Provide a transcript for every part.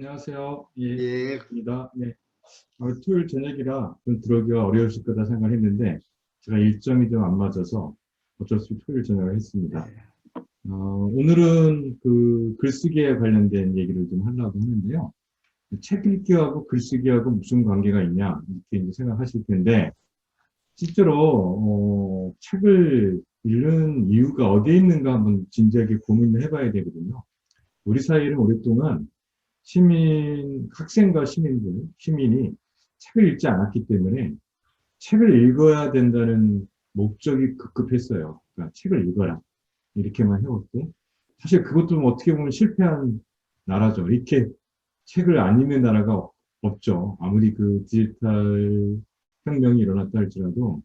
안녕하세요. 예, 예, 입니다. 네. 토요일 저녁이라 좀 들어오기가 어려우실 거다 생각했는데, 제가 일정이 좀 안 맞아서 어쩔 수 없이 토요일 저녁을 했습니다. 예, 오늘은 그 글쓰기에 관련된 얘기를 좀 하려고 하는데요. 책 읽기하고 글쓰기하고 무슨 관계가 있냐, 이렇게 이제 생각하실 텐데, 실제로, 책을 읽는 이유가 어디에 있는가 한번 진지하게 고민을 해봐야 되거든요. 우리 사회는 오랫동안 학생과 시민이 책을 읽지 않았기 때문에 책을 읽어야 된다는 목적이 급급했어요. 그러니까 책을 읽어라. 이렇게만 해왔고. 사실 그것도 뭐 어떻게 보면 실패한 나라죠. 이렇게 책을 안 읽는 나라가 없죠. 아무리 그 디지털 혁명이 일어났다 할지라도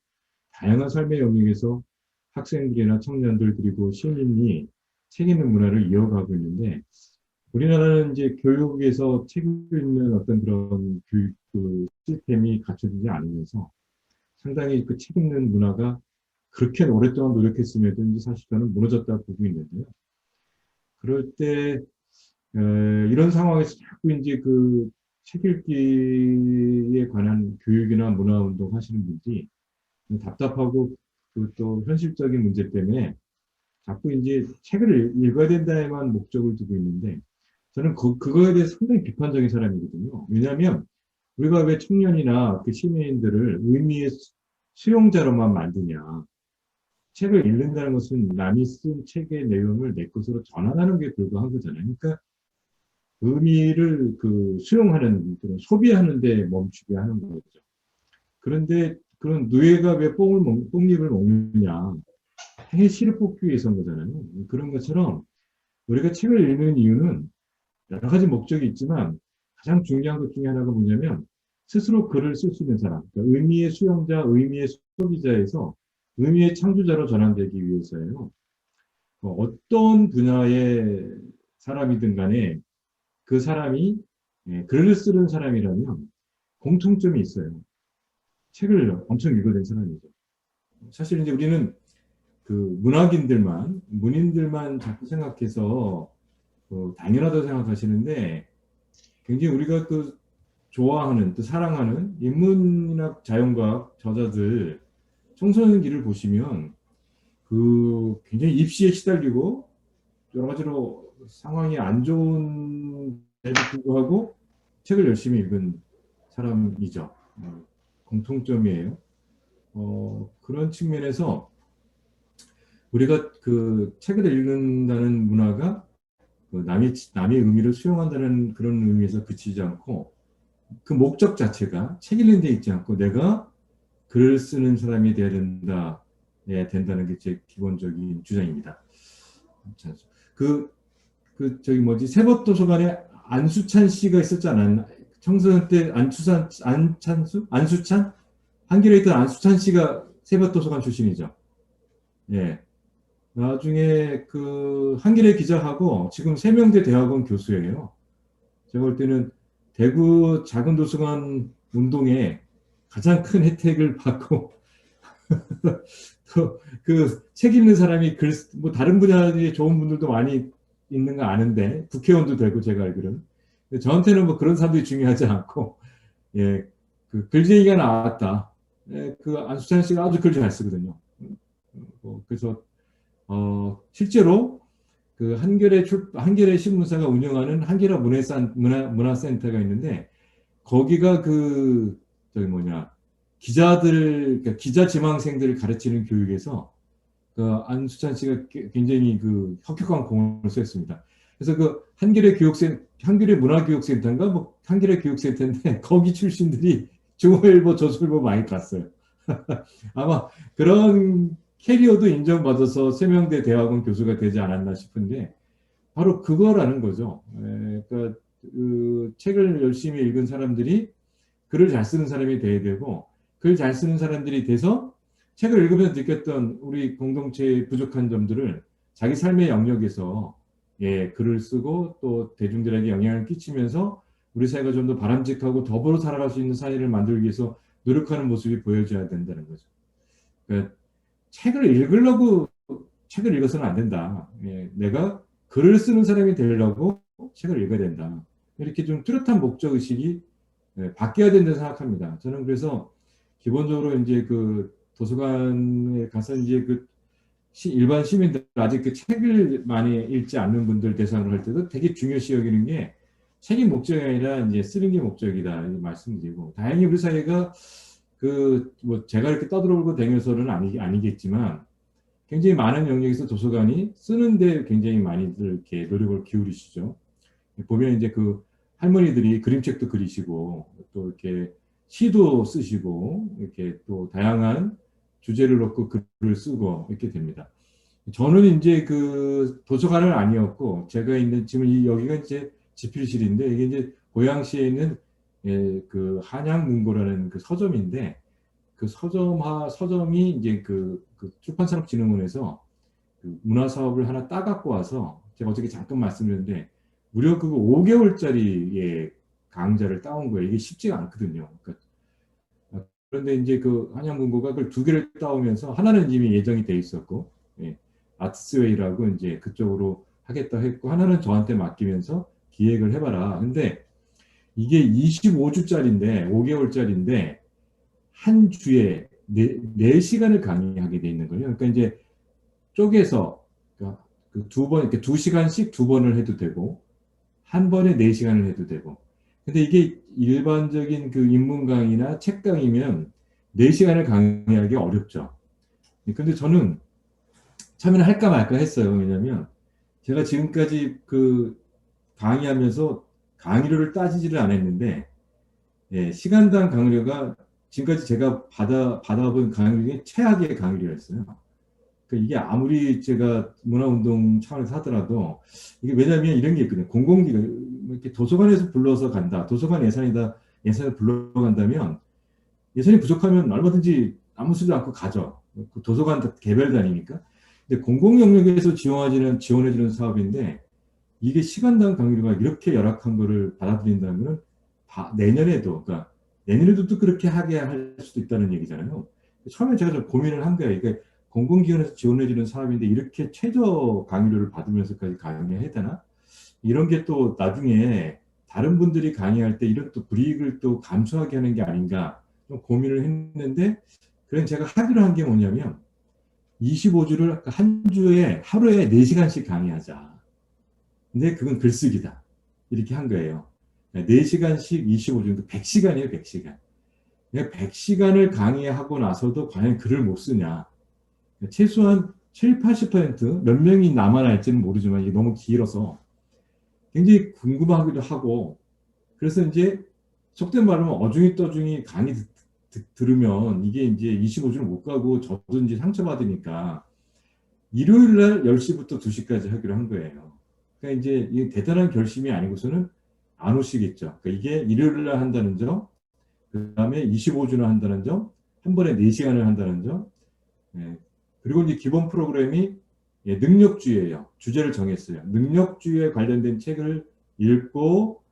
다양한 삶의 영역에서 학생들이나 청년들 그리고 시민이 책 읽는 문화를 이어가고 있는데 우리나라는 이제 교육에서 책 읽는 어떤 그런 교육 그 시스템이 갖춰지지 않으면서 상당히 그 책 읽는 문화가 그렇게 오랫동안 노력했음에도 이제 사실 저는 무너졌다고 보고 있는데요. 그럴 때 이런 상황에서 자꾸 이제 그 책 읽기에 관한 교육이나 문화 운동 하시는 분들이 답답하고 그 또 현실적인 문제 때문에 자꾸 이제 책을 읽어야 된다에만 목적을 두고 있는데 저는 그거에 대해서 상당히 비판적인 사람이거든요. 왜냐하면 우리가 왜 청년이나 그 시민들을 의미의 수용자로만 만드냐. 책을 읽는다는 것은 남이 쓴 책의 내용을 내 것으로 전환하는 게 불과한 거잖아요. 그러니까 의미를 그 수용하는, 그런 소비하는 데 멈추게 하는 거죠. 그런데 그런 누에가 왜 뽕잎을 먹느냐. 해시를 뽑기 위해서인 거잖아요. 그런 것처럼 우리가 책을 읽는 이유는 여러 가지 목적이 있지만 가장 중요한 것 중에 하나가 뭐냐면 스스로 글을 쓸 수 있는 사람, 그러니까 의미의 수용자, 의미의 소비자에서 의미의 창조자로 전환되기 위해서예요. 어떤 분야의 사람이든 간에 그 사람이 글을 쓰는 사람이라면 공통점이 있어요. 책을 엄청 읽어야 된 사람이죠. 사실 이제 우리는 그 문인들만 자꾸 생각해서 당연하다고 생각하시는데 굉장히 우리가 그 좋아하는, 또 사랑하는 인문학, 자연과학 저자들 청소년기를 보시면 그 굉장히 입시에 시달리고 여러 가지로 상황이 안 좋은데도 불구하고 책을 열심히 읽은 사람이죠. 공통점이에요. 그런 측면에서 우리가 그 책을 읽는다는 문화가 그 남의 의미를 수용한다는 그런 의미에서 그치지 않고 그 목적 자체가 책 읽는 데 있지 않고 내가 글을 쓰는 사람이 돼야 된다는 게 제 기본적인 주장입니다. 그, 저기 뭐지, 세법도서관에 안수찬 씨가 있었지 않았나? 청소년 때 안수찬? 한겨레에 있던 안수찬 씨가 세법도서관 출신이죠. 예. 나중에 그 한겨레 기자하고 지금 세명대 대학원 교수예요. 제가 볼 때는 대구 작은 도서관 운동에 가장 큰 혜택을 받고 또 그 책 읽는 사람이 뭐 다른 분야에 좋은 분들도 많이 있는 거 아는데 국회의원도 되고 제가 알기로는 저한테는 뭐 그런 사람들이 중요하지 않고 예, 그 글쟁이가 나왔다. 예, 그 안수찬 씨가 아주 글 잘 쓰거든요. 그래서 실제로 그 한겨레 신문사가 운영하는 한겨레 문화센터가 있는데 거기가 그 저기 뭐냐 그러니까 기자 지망생들을 가르치는 교육에서 그 안수찬 씨가 굉장히 그 혁혁한 공을 썼습니다. 그래서 그 한겨레 문화교육센터인가 뭐 한겨레 교육센터인데 거기 출신들이 중앙일보, 조선일보 많이 갔어요. 아마 그런 캐리어도 인정받아서 세명대 대학원 교수가 되지 않았나 싶은데 바로 그거라는 거죠. 그러니까 그 책을 열심히 읽은 사람들이 글을 잘 쓰는 사람이 돼야 되고 글 잘 쓰는 사람들이 돼서 책을 읽으면서 느꼈던 우리 공동체의 부족한 점들을 자기 삶의 영역에서 글을 쓰고 또 대중들에게 영향을 끼치면서 우리 사회가 좀 더 바람직하고 더불어 살아갈 수 있는 사회를 만들기 위해서 노력하는 모습이 보여져야 된다는 거죠. 그러니까 책을 읽으려고 책을 읽어서는 안 된다. 내가 글을 쓰는 사람이 되려고 책을 읽어야 된다. 이렇게 좀 뚜렷한 목적 의식이 바뀌어야 된다고 생각합니다. 저는 그래서 기본적으로 이제 그 도서관에 가서 이제 그 일반 시민들 아직 그 책을 많이 읽지 않는 분들 대상으로 할 때도 되게 중요시 여기는 게 책이 목적이 아니라 이제 쓰는 게 목적이다 말씀드리고, 다행히 우리 사회가 그 뭐 제가 이렇게 떠들어오고 다녀서는 아니겠지만 굉장히 많은 영역에서 도서관이 쓰는데 굉장히 많이들 이렇게 노력을 기울이시죠. 보면 이제 그 할머니들이 그림책도 그리시고 또 이렇게 시도 쓰시고 이렇게 또 다양한 주제를 놓고 글을 쓰고 이렇게 됩니다. 저는 이제 그 도서관은 아니었고 제가 있는 지금 여기가 이제 집필실인데 이게 이제 고양시에 있는 그 한양문고라는 그 서점인데 그 서점이 이제 그 출판산업진흥원에서 그 문화사업을 하나 따갖고 와서 제가 어저께 잠깐 말씀드렸는데 무려 그거 5개월짜리의 강좌를 따온 거예요. 이게 쉽지가 않거든요. 그러니까 그런데 이제 그 한양문고가 그걸 2개를 따오면서 하나는 이미 예정이 돼 있었고, 예, 아트스웨이라고 이제 그쪽으로 하겠다 했고, 하나는 저한테 맡기면서 기획을 해봐라. 근데 이게 25주짜리인데, 5개월짜리인데, 한 주에 4시간을 강의하게 돼 있는 거예요. 그러니까 이제 쪼개서, 그러니까 그 2번, 이렇게 2시간씩 2번을 해도 되고, 한 번에 4시간을 해도 되고. 근데 이게 일반적인 그 인문 강의나 책 강의면 4시간을 강의하기 어렵죠. 근데 저는 참여를 할까 말까 했어요. 왜냐면 제가 지금까지 그 강의하면서 강의료를 따지지를 않았는데, 예, 시간당 강의료가 지금까지 제가 받아본 강의 중에 최악의 강의료였어요. 그러니까 이게 아무리 제가 문화운동 차원에서 하더라도 이게 왜냐하면 이런 게 있거든요. 공공기관 이렇게 도서관에서 불러서 간다. 도서관 예산을 불러간다면 예산이 부족하면 얼마든지 아무 소리도 않고 가죠. 그 도서관 개별단위니까. 근데 공공 영역에서 지원해주는 사업인데 이게 시간당 강의료가 이렇게 열악한 거를 받아들인다면 내년에도 그러니까 내년에도 또 그렇게 하게 할 수도 있다는 얘기잖아요. 처음에 제가 좀 고민을 한 거예요. 이게 공공기관에서 지원해주는 사업인데 이렇게 최저 강의료를 받으면서까지 강의해야 되나? 이런 게 또 나중에 다른 분들이 강의할 때 이런 또 불이익을 또 감수하게 하는 게 아닌가 좀 고민을 했는데, 그래서 제가 하기로 한 게 뭐냐면 25주를 한 주에 하루에 4시간씩 강의하자. 근데 그건 글쓰기다. 이렇게 한 거예요. 4시간씩 25주, 100시간이에요, 100시간. 내가 100시간을 강의하고 나서도 과연 글을 못 쓰냐. 최소한 7, 80%몇 명이 남아날지는 모르지만 이게 너무 길어서 굉장히 궁금하기도 하고, 그래서 이제 속된 말로 어중이 떠중이 강의 들으면 이게 이제 25주를 못 가고 저도 이제 상처받으니까 일요일 날 10시부터 2시까지 하기로 한 거예요. 그러니까 이제 이 대단한 결심이 아니고서는 안 오시겠죠. 그러니까 이게 일요일 날 한다는 점, 그 다음에 25주나 한다는 점, 한 번에 4시간을 한다는 점, 예. 그리고 이제 기본 프로그램이 능력주의예요. 주제를 정했어요. 능력주의에 관련된 책을 읽고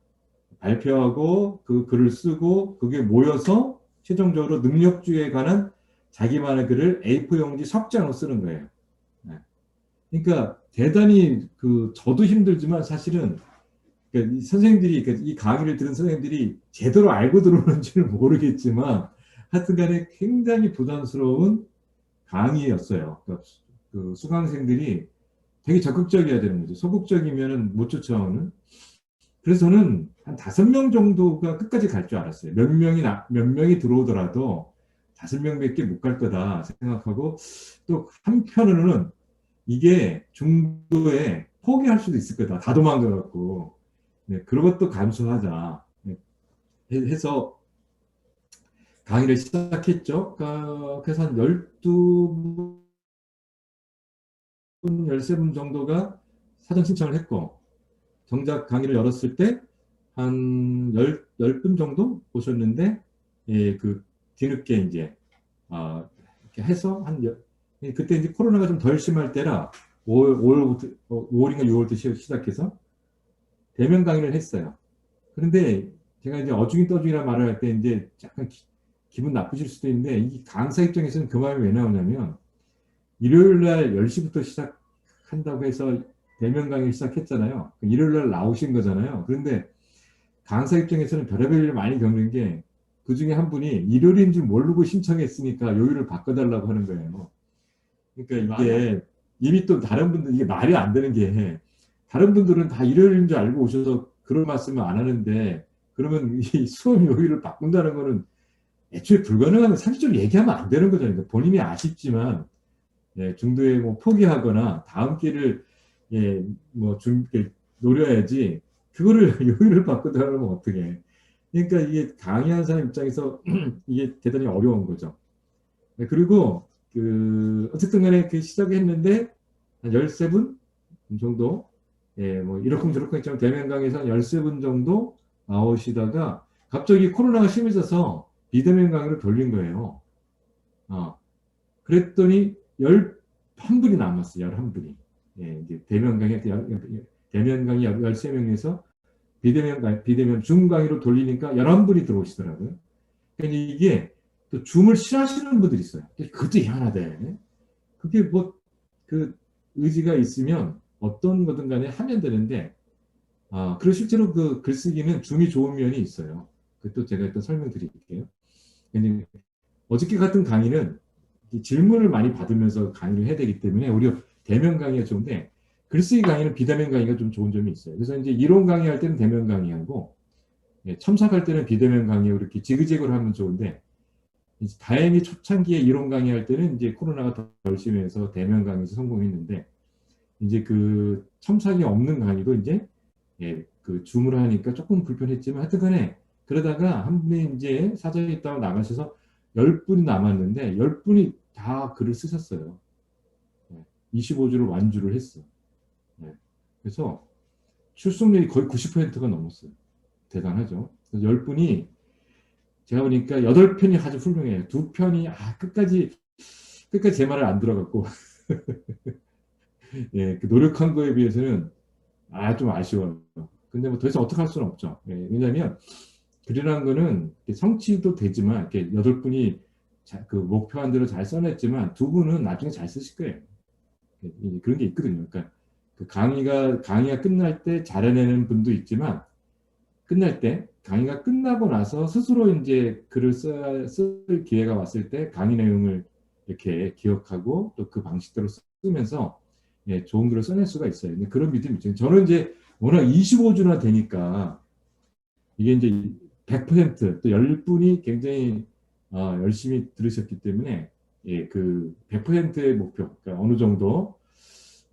발표하고 그 글을 쓰고 그게 모여서 최종적으로 능력주의에 관한 자기만의 글을 A4 용지 석장으로 쓰는 거예요. 네. 그러니까 대단히 그 저도 힘들지만 사실은 그러니까 이 선생님들이 그러니까 이 강의를 들은 선생님들이 제대로 알고 들어오는지는 모르겠지만 하여튼간에 굉장히 부담스러운 강의였어요. 그러니까 그 수강생들이 되게 적극적이어야 되는 거죠. 소극적이면은 못 쫓아오는. 그래서 저는 한 5명 정도가 끝까지 갈 줄 알았어요. 몇 명이 들어오더라도 5명밖에 못 갈 거다 생각하고, 또 한편으로는 이게 중도에 포기할 수도 있을 거다. 다 도망가갖고. 네, 그런 것도 감수하자. 네, 해서 강의를 시작했죠. 그래서 한 12분, 13분 정도가 사전 신청을 했고, 정작 강의를 열었을 때 한 10분 정도 보셨는데, 예, 그 뒤늦게 이제, 이렇게 해서 그때 이제 코로나가 좀 덜 심할 때라 5월인가 6월부터 시작해서 대면 강의를 했어요. 그런데 제가 이제 어중이 떠중이라 말을 할 때 이제 약간 기분 나쁘실 수도 있는데, 이 강사 입장에서는 그 말이 왜 나오냐면, 일요일 날 10시부터 시작한다고 해서 대면 강의를 시작했잖아요. 일요일 날 나오신 거잖아요. 그런데 강사 입장에서는 별의별 일을 많이 겪는 게 그 중에 한 분이 일요일인 줄 모르고 신청했으니까 요일을 바꿔달라고 하는 거예요. 그러니까 맞아. 이게 이미 또 다른 분들 이게 말이 안 되는 게 다른 분들은 다 일요일인 줄 알고 오셔서 그런 말씀을 안 하는데 그러면 이 수업 요일을 바꾼다는 거는 애초에 불가능한 거 상식적으로 얘기하면 안 되는 거잖아요. 그러니까 본인이 아쉽지만 예, 중도에 뭐 포기하거나 다음 기회를 예, 이렇게 노려야지 그거를 요일을 바꾸다 그러면 어떻게 그러니까 이게 강의하는 사람 입장에서 이게 대단히 어려운 거죠. 네, 그리고 어쨌든 간에 그 시작했는데 한 13분 정도 예, 뭐 이러쿵저러쿵 했지만 대면 강의에서 한 13분 정도 나오시다가 갑자기 코로나가 심해져서 비대면 강의를 돌린 거예요. 어, 그랬더니 11분이 남았어요. 11분이. 예, 이제 대면 강의 13명에서 비대면 줌 강의로 돌리니까 11분이 들어오시더라고요. 그러니까 이게 또 줌을 싫어하시는 분들이 있어요. 그것도 희한하대. 그게 뭐, 그 의지가 있으면 어떤 거든 간에 하면 되는데, 그리고 실제로 그 글쓰기는 줌이 좋은 면이 있어요. 그것도 제가 또 설명드릴게요. 근데 어저께 같은 강의는 질문을 많이 받으면서 강의를 해야 되기 때문에 오히려 대면 강의가 좋은데 글쓰기 강의는 비대면 강의가 좀 좋은 점이 있어요. 그래서 이제 이론 강의할 때는 대면 강의하고 예, 첨삭할 때는 비대면 강의로 이렇게 지그재그로 하면 좋은데 이제 다행히 초창기에 이론 강의할 때는 이제 코로나가 더 심해서 대면 강의에서 성공했는데 이제 그 첨삭이 없는 강의도 이제 예, 그 줌으로 하니까 조금 불편했지만 하여튼간에 그러다가 한 분이 이제 사정이 있다고 나가셔서 10분이 남았는데 10분이 다 글을 쓰셨어요. 25주를 완주를 했어. 예. 그래서 출석률이 거의 90%가 넘었어요. 대단하죠. 그래서 10분이 제가 보니까 8편이 아주 훌륭해요. 2편이 끝까지 제 말을 안 들어갔고 예, 그 노력한 거에 비해서는 좀 아쉬워요. 근데 뭐 더 이상 어떻게 할 수는 없죠. 예, 왜냐하면 글이라는 거는 성취도 되지만 이렇게 8분이 그 목표한 대로 잘 써냈지만 2분은 나중에 잘 쓰실 거예요. 그런 게 있거든요. 그러니까 그 강의가 끝날 때 잘해내는 분도 있지만 끝날 때 강의가 끝나고 나서 스스로 이제 글을 쓸 기회가 왔을 때 강의 내용을 이렇게 기억하고 또 그 방식대로 쓰면서 예, 좋은 글을 써낼 수가 있어요. 근데 그런 믿음이 있죠. 저는 이제 워낙 25주나 되니까 이게 이제 100%또 10분이 굉장히 열심히 들으셨기 때문에 예, 그 100%의 목표, 그러니까 어느 정도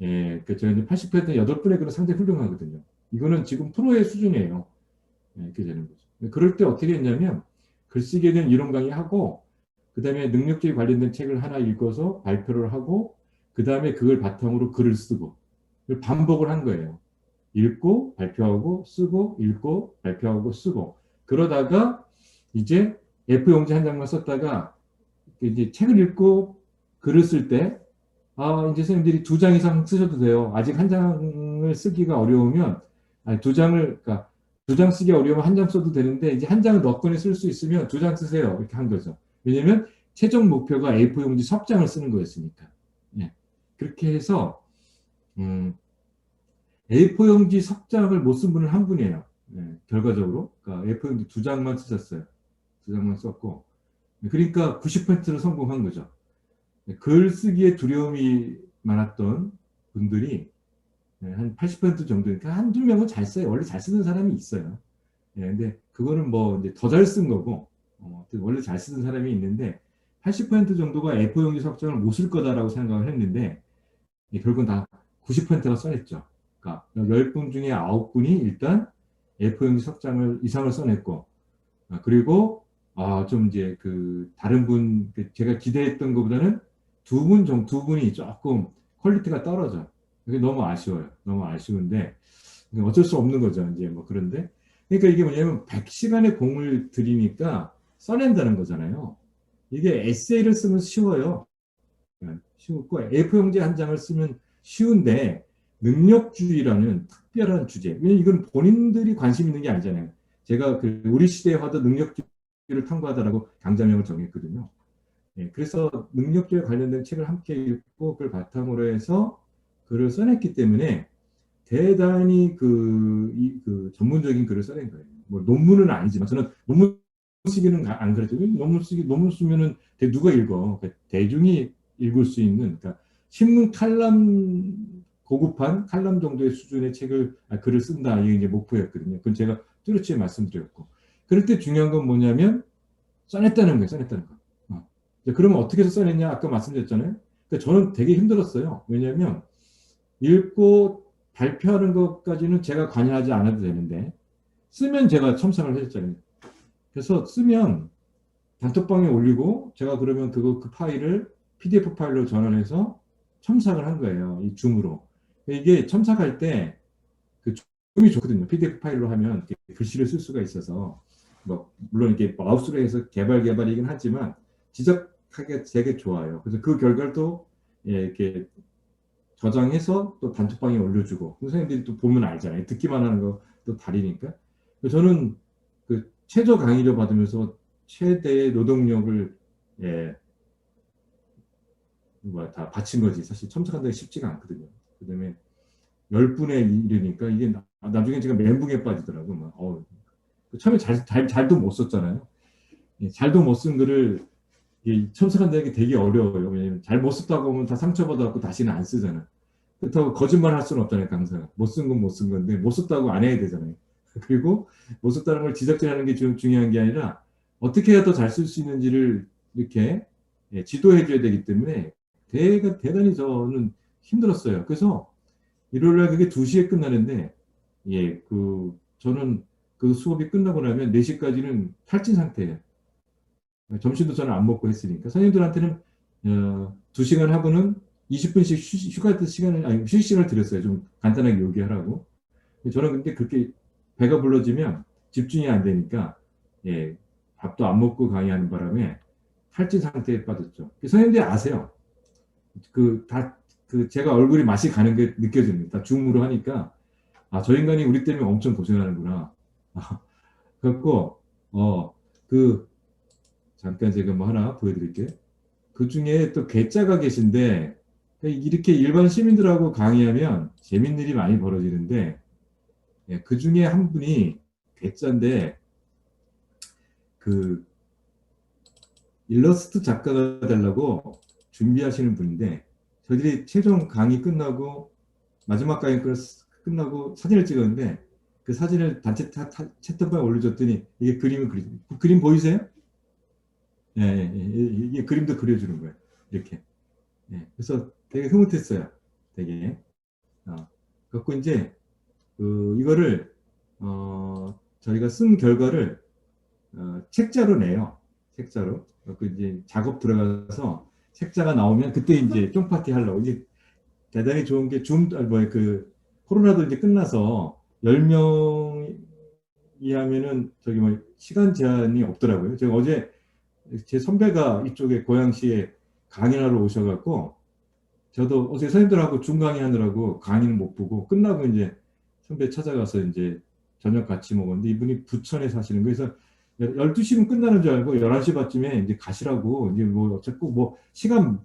예, 그 저희 이제 80% 8분의 글은 상당히 훌륭하거든요. 이거는 지금 프로의 수준이에요. 예, 이렇게 되는 거죠. 그럴 때 어떻게 했냐면 글쓰기에 대한 이론 강의하고 그 다음에 능력주의 관련된 책을 하나 읽어서 발표를 하고 그 다음에 그걸 바탕으로 글을 쓰고 반복을 한 거예요. 읽고 발표하고 쓰고 읽고 발표하고 쓰고 그러다가 이제 F 용지 한 장만 썼다가 이제 책을 읽고 글을 쓸 때 이제 선생님들이 2장 이상 쓰셔도 돼요. 아직 한 장을 쓰기가 어려우면 아니 2장을 그러니까 2장 쓰기 어려우면 한 장 써도 되는데 이제 한 장을 몇 권에 쓸 수 있으면 2장 쓰세요. 이렇게 한 거죠. 왜냐면 최종 목표가 A4 용지 석장을 쓰는 거였으니까. 예. 그렇게 해서 A4 용지 석장을 못 쓴 분은 한 분이에요. 예, 결과적으로. 그러니까 A4 용지 2장만 쓰셨어요. 2장만 썼고. 그러니까 90%를 성공한 거죠. 글 쓰기에 두려움이 많았던 분들이 한 80% 정도니까 한두 명은 잘 써요. 원래 잘 쓰는 사람이 있어요. 예, 근데 그거는 뭐 이제 더 잘 쓴 거고, 원래 잘 쓰는 사람이 있는데 80% 정도가 A4 용지 석장을 못 쓸 거다라고 생각을 했는데 결국은 다 90%가 써냈죠. 그러니까 10분 중에 9분이 일단 A4 용지 석장을 이상을 써냈고, 그리고 좀 이제 그 다른 분 제가 기대했던 것보다는 두 분이 조금 퀄리티가 떨어져. 그게 너무 아쉬워요. 너무 아쉬운데 어쩔 수 없는 거죠. 이제 뭐 그런데 그러니까 이게 뭐냐면 100시간의 공을 들이니까 써낸다는 거잖아요. 이게 에세이를 쓰면 쉬워요. 쉬웠고 A4 용지 한 장을 쓰면 쉬운데 능력주의라는 특별한 주제. 왜냐면 이건 본인들이 관심 있는 게 아니잖아요. 제가 그 우리 시대에 화도 능력주의를 탐구하다라고 강좌명을 정했거든요. 예, 그래서 능력주의에 관련된 책을 함께 읽고 그걸 바탕으로 해서 글을 써냈기 때문에 대단히 그 전문적인 글을 써낸 거예요. 뭐 논문은 아니지만 저는 논문 쓰기는 안 그랬죠. 논문 쓰면은 누가 읽어? 그러니까 대중이 읽을 수 있는, 그러니까 신문 칼럼, 고급한 칼럼 정도의 수준의 글을 쓴다. 이게 이제 목표였거든요. 그건 제가 뚜렷이 말씀드렸고. 그럴 때 중요한 건 뭐냐면, 써냈다는 거예요, 써냈다는 거. 그러면 어떻게 해서 써냈냐? 아까 말씀드렸잖아요. 그러니까 저는 되게 힘들었어요. 왜냐면, 읽고 발표하는 것까지는 제가 관여하지 않아도 되는데, 쓰면 제가 첨삭을 해줬잖아요. 그래서 쓰면 단톡방에 올리고 제가 그러면 그 파일을 PDF 파일로 전환해서 첨삭을 한 거예요. 이 줌으로. 이게 첨삭할 때 그 줌이 좋거든요. PDF 파일로 하면 글씨를 쓸 수가 있어서 뭐 물론 이게 마우스로 해서 개발이긴 하지만 지적하기 되게 좋아요. 그래서 그 결과를 또 이렇게 저장해서 또 단톡방에 올려주고 선생님들이 또 보면 알잖아요. 듣기만 하는 거 또 다르니까. 저는 그 최저 강의료 받으면서 최대의 노동력을 다 바친 거지. 사실 첨삭한다는 게 쉽지가 않거든요. 그다음에 10분의 1이니까 이게 나중에 제가 멘붕에 빠지더라고. 처음에 잘도 못 썼잖아요. 잘도 못 쓴 글을 첨삭한다는 게 되게 어려워요. 왜냐면 잘 못 썼다고 하면 다 상처받아갖고 다시는 안 쓰잖아. 그렇다고 거짓말 할 수는 없잖아요, 강사가. 못 쓴 건 못 쓴 건데, 못 썼다고 안 해야 되잖아요. 그리고 못 썼다는 걸 지적질하는 게 중요한 게 아니라, 어떻게 해야 더 잘 쓸 수 있는지를 이렇게 지도해 줘야 되기 때문에, 대단히 저는 힘들었어요. 그래서 일요일날 그게 2시에 끝나는데, 저는 그 수업이 끝나고 나면 4시까지는 탈진 상태예요. 점심도 저는 안 먹고 했으니까. 선생님들한테는 2시간 하고는 20분씩 휴가 시간을, 아니, 휴식 시간을 드렸어요. 좀 간단하게 요기하라고. 저는 근데 그렇게 배가 불러지면 집중이 안 되니까, 밥도 안 먹고 강의하는 바람에 탈진 상태에 빠졌죠. 선생님들이 아세요. 제가 얼굴이 맛이 가는 게 느껴집니다. 줌으로 하니까, 저 인간이 우리 때문에 엄청 고생하는구나. 그래갖고, 잠깐 제가 뭐 하나 보여드릴게요. 그 중에 또 괴짜가 계신데, 이렇게 일반 시민들하고 강의하면 재밌는 일이 많이 벌어지는데, 그 중에 한 분이 괴짜인데, 그 일러스트 작가가 되려고 준비하시는 분인데, 저들이 최종 강의 끝나고 마지막 강의 끝나고 사진을 찍었는데, 그 사진을 단체 채팅방에 올려줬더니 이게 그림을 그림 보이세요? 이게 그림도 그려주는 거예요. 이렇게. 그래서 되게 흐뭇했어요. 되게. 그래갖고 이제 이거를 저희가 쓴 결과를 책자로 내요. 책자로. 그 이제 작업 들어가서 책자가 나오면 그때 이제 쫑파티 하려고. 이게 대단히 좋은 게 코로나도 이제 끝나서 10명 이하면은 시간 제한이 없더라고요. 제가 어제 제 선배가 이쪽에 고양시에 강연하러 오셔갖고 저도 어제 선생님들하고 중강의 하느라고 강의는 못 보고 끝나고 이제 선배 찾아가서 이제 저녁 같이 먹었는데 이분이 부천에 사시는 거예요. 그래서 12시면 끝나는 줄 알고 11시 반쯤에 이제 가시라고 이제 뭐 어차피 시간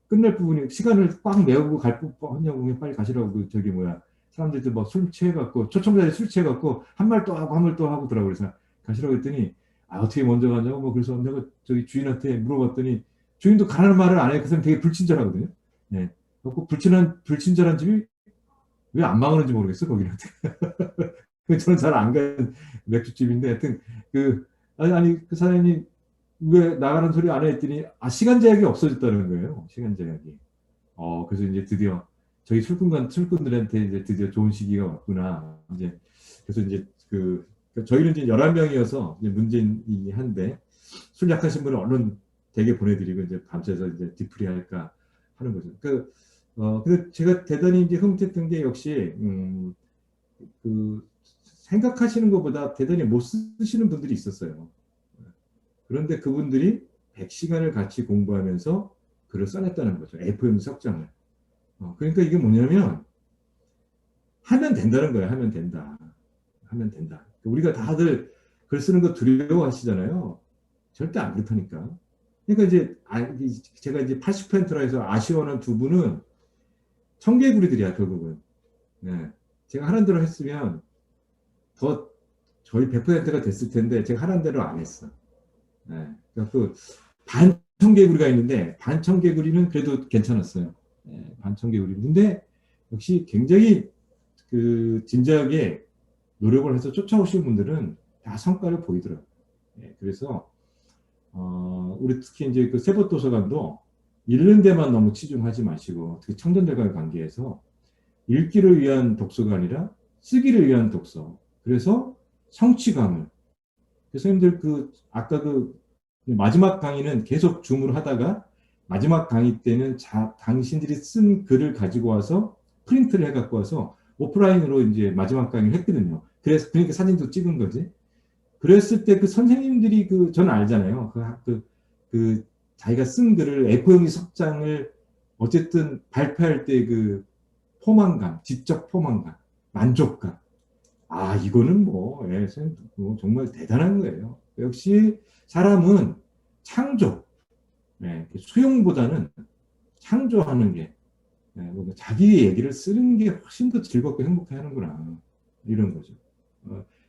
끝낼 부분이 시간을 꽉 메우고 갈 법하냐고 빨리 가시라고 사람들도 뭐 술 취해갖고 초청자들이 술 취해갖고 한 말 또 하고 한 말 또 하고 더라고 그래서 가시라고 했더니 어떻게 먼저 가냐고 그래서 내가 저기 주인한테 물어봤더니 주인도 가라는 말을 안 해. 그 사람 되게 불친절하거든요. 그래서 불친절한 집이 왜 안 망하는지 모르겠어, 거기는. 저는 잘 안 가는 맥주집인데, 하여튼, 그 사장님이 왜 나가는 소리 안 해? 했더니, 시간 제약이 없어졌다는 거예요. 시간 제약이. 그래서 이제 드디어, 저희 술꾼들한테 이제 드디어 좋은 시기가 왔구나. 그래서 이제 저희는 이제 11명이어서 문제이긴 한데, 술 약하신 분은 얼른 댁에 보내드리고, 이제 밤새서 이제 뒤풀이 할까 하는 거죠. 근데 제가 대단히 이제 흐뭇했던 게 역시, 생각하시는 것보다 대단히 못 쓰시는 분들이 있었어요. 그런데 그분들이 100시간을 같이 공부하면서 글을 써냈다는 거죠. A4 석장을. 그러니까 이게 뭐냐면, 하면 된다는 거예요. 하면 된다. 하면 된다. 우리가 다들 글 쓰는 거 두려워하시잖아요. 절대 안 그렇다니까. 그러니까 제가 이제 80%라 해서 아쉬워하는 두 분은 청개구리들이야, 결국은. 제가 하는 대로 했으면 더 거의 100%가 됐을 텐데 제가 하라는 대로 안 했어. 예. 그래서 반청개구리가 있는데 반청개구리는 그래도 괜찮았어요. 예, 반청개구리. 근데 역시 굉장히 그 진지하게 노력을 해서 쫓아오신 분들은 다 성과를 보이더라고요. 예, 그래서 우리 특히 이제 그 세법도서관도 읽는 데만 너무 치중하지 마시고 특히 청년들과의 관계에서 읽기를 위한 독서가 아니라 쓰기를 위한 독서. 그래서 성취감을. 선생님들 그 아까 그 마지막 강의는 계속 줌으로 하다가 마지막 강의 때는 당신들이 쓴 글을 가지고 와서 프린트를 해갖고 와서 오프라인으로 이제 마지막 강의를 했거든요. 그래서 그러니까 사진도 찍은 거지. 그랬을 때 그 선생님들이 그 저는 알잖아요. 그 자기가 쓴 글을 A4용지 석장을 어쨌든 발표할 때 그 포만감, 지적 포만감, 만족감. 아, 이거는 뭐, 예, 뭐 정말 대단한 거예요. 역시 사람은 창조, 예, 수용보다는 창조하는 게, 예, 뭐 자기 얘기를 쓰는 게 훨씬 더 즐겁고 행복해 하는구나. 이런 거죠.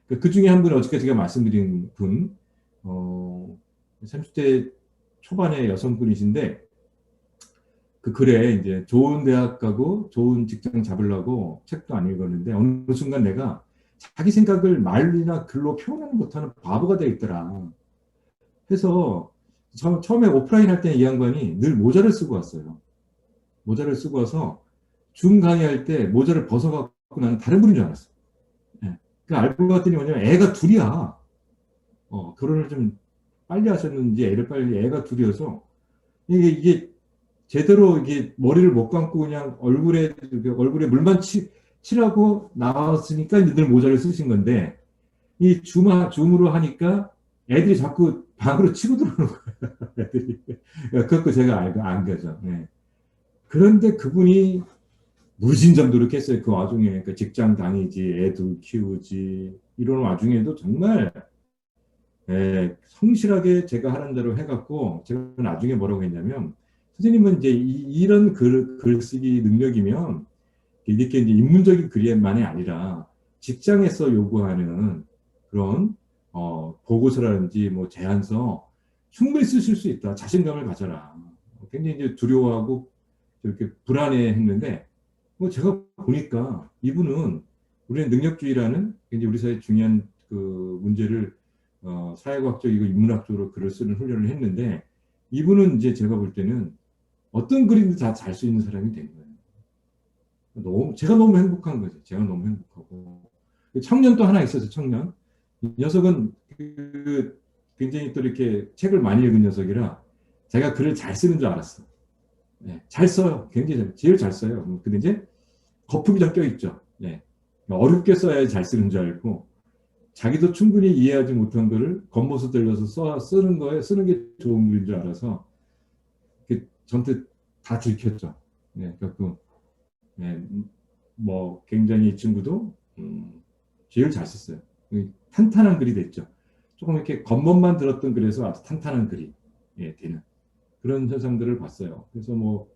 그 중에 한 분이 어저께 제가 말씀드린 분, 30대 초반의 여성분이신데, 그 글에 이제 좋은 대학 가고 좋은 직장 잡으려고 책도 안 읽었는데, 어느 순간 내가 자기 생각을 말이나 글로 표현하지 못하는 바보가 돼 있더라. 해서 처음에 오프라인 할 때는 이 양반이 늘 모자를 쓰고 왔어요. 모자를 쓰고 와서 줌 강의할 때 모자를 벗어갖고 나는 다른 분인 줄 알았어. 예. 그 알고 봤더니 뭐냐면 애가 둘이야. 결혼을 좀 빨리 하셨는지 애가 둘이어서 이게 제대로 이게 머리를 못 감고 그냥 얼굴에 물만 칠하고 나왔으니까 늘 모자를 쓰신 건데 이 줌으로 하니까 애들이 자꾸 방으로 치고 들어오는 거예요. 애들이. 그것도 제가 안 거죠. 네. 그런데 그분이 무진장 노력했어요. 그 와중에 그 직장 다니지, 애들 키우지 이런 와중에도 정말 성실하게 제가 하는 대로 해갖고 제가 나중에 뭐라고 했냐면 선생님은 이제 이런 글쓰기 능력이면 이렇게 이제 인문적인 글만이 아니라 직장에서 요구하는 그런 보고서라든지 뭐 제안서 충분히 쓰실 수 있다. 자신감을 가져라. 굉장히 이제 두려워하고 이렇게 불안해했는데 뭐 제가 보니까 이분은 우리의 능력주의라는 굉장히 우리 사회 중요한 그 문제를 사회과학적이고 인문학적으로 글을 쓰는 훈련을 했는데 이분은 이제 제가 볼 때는 어떤 글이든 다 잘 수 있는 사람이 된 거예요. 제가 너무 행복한 거죠. 제가 너무 행복하고. 청년 또 하나 있어서 청년. 이 녀석은 굉장히 또 이렇게 책을 많이 읽은 녀석이라 제가 글을 잘 쓰는 줄 알았어. 네, 잘 써요. 굉장히 제일 잘 써요. 근데 이제 거품이 좀 껴있죠. 네. 어렵게 써야 잘 쓰는 줄 알고 자기도 충분히 이해하지 못한 거를 겉모습 들려서 쓰는 게 좋은 글인 줄 알아서 저한테 다 들켰죠. 네, 그래서 네, 뭐 굉장히 이 친구도 제일 잘 썼어요. 탄탄한 글이 됐죠. 조금 이렇게 겉멋만 들었던 글에서 아주 탄탄한 글이 되는 그런 현상들을 봤어요. 그래서 뭐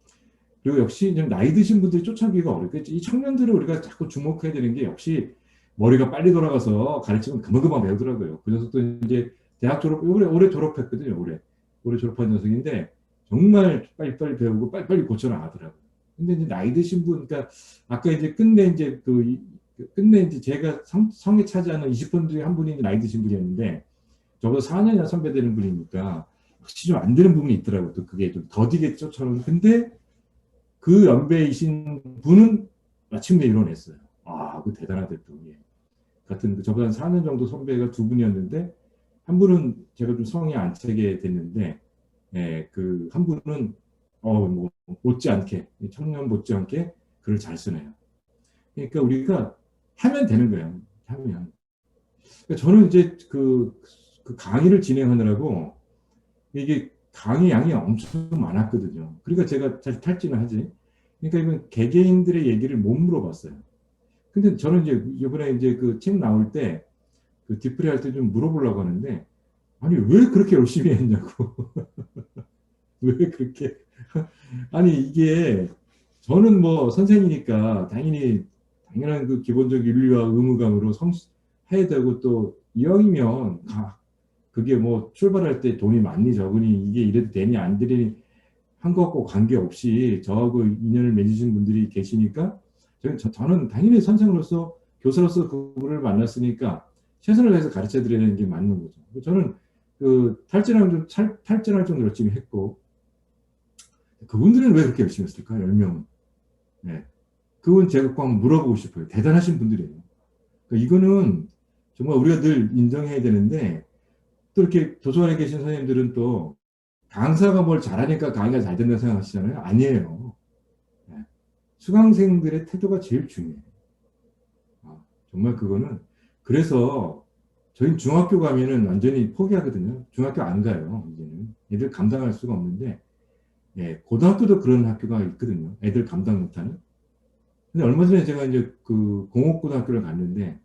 그리고 역시 좀 나이 드신 분들이 쫓아오기가 어렵겠죠. 이 청년들을 우리가 자꾸 주목해야 되는 게 역시 머리가 빨리 돌아가서 가르치면 금방금방 배우더라고요. 그 녀석도 이제 대학 졸업 올해 졸업했거든요. 올해 졸업한 녀석인데 정말 빨리빨리 배우고 빨리빨리 고쳐나가더라고요. 근데 이제 나이 드신 분, 그러니까 아까 이제 끝내 이제 제가 성에 차지하는 20분 중에 한 분이 나이 드신 분이었는데 저보다 4년이나 선배 되는 분이니까 혹시 좀 안 되는 부분이 있더라고요. 또 그게 좀 더디게 쫓아오는. 근데 그 연배이신 분은 마침내 이뤄냈어요. 아, 그 대단하다 또. 예. 같은 저보다 한 4년 정도 선배가 두 분이었는데 한 분은 제가 좀 성에 안 차게 됐는데 그 한 분은 뭐 못지않게 청년 못지않게 글을 잘 쓰네요. 그러니까 우리가 하면 되는 거예요. 하면. 그러니까 저는 이제 그 강의를 진행하느라고 이게 강의 양이 엄청 많았거든요. 그러니까 제가 사실 탈진을 하지. 그러니까 이건 개개인들의 얘기를 못 물어봤어요. 근데 저는 이제 이번에 이제 그 책 나올 때 그 디프리 할 때 좀 물어보려고 하는데 아니 왜 그렇게 열심히 했냐고. 왜 그렇게 아니 이게 저는 뭐 선생이니까 당연한 그 기본적 윤리와 의무감으로 해야 되고 또 이왕이면, 그게 뭐 출발할 때 돈이 많니 적으니 이게 이래도 되니 안 되니 한 것과 관계없이 저하고 인연을 맺으신 분들이 계시니까 저는 당연히 선생으로서 교사로서 그분을 만났으니까 최선을 다해서 가르쳐 드리는 게 맞는 거죠. 저는 그 탈진할 정도 열심히 했고 그분들은 왜 그렇게 열심히 했을까? 10명은. 네. 그건 제가 꼭 물어보고 싶어요. 대단하신 분들이에요. 그러니까 이거는 정말 우리가 늘 인정해야 되는데 또 이렇게 도서관에 계신 선생님들은 또 강사가 뭘 잘하니까 강의가 잘 된다고 생각하시잖아요. 아니에요. 네. 수강생들의 태도가 제일 중요해요. 정말 그거는 그래서 저희 중학교 가면은 완전히 포기하거든요. 중학교 안 가요. 이제는 애들 감당할 수가 없는데 예, 고등학교도 그런 학교가 있거든요. 애들 감당 못하는. 근데 얼마 전에 제가 이제 그 공업고등학교를 갔는데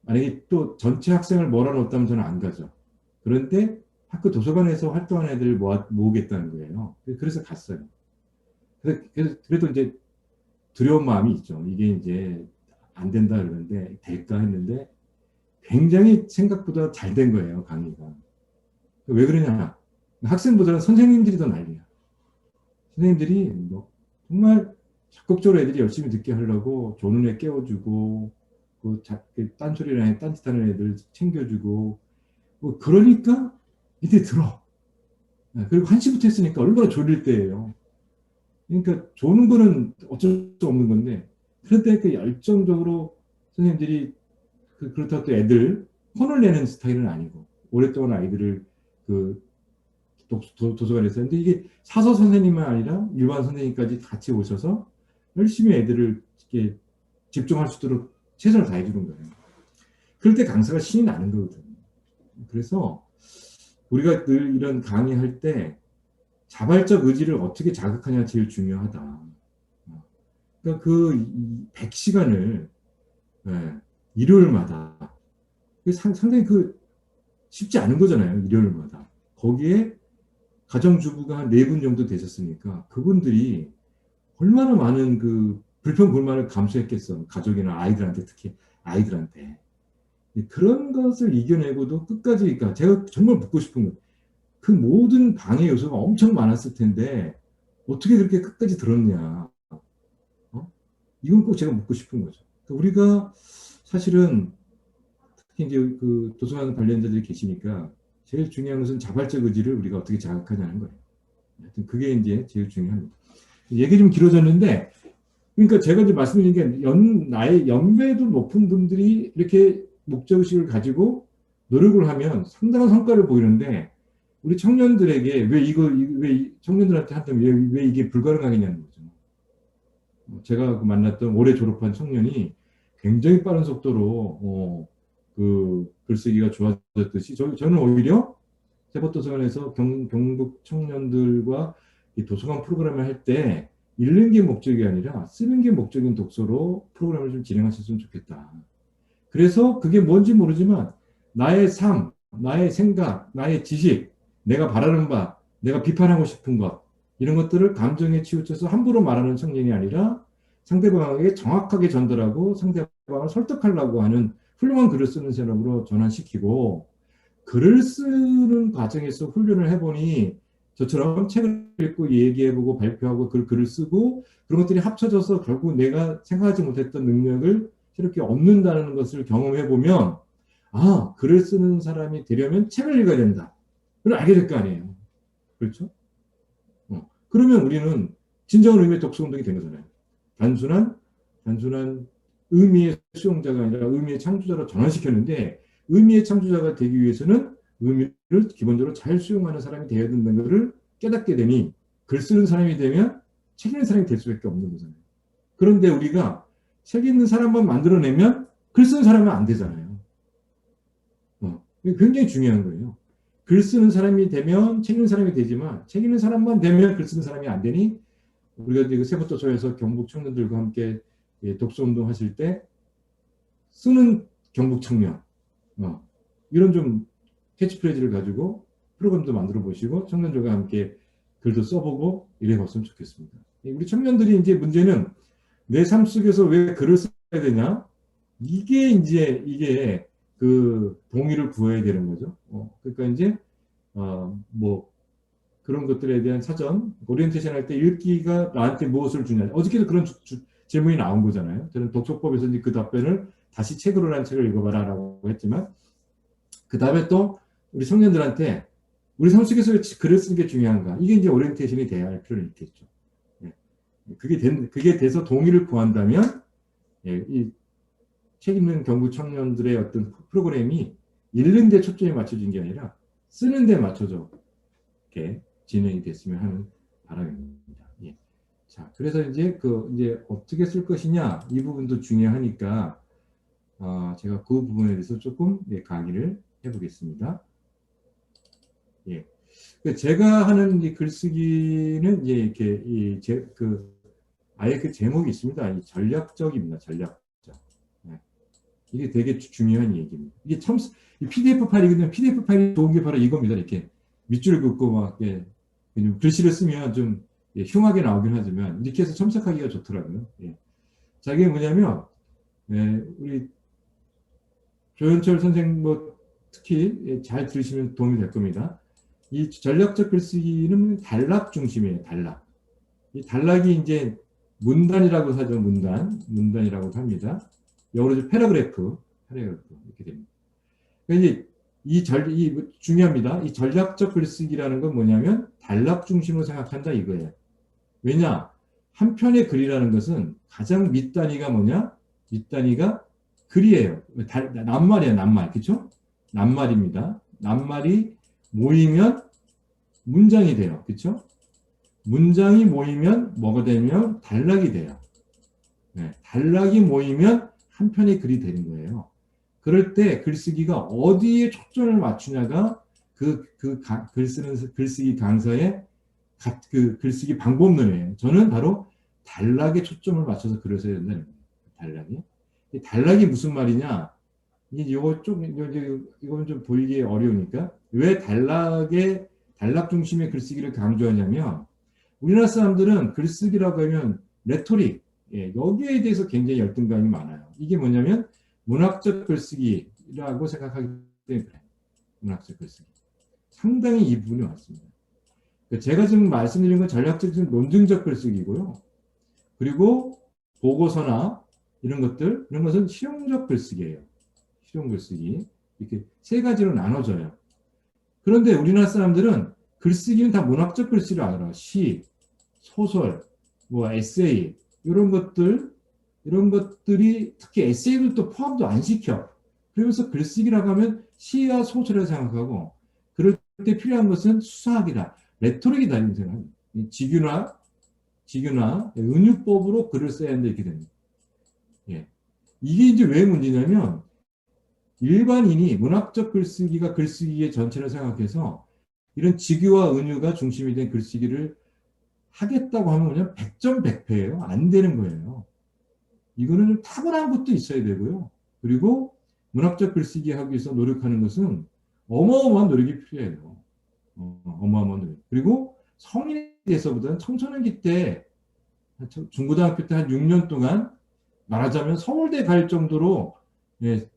만약에 또 전체 학생을 몰아넣었다면 저는 안 가죠. 그런데 학교 도서관에서 활동하는 애들을 모으겠다는 거예요. 그래서 갔어요. 그래도 이제 두려운 마음이 있죠. 이게 이제 안 된다 그러는데 될까 했는데 굉장히 생각보다 잘 된 거예요, 강의가. 왜 그러냐? 학생보다는 선생님들이 더 난리야. 선생님들이 뭐 정말 적극적으로 애들이 열심히 듣게 하려고 조는 애 깨워주고 그 딴소리나 딴짓하는 애들 챙겨주고 뭐 그러니까 이때 들어. 그리고 1시부터 했으니까 얼마나 졸릴 때예요. 그러니까 조는 거는 어쩔 수 없는 건데 그런데 그 열정적으로 선생님들이 그렇다고 또 애들 혼을 내는 스타일은 아니고 오랫동안 아이들을 그 도서관에서 근데 이게 사서 선생님만 아니라 일반 선생님까지 같이 오셔서 열심히 애들을 이렇게 집중할 수 있도록 최선을 다해 주는 거예요. 그럴 때 강사가 신이 나는 거거든요. 그래서 우리가 늘 이런 강의할 때 자발적 의지를 어떻게 자극하냐 제일 중요하다. 그러니까 그 100시간을 일요일마다 상당히 그 쉽지 않은 거잖아요. 일요일마다. 거기에 가정주부가 한 4분 정도 되셨으니까 그분들이 얼마나 많은 그 불평, 불만을 감수했겠어. 가족이나 아이들한테 특히 아이들한테. 그런 것을 이겨내고도 끝까지, 그러니까 제가 정말 묻고 싶은 건 그 모든 방해 요소가 엄청 많았을 텐데 어떻게 그렇게 끝까지 들었냐. 어? 이건 꼭 제가 묻고 싶은 거죠. 그러니까 우리가 사실은 특히 이제 그 도서관 관련자들이 계시니까 제일 중요한 것은 자발적 의지를 우리가 어떻게 자극하냐는 거예요. 하여튼 그게 이제 제일 중요합니다. 얘기 좀 길어졌는데, 그러니까 제가 이제 말씀드린 게 나의 연배도 높은 분들이 이렇게 목적의식을 가지고 노력을 하면 상당한 성과를 보이는데, 우리 청년들에게 왜 청년들한테 한다면 왜 이게 불가능하겠냐는 거죠. 제가 그 만났던 올해 졸업한 청년이 굉장히 빠른 속도로 그 글쓰기가 좋아졌듯이 저는 오히려 세법도서관에서 경북 청년들과 이 도서관 프로그램을 할 때 읽는 게 목적이 아니라 쓰는 게 목적인 독서로 프로그램을 좀 진행하셨으면 좋겠다. 그래서 그게 뭔지 모르지만 나의 삶, 나의 생각, 나의 지식, 내가 바라는 바, 내가 비판하고 싶은 것 이런 것들을 감정에 치우쳐서 함부로 말하는 청년이 아니라 상대방에게 정확하게 전달하고 상대방을 설득하려고 하는 훌륭한 글을 쓰는 사람으로 전환시키고 글을 쓰는 과정에서 훈련을 해보니 저처럼 책을 읽고 얘기해보고 발표하고 글을 쓰고 그런 것들이 합쳐져서 결국 내가 생각하지 못했던 능력을 이렇게 얻는다는 것을 경험해보면 아, 글을 쓰는 사람이 되려면 책을 읽어야 된다. 그걸 알게 될 거 아니에요. 그렇죠? 그러면 우리는 진정한 의미의 독서운동이 된 거잖아요. 단순한 의미의 수용자가 아니라 의미의 창조자로 전환시켰는데 의미의 창조자가 되기 위해서는 의미를 기본적으로 잘 수용하는 사람이 되어야 된다는 것을 깨닫게 되니 글 쓰는 사람이 되면 책 읽는 사람이 될 수밖에 없는 거잖아요. 그런데 우리가 책 읽는 사람만 만들어내면 글 쓰는 사람은 안 되잖아요. 굉장히 중요한 거예요. 글 쓰는 사람이 되면 책 읽는 사람이 되지만 책 읽는 사람만 되면 글 쓰는 사람이 안 되니 우리가 이제 세법도서에서 경북 청년들과 함께 독서운동 하실 때 쓰는 경북 청년 이런 좀 캐치프레이즈를 가지고 프로그램도 만들어 보시고 청년들과 함께 글도 써보고 이래 봤으면 좋겠습니다. 우리 청년들이 이제 문제는 내 삶 속에서 왜 글을 써야 되냐? 이게 그 동의를 구해야 되는 거죠. 그러니까 이제 뭐 그런 것들에 대한 사전 오리엔테이션 할 때 읽기가 나한테 무엇을 주냐. 어저께도 그런 질문이 나온 거잖아요. 저는 독서법에서 이제 그 답변을 다시 책으로라는 책을 읽어봐라라고 했지만 그 다음에 또 우리 청년들한테 우리 삶 속에서 글을 쓰는 게 중요한가? 이게 이제 오리엔테이션이 돼야 할 필요는 있겠죠. 예. 그게 돼서 동의를 구한다면 예, 이 책 읽는 경북 청년들의 어떤 프로그램이 읽는 데 초점이 맞춰진 게 아니라 쓰는 데 맞춰져 이렇게 진행이 됐으면 하는 바람입니다. 예. 자, 그래서 이제 이제 어떻게 쓸 것이냐 이 부분도 중요하니까 제가 그 부분에 대해서 조금 강의를 해보겠습니다. 예. 제가 하는 이 글쓰기는 이제 이렇게 아예 그 제목이 있습니다. 이 전략적입니다. 전략적. 예. 이게 되게 중요한 얘기입니다. 이게 참 PDF 파일이거든요. PDF 파일이 좋은 게 바로 이겁니다. 이렇게 밑줄을 긋고 막 글씨를 쓰면 좀 흉하게 나오긴 하지만 이렇게 해서 첨삭하기가 좋더라고요. 예. 자, 이게 뭐냐면 우리 조현철 선생 뭐 특히 잘 들으시면 도움이 될 겁니다. 이 전략적 글쓰기는 단락 중심이에요. 단락. 이 단락이 이제 문단이라고 하죠. 문단이라고 합니다. 영어로 패러그래프 이렇게 됩니다. 그러니까 이제 중요합니다. 이 전략적 글쓰기라는 건 뭐냐면 단락 중심으로 생각한다 이거예요. 왜냐? 한 편의 글이라는 것은 가장 밑단위가 뭐냐? 밑단위가 글이에요. 낱말이에요, 낱말. 그쵸? 낱말입니다. 낱말이 모이면 문장이 돼요. 그쵸? 문장이 모이면 뭐가 되면 단락이 돼요. 네, 단락이 모이면 한 편의 글이 되는 거예요. 그럴 때 글쓰기가 어디에 초점을 맞추냐가 글쓰기 강사의 그 글쓰기 방법론이에요. 저는 바로 단락에 초점을 맞춰서 글을 써야 된다는 거예요. 단락이 무슨 말이냐? 이건 좀 보이기 어려우니까 왜 단락 중심의 글쓰기를 강조하냐면 우리나라 사람들은 글쓰기라고 하면 레토릭 여기에 대해서 굉장히 열등감이 많아요. 이게 뭐냐면 문학적 글쓰기라고 생각하기 때문에 그래요. 문학적 글쓰기. 상당히 이 부분이 많습니다. 제가 지금 말씀드린 건 전략적 논증적 글쓰기고요. 그리고 보고서나 이런 것은 실용적 글쓰기예요. 실용 글쓰기. 이렇게 세 가지로 나눠져요. 그런데 우리나라 사람들은 글쓰기는 다 문학적 글쓰기를 알아. 시, 소설, 뭐 에세이 이런 것들이 특히 에세이들도 포함도 안 시켜. 그러면서 글쓰기라고 하면 시와 소설이라고 생각하고 그럴 때 필요한 것은 수사학이다. 레토릭이다. 이런 생각합니다. 직유나 은유법으로 글을 써야 한다. 이렇게 됩니다. 예. 이게 이제 왜 문제냐면 일반인이 문학적 글쓰기가 글쓰기의 전체를 생각해서 이런 직유와 은유가 중심이 된 글쓰기를 하겠다고 하면 그냥 100점 100패예요. 안 되는 거예요. 이거는 타고난 것도 있어야 되고요. 그리고 문학적 글쓰기 하기 위해서 노력하는 것은 어마어마한 노력이 필요해요. 어마어마한 노력. 그리고 성인이 돼서보다는 청소년기 때 중고등학교 때 한 6년 동안 말하자면 서울대 갈 정도로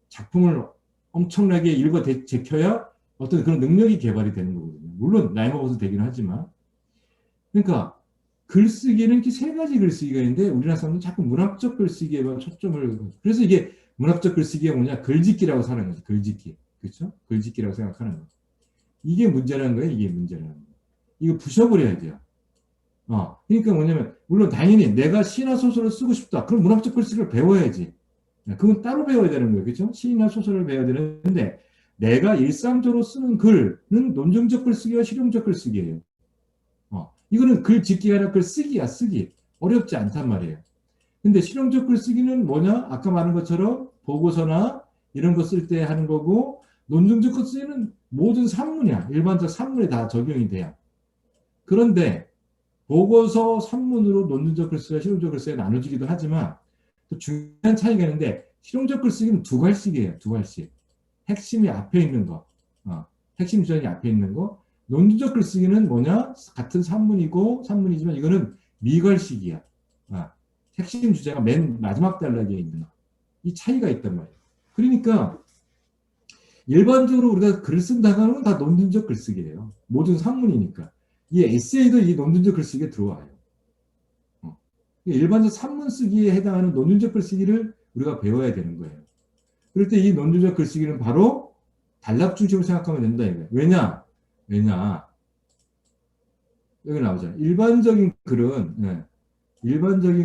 작품을 엄청나게 읽어 제껴야 어떤 그런 능력이 개발이 되는 거거든요. 물론 나이 먹어서 되긴 하지만. 그러니까 글쓰기는 이렇게 세 가지 글쓰기가 있는데 우리나라 사람들은 자꾸 문학적 글쓰기에만 초점을 그래서 이게 문학적 글쓰기가 뭐냐 글짓기라고 사는 거죠. 글짓기. 그렇죠? 글짓기라고 생각하는 거죠. 이게 문제라는 거예요. 이게 문제라는 거예요. 이거 부셔버려야 돼요. 그러니까 뭐냐면 물론 당연히 내가 시나 소설을 쓰고 싶다. 그럼 문학적 글쓰기를 배워야지. 그건 따로 배워야 되는 거예요. 그렇죠? 시나 소설을 배워야 되는데 내가 일상적으로 쓰는 글은 논증적 글쓰기와 실용적 글쓰기예요. 이거는 글 짓기가 아니라 글 쓰기야, 쓰기. 어렵지 않단 말이에요. 근데 실용적 글쓰기는 뭐냐? 아까 말한 것처럼 보고서나 이런 거 쓸 때 하는 거고 논증적 글쓰기는 모든 산문이야. 일반적 산문에 다 적용이 돼요. 그런데 보고서 산문으로 논증적 글쓰기와 실용적 글쓰기가 나눠지기도 하지만 또 중요한 차이가 있는데 실용적 글쓰기는 두 갈씩이에요. 두 갈씩. 핵심이 앞에 있는 거. 핵심 주장이 앞에 있는 거. 논리적 글쓰기는 뭐냐? 같은 산문이지만 이거는 미걸식이야. 핵심 주제가 맨 마지막 단락에 있는 이 차이가 있단 말이에요. 그러니까 일반적으로 우리가 글을 쓴다고 하면 다 논문적 글쓰기예요. 모든 산문이니까. 이 에세이도 이 논문적 글쓰기에 들어와요. 일반적 산문 쓰기에 해당하는 논문적 글쓰기를 우리가 배워야 되는 거예요. 그럴 때 이 논문적 글쓰기는 바로 단락 중심으로 생각하면 된다 이거예요. 왜냐 여기 나오잖아요. 일반적인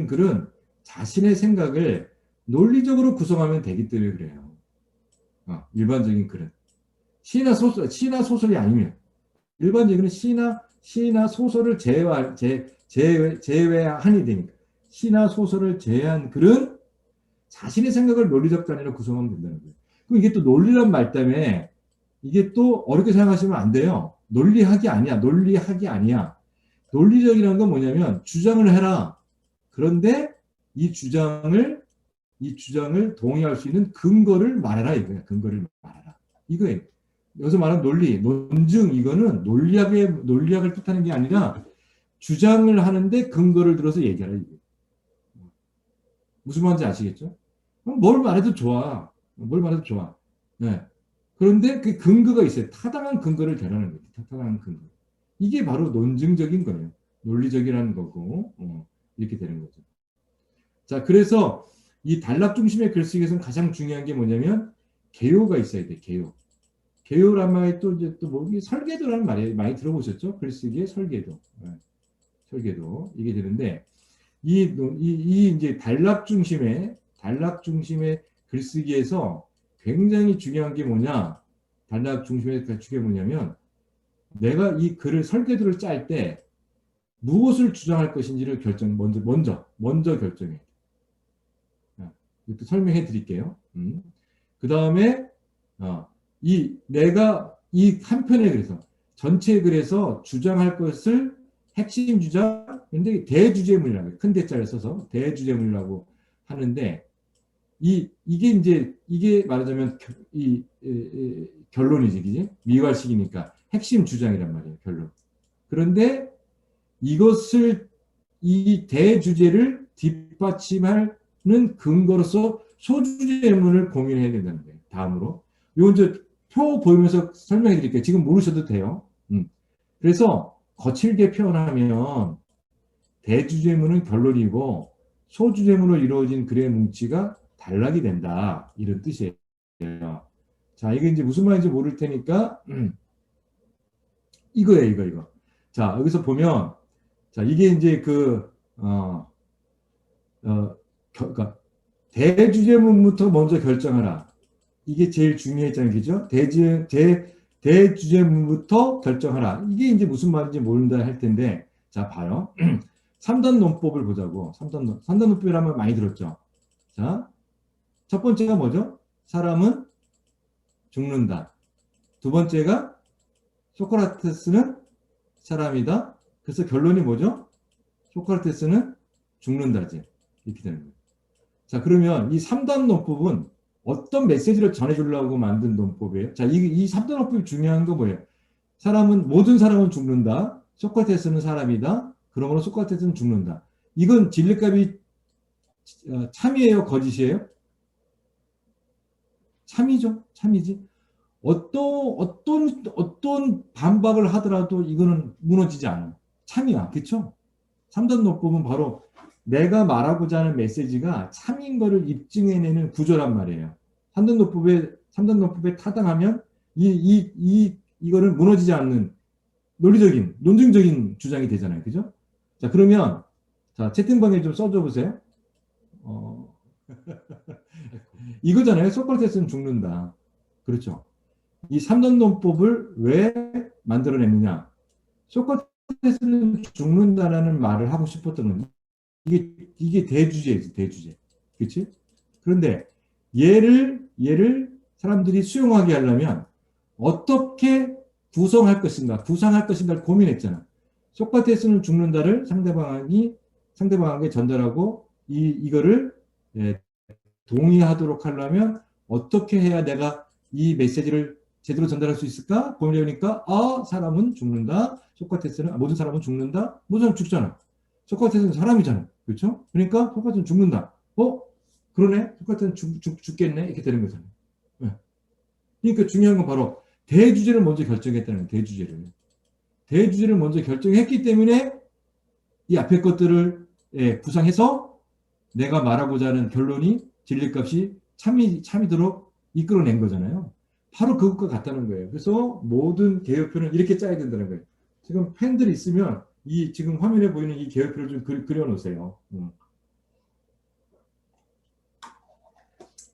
글은 자신의 생각을 논리적으로 구성하면 되기 때문에 그래요. 일반적인 글은 시나 소설이 아니면 일반적인 시나 소설을 제외한이 되니까 시나 소설을 제외한 글은 자신의 생각을 논리적 단위로 구성하면 된다는 거예요. 그럼 이게 또 논리란 말 때문에 이게 또 어렵게 생각하시면 안 돼요. 논리학이 아니야. 논리적이라는 건 뭐냐면 주장을 해라. 그런데 이 주장을 동의할 수 있는 근거를 말해라 이거야. 근거를 말해라. 이거예요. 여기서 말하는 논리, 논증 이거는 논리학을 뜻하는 게 아니라 주장을 하는데 근거를 들어서 얘기하라 이거. 무슨 말인지 아시겠죠? 뭘 말해도 좋아. 네. 그런데 그 근거가 있어요. 타당한 근거를 대라는 거예요. 타당한 근거. 이게 바로 논증적인 거예요. 논리적이라는 거고 이렇게 되는 거죠. 자, 그래서 이 단락 중심의 글쓰기에서는 가장 중요한 게 뭐냐면 개요가 있어야 돼. 개요란 말이 또 이제 뭐 설계도라는 말이 많이 들어보셨죠? 글쓰기의 설계도. 설계도 이게 되는데 이 이제 단락 중심의 글쓰기에서 굉장히 중요한 게 뭐냐? 단락 중심의 중요한 게 뭐냐면 내가 이 글을 설계도를 짤 때 무엇을 주장할 것인지를 먼저 결정해. 이것도 설명해 드릴게요. 그 다음에 내가 이 한 편의 글에서 전체 글에서 주장할 것을 핵심 주장, 근데 대주제문이라고 해요. 큰 대자를 써서 대주제문이라고 하는데 이게 말하자면 결론이지, 그지? 미괄식이니까 핵심 주장이란 말이에요, 결론. 그런데 이 대주제를 뒷받침하는 근거로서 소주제문을 공유해야 된다는 거예요. 다음으로. 이건 이제 표 보이면서 설명해 드릴게요. 지금 모르셔도 돼요. 그래서 거칠게 표현하면 대주제문은 결론이고 소주제문으로 이루어진 글의 뭉치가 단락이 된다. 이런 뜻이에요. 자, 이게 이제 무슨 말인지 모를 테니까 이거예요, 이거. 자, 여기서 보면 자, 이게 이제 그러니까 대주제문부터 먼저 결정하라. 이게 제일 중요했잖아요, 그죠? 대주제문부터 결정하라. 이게 이제 무슨 말인지 모른다 할 텐데, 자, 봐요. 3단 논법을 보자고. 3단 논법이라면 많이 들었죠? 자, 첫 번째가 뭐죠? 사람은 죽는다. 두 번째가 소크라테스는 사람이다. 그래서 결론이 뭐죠? 소크라테스는 죽는다지. 이렇게 되는 거예요. 자, 그러면 이 3단 논법은 어떤 메시지를 전해주려고 만든 논법이에요? 자, 이 3단 논법이 중요한 거 뭐예요? 모든 사람은 죽는다. 소크라테스는 사람이다. 그러므로 소크라테스는 죽는다. 이건 진리값이 참이에요? 거짓이에요? 참이죠. 참이지. 어떤 반박을 하더라도 이거는 무너지지 않아요. 참이야. 그쵸? 3단 논법은 바로 내가 말하고자 하는 메시지가 참인 거를 입증해내는 구조란 말이에요. 3단 논법에 타당하면 이거를 무너지지 않는 논증적인 주장이 되잖아요. 그죠? 자, 그러면, 자, 채팅방에 좀 써줘 보세요. 이거잖아요. 소크라테스는 죽는다. 그렇죠. 이 3단 논법을 왜 만들어냈느냐. 소크라테스는 죽는다라는 말을 하고 싶었던 건 이게 대주제지, 대주제. 그치? 그런데 얘를 사람들이 수용하게 하려면 어떻게 구상할 것인가를 고민했잖아. 소크라테스는 죽는다를 상대방에게 전달하고 이거를 동의하도록 하려면 어떻게 해야 내가 이 메시지를 제대로 전달할 수 있을까? 고민해보니까 사람은 죽는다. 모든 사람은 죽는다. 모든 사람 죽잖아. 소크라테스는 사람이잖아. 그렇죠? 그러니까 소크라테스는 죽는다. 그러네? 소크라테스는 죽겠네? 이렇게 되는 거잖아요. 네. 그러니까 중요한 건 바로 대주제를 먼저 결정했다는 거예요. 대주제를. 대주제를 먼저 결정했기 때문에 이 앞에 것들을 구상해서 내가 말하고자 하는 결론이 진리값이 참이도록 이끌어낸 거잖아요. 바로 그것과 같다는 거예요. 그래서 모든 개요표는 이렇게 짜야 된다는 거예요. 지금 펜들이 있으면 이 지금 화면에 보이는 이 개요표를 좀 그려놓으세요.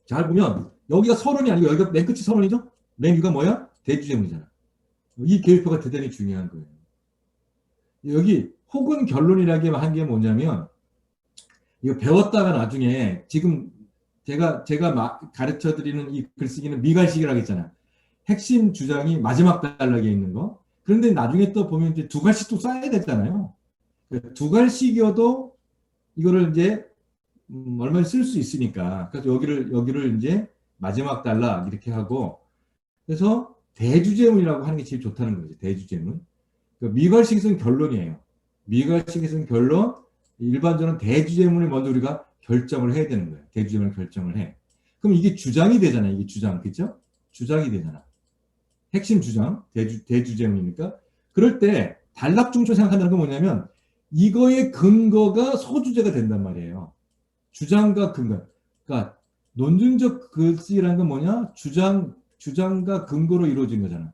잘 보면 여기가 서론이 아니고 여기가 맨 끝이 서론이죠? 맨 위가 뭐야? 대주제문이잖아. 이 개요표가 대단히 중요한 거예요. 여기 혹은 결론이라고 한 게 뭐냐면 이거 배웠다가 나중에 지금 제가 가르쳐 드리는 이 글쓰기는 미갈식이라고 했잖아. 핵심 주장이 마지막 단락에 있는 거. 그런데 나중에 또 보면 이제 두 갈씩 또 써야 되잖아요. 두 갈씩이어도 이거를 이제 얼마나 쓸 수 있으니까. 그래서 여기를 이제 마지막 단락 이렇게 하고 그래서 대주제문이라고 하는 게 제일 좋다는 거죠. 대주제문. 미괄식에서는 결론이에요. 미괄식에서는 결론, 일반적으로 대주제문을 먼저 우리가 결정을 해야 되는 거예요. 대주제문을 결정을 해. 그럼 이게 주장이 되잖아요. 이게 주장, 그죠? 주장이 되잖아. 핵심 주장, 대주제문이니까. 그럴 때 단락중초 생각한다는 건 뭐냐면 이거의 근거가 소주제가 된단 말이에요. 주장과 근거. 그러니까 논증적 글쓰기라는 건 뭐냐? 주장과 근거로 이루어진 거잖아.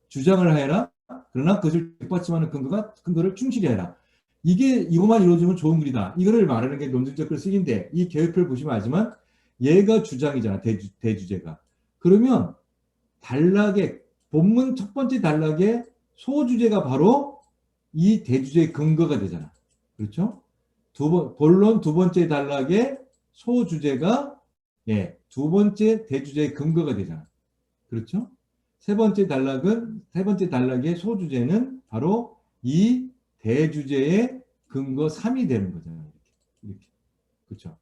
주장을 해라. 그러나 그것을 뒷받침하는 근거를 충실히 해라. 이것만 이루어지면 좋은 글이다. 이거를 말하는 게 논증적 글쓰기인데 이 개요표를 보시면 알지만 얘가 주장이잖아. 대주제가. 그러면 단락의 본문 첫 번째 단락의 소주제가 바로 이 대주제의 근거가 되잖아. 그렇죠? 본론 두 번째 단락의 소주제가 두 번째 대주제의 근거가 되잖아. 그렇죠? 세 번째 단락의 소주제는 바로 이 대주제의 근거 3이 되는 거잖아요. 이렇게. 그렇죠?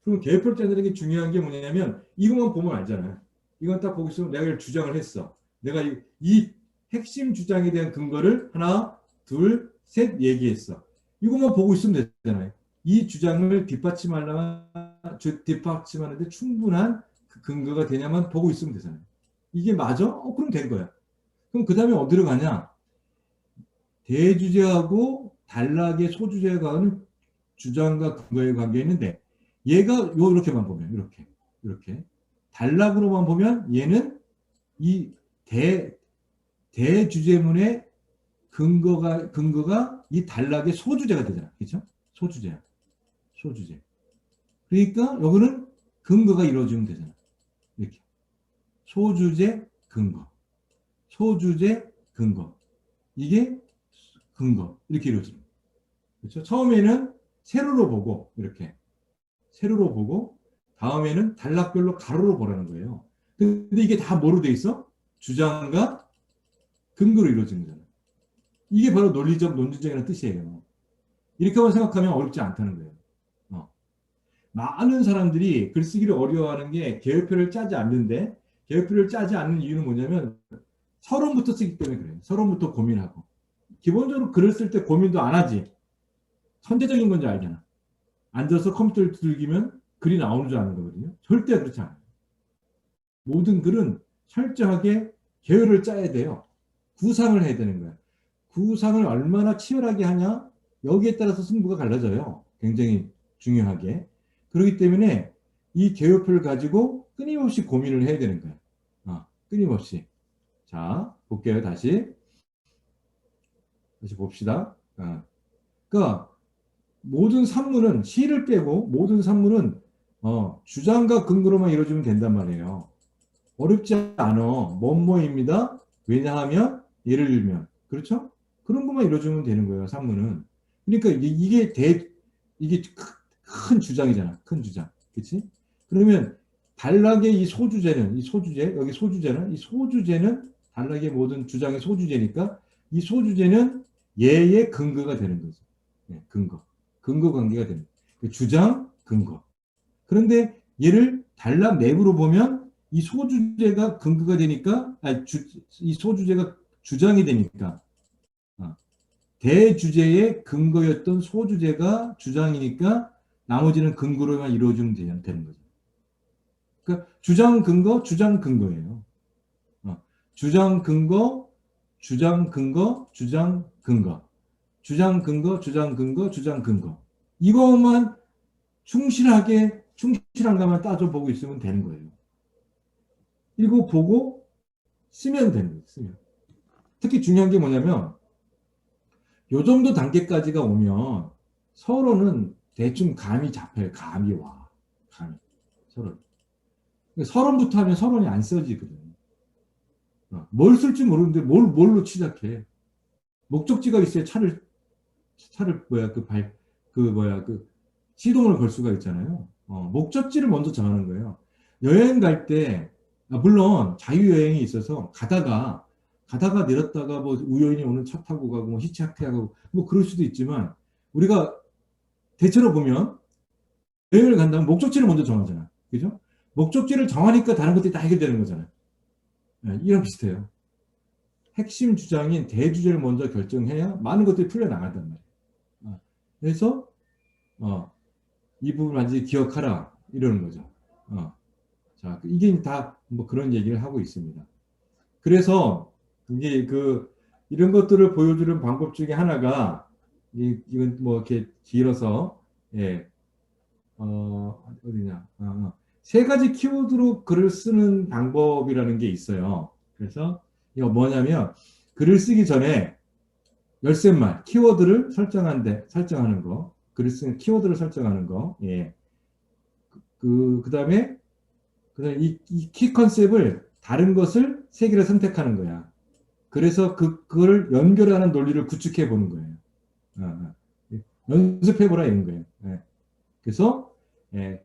그럼 개표자들에게 중요한 게 뭐냐면 이것만 보면 알잖아요. 이건 딱 보고 있으면 내가 주장을 했어. 내가 이 핵심 주장에 대한 근거를 하나, 둘, 셋 얘기했어. 이것만 보고 있으면 되잖아요. 이 주장을 뒷받침하는데 충분한 그 근거가 되냐만 보고 있으면 되잖아요. 이게 맞아? 그럼 된 거야. 그럼 그 다음에 어디로 가냐? 대주제하고 단락의 소주제가 주장과 근거의 관계에 있는데 얘가 이렇게만 보면 이렇게 단락으로만 보면 얘는 이 대주제문의 근거가 이 단락의 소주제가 되잖아. 그렇죠? 소주제야. 소주제. 그러니까 여기는 근거가 이루어지면 되잖아. 이렇게. 소주제 근거. 소주제 근거. 이게 근거. 이렇게 이루어집니다. 그렇죠? 처음에는 세로로 보고 이렇게 세로로 보고 다음에는 단락별로 가로로 보라는 거예요. 근데 이게 다 뭐로 돼 있어? 주장과 근거로 이루어지는 거잖아요. 이게 바로 논리적, 논리적이라는 뜻이에요. 이렇게만 생각하면 어렵지 않다는 거예요. 많은 사람들이 글쓰기를 어려워하는 게 개요표를 짜지 않는데 개요표를 짜지 않는 이유는 뭐냐면 서론부터 쓰기 때문에 그래요. 서론부터 고민하고. 기본적으로 글을 쓸 때 고민도 안 하지. 선제적인 건지 알잖아. 앉아서 컴퓨터를 두들기면 글이 나오는 줄 아는 거거든요. 절대 그렇지 않아요. 모든 글은 철저하게 계율을 짜야 돼요. 구상을 해야 되는 거예요. 구상을 얼마나 치열하게 하냐 여기에 따라서 승부가 갈라져요. 굉장히 중요하게. 그렇기 때문에 이 개요표를 가지고 끊임없이 고민을 해야 되는 거예요. 끊임없이. 자, 볼게요. 다시 봅시다. 그러니까 모든 산문은 시를 빼고 모든 산문은 주장과 근거로만 이루어지면 된단 말이에요. 어렵지 않아. 뭐뭐입니다. 왜냐하면 예를 들면 그렇죠? 그런 것만 이루어지면 되는 거예요. 산문은. 그러니까 이게 큰 주장이잖아. 큰 주장. 그렇지? 그러면 단락의 이 소주제는 여기 소주제는 단락의 모든 주장의 소주제니까 이 소주제는 얘의 근거가 되는 거죠. 근거 관계가 되는 거예요. 주장, 근거. 그런데 얘를 단락 내부로 보면 이 소주제가 근거가 되니까 이 소주제가 주장이 되니까 대주제의 근거였던 소주제가 주장이니까 나머지는 근거로만 이루어지면 되는 거죠. 그러니까 주장 근거, 주장 근거예요. 주장 근거, 주장 근거, 주장 근거, 주장 근거, 주장 근거, 주장 근거. 이것만 충실한가만 따져보고 있으면 되는 거예요. 이거 보고 쓰면 되는 거예요. 쓰면. 특히 중요한 게 뭐냐면 요 정도 단계까지가 오면 서론은 대충 감이 잡혀요. 감이 와. 감이. 서론. 서론부터 하면 서론이 안 써지거든. 뭘 쓸지 모르는데 뭘로 시작해. 목적지가 있어야 차를 시동을 걸 수가 있잖아요. 목적지를 먼저 정하는 거예요. 여행 갈 때, 물론 자유여행이 있어서 가다가 내렸다가 뭐 우연히 오는 차 타고 가고 뭐 히치하크하고 뭐 그럴 수도 있지만 우리가 대체로 보면 여행을 간다면 목적지를 먼저 정하잖아. 그죠? 목적지를 정하니까 다른 것들이 다 해결되는 거잖아요. 이랑 비슷해요. 핵심 주장인 대주제를 먼저 결정해야 많은 것들이 풀려나간단 말이에요. 그래서 이 부분 완전히 기억하라 이러는 거죠. 자, 이게 다 뭐 그런 얘기를 하고 있습니다. 그래서 이게 이런 것들을 보여주는 방법 중에 하나가 이건 뭐 이렇게 길어서 예, 어디냐? 세 가지 키워드로 글을 쓰는 방법이라는 게 있어요. 그래서 이거 뭐냐면 글을 쓰기 전에 열쇠말 키워드를 설정하는 거, 글을 쓰는 키워드를 설정하는 거, 예. 그다음에 이 키 컨셉을 다른 것을 세 개를 선택하는 거야. 그래서 그걸 연결하는 논리를 구축해 보는 거예요. 연습해 보라 이런 거예요. 예. 그래서 예,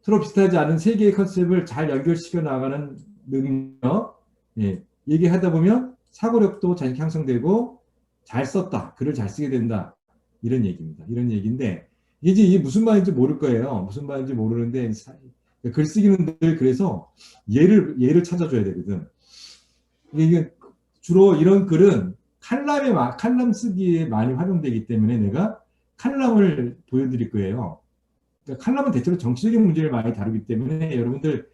서로 비슷하지 않은 세 개의 컨셉을 잘 연결시켜 나가는 능력, 예, 얘기하다 보면 사고력도 잘 향상되고 잘 썼다, 글을 잘 쓰게 된다 이런 얘기입니다. 이런 얘기인데 이게 무슨 말인지 모를 거예요. 무슨 말인지 모르는데 글쓰기는 늘 그래서 예를 찾아줘야 되거든. 이게 주로 이런 글은 칼럼 쓰기에 많이 활용되기 때문에 내가 칼럼을 보여드릴 거예요. 그러니까 칼럼은 대체로 정치적인 문제를 많이 다루기 때문에 여러분들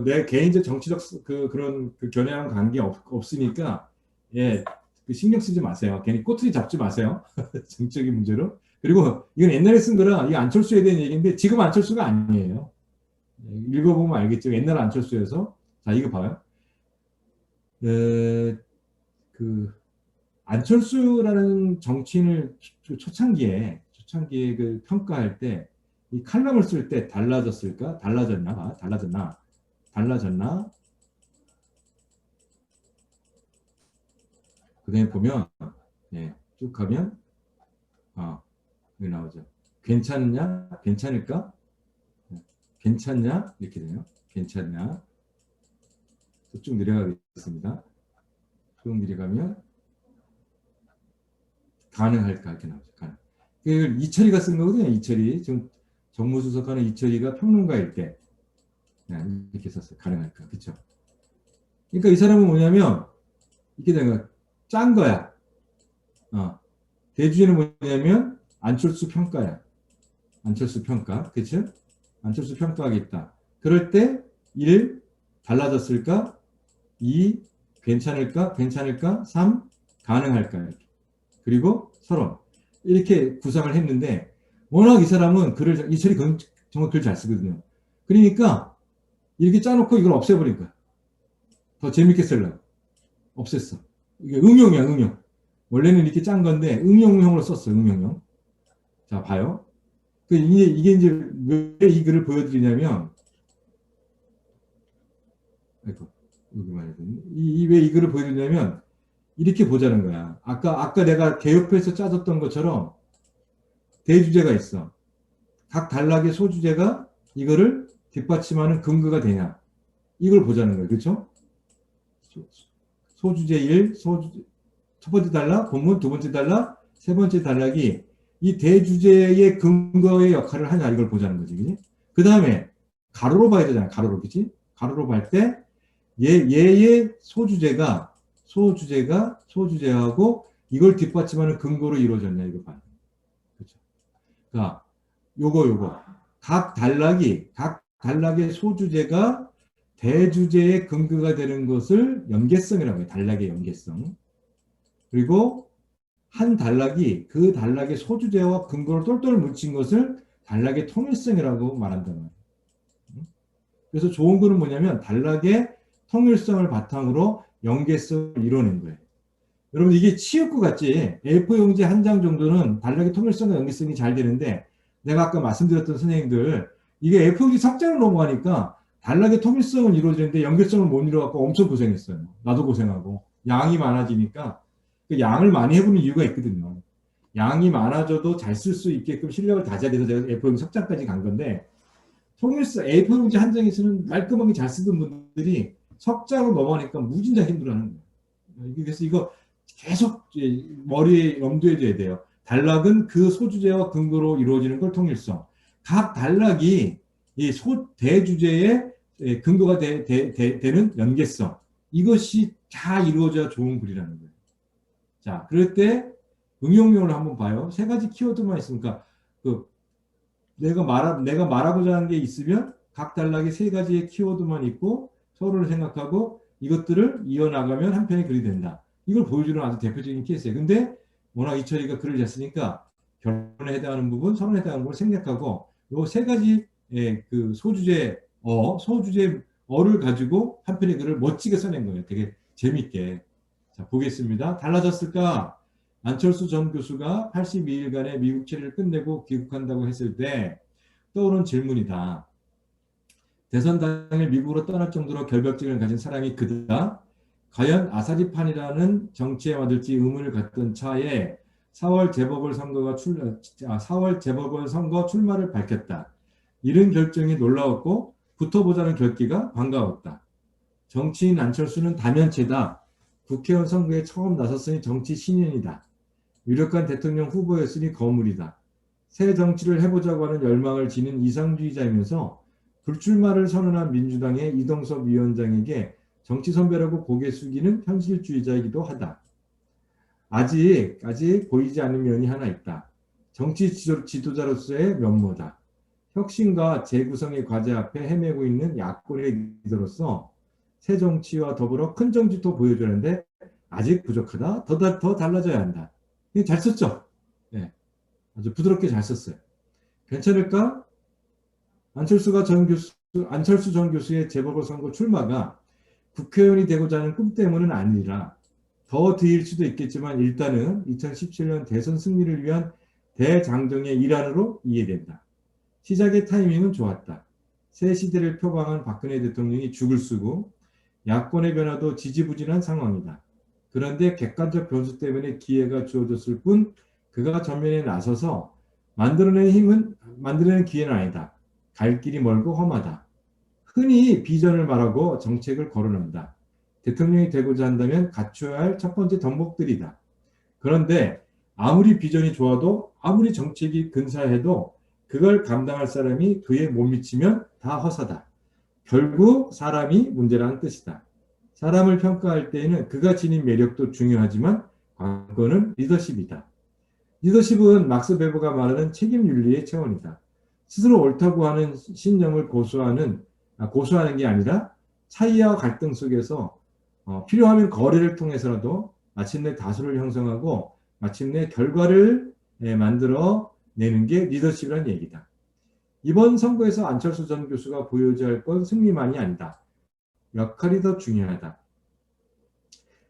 내 개인적 정치적 그런 견해랑 관계 없으니까 예, 신경 쓰지 마세요. 괜히 꼬투리 잡지 마세요. 정치적인 문제로. 그리고 이건 옛날에 쓴 거라 이게 안철수에 대한 얘기인데 지금 안철수가 아니에요. 읽어보면 알겠죠. 옛날 안철수에서 자 이거 봐요. 안철수라는 정치인을 초창기에 평가할 때 이 칼럼을 쓸 때 달라졌을까? 달라졌나? 그다음에 보면 예, 쭉 가면 여기 나오죠. 괜찮을까? 괜찮냐? 이렇게 돼요. 괜찮냐? 쭉 내려가겠습니다. 쭉 내려가면 가능할까? 이렇게 나오죠. 이철이가 쓴 거거든요. 이철이. 지금 정무수석하는 이철이가 평론가일 때 이렇게 썼어요. 가능할까? 그렇죠? 그러니까 이 사람은 뭐냐면 이렇게 된 거야. 짠 거야. 대주제는 뭐냐면 안철수 평가야. 안철수 평가. 그렇죠? 안철수 평가하겠다. 그럴 때 1. 달라졌을까? 2. 괜찮을까? 3. 가능할까? 이렇게. 그리고 서론. 이렇게 구상을 했는데 워낙 이 사람은 이철이 정말 글 잘 쓰거든요. 그러니까 이렇게 짜놓고 이걸 없애버린 거야. 더 재밌게 쓰려고. 없앴어. 이게 응용이야, 응용. 원래는 이렇게 짠 건데 응용형으로 썼어, 응용형. 자, 봐요. 이게 이제 왜 이 글을 보여드리냐면 왜 이 글을 보여드리냐면 이렇게 보자는 거야. 아까 내가 개요표에서 짜줬던 것처럼 대주제가 있어. 각 단락의 소주제가 이거를 뒷받침하는 근거가 되냐. 이걸 보자는 거예요. 그렇죠? 소주제 1, 첫 번째 단락, 본문 두 번째 단락, 세 번째 단락이 이 대주제의 근거의 역할을 하냐 이걸 보자는 거지. 그 다음에 가로로 봐야 되잖아. 가로로. 그치? 가로로 볼 때 얘의 소주제하고 이걸 뒷받침하는 근거로 이루어졌냐 이거 봐요. 그렇죠? 자, 요거 각 단락이 단락의 소주제가 대주제의 근거가 되는 것을 연계성이라고 해요. 단락의 연계성. 그리고 한 단락이 그 단락의 소주제와 근거를 똘똘 뭉친 것을 단락의 통일성이라고 말한단 말이에요. 그래서 좋은 거는 뭐냐면 단락의 통일성을 바탕으로 연계성을 이뤄낸 거예요. 여러분 이게 치읓구 같지? A4 용지 한 장 정도는 단락의 통일성과 연계성이 잘 되는데 내가 아까 말씀드렸던 선생님들 이게 A4 용지 삭제로 넘어가니까 단락의 통일성은 이루어지는데 연결성을 못 이뤄갖고 엄청 고생했어요. 나도 고생하고 양이 많아지니까 그 양을 많이 해보는 이유가 있거든요. 양이 많아져도 잘 쓸 수 있게끔 실력을 다져야 돼서 제가 A4 용지 석장까지 간 건데 통일성 A4 용지 한 장에서는 깔끔하게 잘 쓰던 분들이 석장으로 넘어가니까 무진장 힘들어하는 거예요. 그래서 이거 계속 머리에 염두에 둬야 돼요. 단락은 그 소주제와 근거로 이루어지는 걸 통일성. 각 단락이 이 대주제의 근거가 되는 연계성. 이것이 다 이루어져야 좋은 글이라는 거예요. 자, 그럴 때 응용력을 한번 봐요. 세 가지 키워드만 있으니까 내가 말하고자 하는 게 있으면 각 단락에 세 가지의 키워드만 있고 서로를 생각하고 이것들을 이어나가면 한 편의 글이 된다. 이걸 보여주는 아주 대표적인 케이스예요. 근데 워낙 이철이가 글을 잘 쓰니까 결론에 해당하는 부분, 선언에 해당하는 걸 생략하고 요 세 가지 그 소주제 어를 가지고 한 편의 글을 멋지게 써낸 거예요. 되게 재밌게. 자, 보겠습니다. 달라졌을까? 안철수 전 교수가 82일간의 미국 체류를 끝내고 귀국한다고 했을 때 떠오른 질문이다. 대선 당일 미국으로 떠날 정도로 결벽증을 가진 사람이 그다. 과연 아사리판이라는 정치에 맞을지 의문을 갖던 차에 4월 재보궐선거 출마를 밝혔다. 이른 결정이 놀라웠고 붙어보자는 결기가 반가웠다. 정치인 안철수는 다면체다. 국회의원 선거에 처음 나섰으니 정치 신인이다. 유력한 대통령 후보였으니 거물이다. 새 정치를 해보자고 하는 열망을 지닌 이상주의자이면서 불출마를 선언한 민주당의 이동섭 위원장에게 정치 선배라고 고개 숙이는 현실주의자이기도 하다. 아직 보이지 않는 면이 하나 있다. 정치 지도자로서의 면모다. 혁신과 재구성의 과제 앞에 헤매고 있는 야권의 리더로서 새 정치와 더불어 큰 정치도 보여주는데 아직 부족하다. 더 달라져야 한다. 잘 썼죠? 네, 아주 부드럽게 잘 썼어요. 괜찮을까? 안철수 전 교수의 재보궐선거 출마가 국회의원이 되고자 하는 꿈 때문은 아니라 더 뒤일 수도 있겠지만 일단은 2017년 대선 승리를 위한 대장정의 일환으로 이해된다. 시작의 타이밍은 좋았다. 새 시대를 표방한 박근혜 대통령이 죽을 쓰고 야권의 변화도 지지부진한 상황이다. 그런데 객관적 변수 때문에 기회가 주어졌을 뿐 그가 전면에 나서서 만들어낸 기회는 아니다. 갈 길이 멀고 험하다. 흔히 비전을 말하고 정책을 거론한다. 대통령이 되고자 한다면 갖춰야 할 첫 번째 덕목들이다. 그런데 아무리 비전이 좋아도 아무리 정책이 근사해도 그걸 감당할 사람이 그에 못 미치면 다 허사다. 결국 사람이 문제라는 뜻이다. 사람을 평가할 때에는 그가 지닌 매력도 중요하지만 관건은 리더십이다. 리더십은 막스 베버가 말하는 책임 윤리의 차원이다. 스스로 옳다고 하는 신념을 고수하는 게 아니라 차이와 갈등 속에서 필요하면 거래를 통해서라도 마침내 다수를 형성하고 마침내 결과를 만들어 내는 게 리더십이라는 얘기다. 이번 선거에서 안철수 전 교수가 보여줘야 할 건 승리만이 아니다. 역할이 더 중요하다.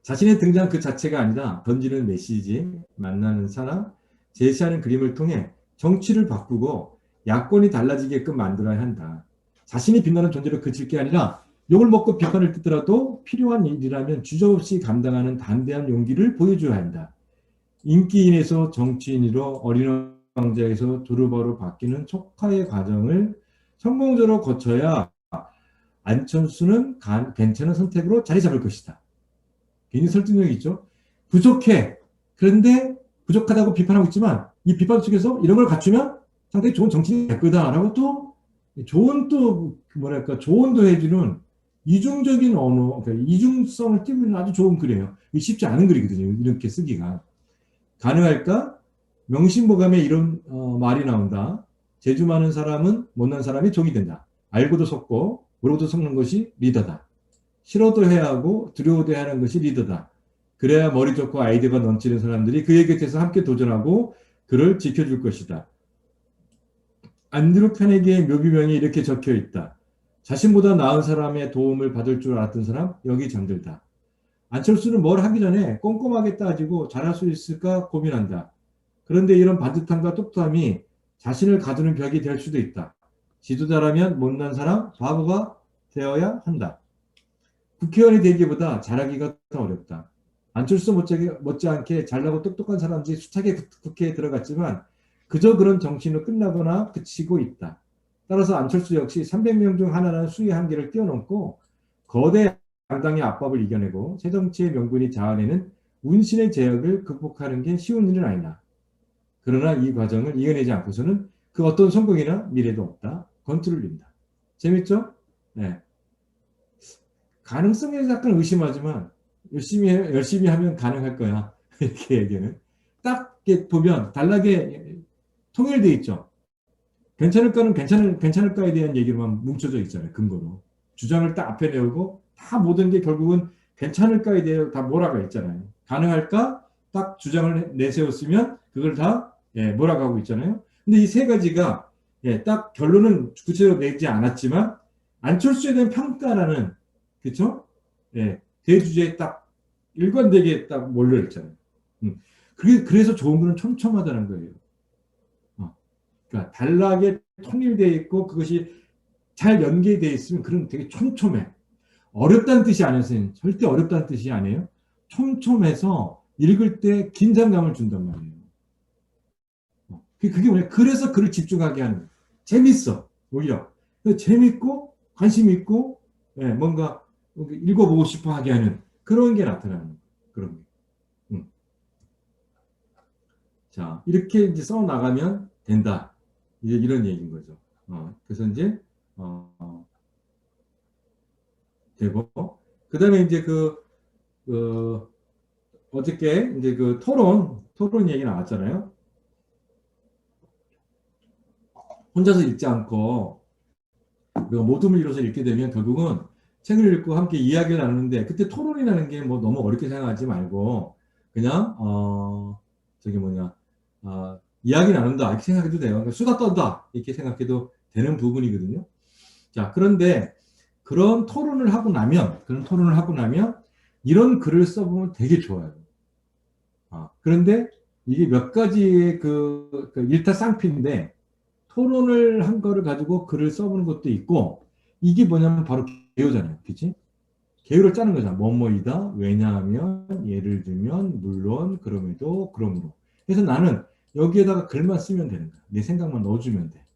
자신의 등장 그 자체가 아니라 던지는 메시지, 만나는 사람, 제시하는 그림을 통해 정치를 바꾸고 야권이 달라지게끔 만들어야 한다. 자신이 빛나는 존재로 그칠 게 아니라 욕을 먹고 비판을 듣더라도 필요한 일이라면 주저없이 감당하는 담대한 용기를 보여줘야 한다. 인기인에서 정치인으로 어린 왕자에서 두루버루 바뀌는 촉화의 과정을 성공적으로 거쳐야 안철수는 괜찮은 선택으로 자리 잡을 것이다. 괜히 설득력이 있죠. 부족해. 그런데 부족하다고 비판하고 있지만 이 비판 속에서 이런 걸 갖추면 상당히 좋은 정치인이 될 거다라고 또 조언도 해주는 이중적인 언어, 그러니까 이중성을 띄고 있는 아주 좋은 글이에요. 쉽지 않은 글이거든요. 이렇게 쓰기가. 가능할까? 명심보감에 이런 말이 나온다. 재주 많은 사람은 못난 사람이 종이 된다. 알고도 속고 모르고도 속는 것이 리더다. 싫어도 해야 하고 두려워도 해야 하는 것이 리더다. 그래야 머리 좋고 아이디어가 넘치는 사람들이 그의 곁에서 함께 도전하고 그를 지켜줄 것이다. 안드루 카네기의 묘비명이 이렇게 적혀 있다. 자신보다 나은 사람의 도움을 받을 줄 알았던 사람 여기 잠들다. 안철수는 뭘 하기 전에 꼼꼼하게 따지고 잘할 수 있을까 고민한다. 그런데 이런 반듯함과 똑똑함이 자신을 가두는 벽이 될 수도 있다. 지도자라면 못난 사람, 바보가 되어야 한다. 국회의원이 되기보다 잘하기가 더 어렵다. 안철수 못지않게 잘나고 똑똑한 사람들이 숱하게 국회에 들어갔지만 그저 그런 정신으로 끝나거나 그치고 있다. 따라서 안철수 역시 300명 중 하나라는 수위 한계를 뛰어넘고 거대 양당의 압박을 이겨내고 새정치의 명분이 자아내는 운신의 제약을 극복하는 게 쉬운 일은 아니다. 그러나 이 과정을 이겨내지 않고서는 그 어떤 성공이나 미래도 없다. 건투를 린다. 재밌죠? 네. 가능성에 약간 의심하지만 열심히 하면 가능할 거야. 이렇게 얘기는. 딱 이렇게 보면 단락에 통일돼 있죠. 괜찮을까는 괜찮을까에 대한 얘기로만 뭉쳐져 있잖아요. 근거로. 주장을 딱 앞에 내오고 다 모든 게 결국은 괜찮을까에 대해 다 몰아가 있잖아요. 가능할까? 딱 주장을 내세웠으면 그걸 다 몰아가고 있잖아요. 근데 이 세 가지가 딱 결론은 구체적으로 내지 않았지만 안철수에 대한 평가라는 그쵸? 대주제에 딱 일관되게 딱 몰려 있잖아요. 그래서 좋은 거는 촘촘하다는 거예요. 그러니까 단락에 통일되어 있고 그것이 잘 연계되어 있으면 그런 되게 촘촘해. 어렵다는 뜻이 아니었어요. 절대 어렵다는 뜻이 아니에요. 촘촘해서 읽을 때 긴장감을 준단 말이에요. 그게 뭐냐? 그래서 글을 집중하게 하는 거예요. 재밌어. 오히려. 재밌고 관심 있고 뭔가 읽어보고 싶어 하게 하는 그런 게 나타나는 거예요. 그런 게. 자, 이렇게 이제 써 나가면 된다. 이제 이런 얘기인 거죠. 그래서 이제 되고 그다음에 이제 어저께 이제 그 토론 얘기 나왔잖아요. 혼자서 읽지 않고 우리가 모둠을 이뤄서 읽게 되면 결국은 책을 읽고 함께 이야기를 나누는데 그때 토론이라는 게 뭐 너무 어렵게 생각하지 말고 그냥 저기 뭐냐 이야기 나눈다 이렇게 생각해도 돼요. 그러니까 수다 떤다 이렇게 생각해도 되는 부분이거든요. 자, 그런데 그런 토론을 하고 나면 이런 글을 써보면 되게 좋아요. 그런데 이게 몇 가지의 그 일타쌍피인데 토론을 한 거를 가지고 글을 써보는 것도 있고 이게 뭐냐면 바로 개요잖아요. 그치? 개요를 짜는 거잖아. 뭐뭐이다. 왜냐하면 예를 들면 물론 그럼에도 그러므로. 그래서 나는 여기에다가 글만 쓰면 되는 거야. 내 생각만 넣어주면 돼.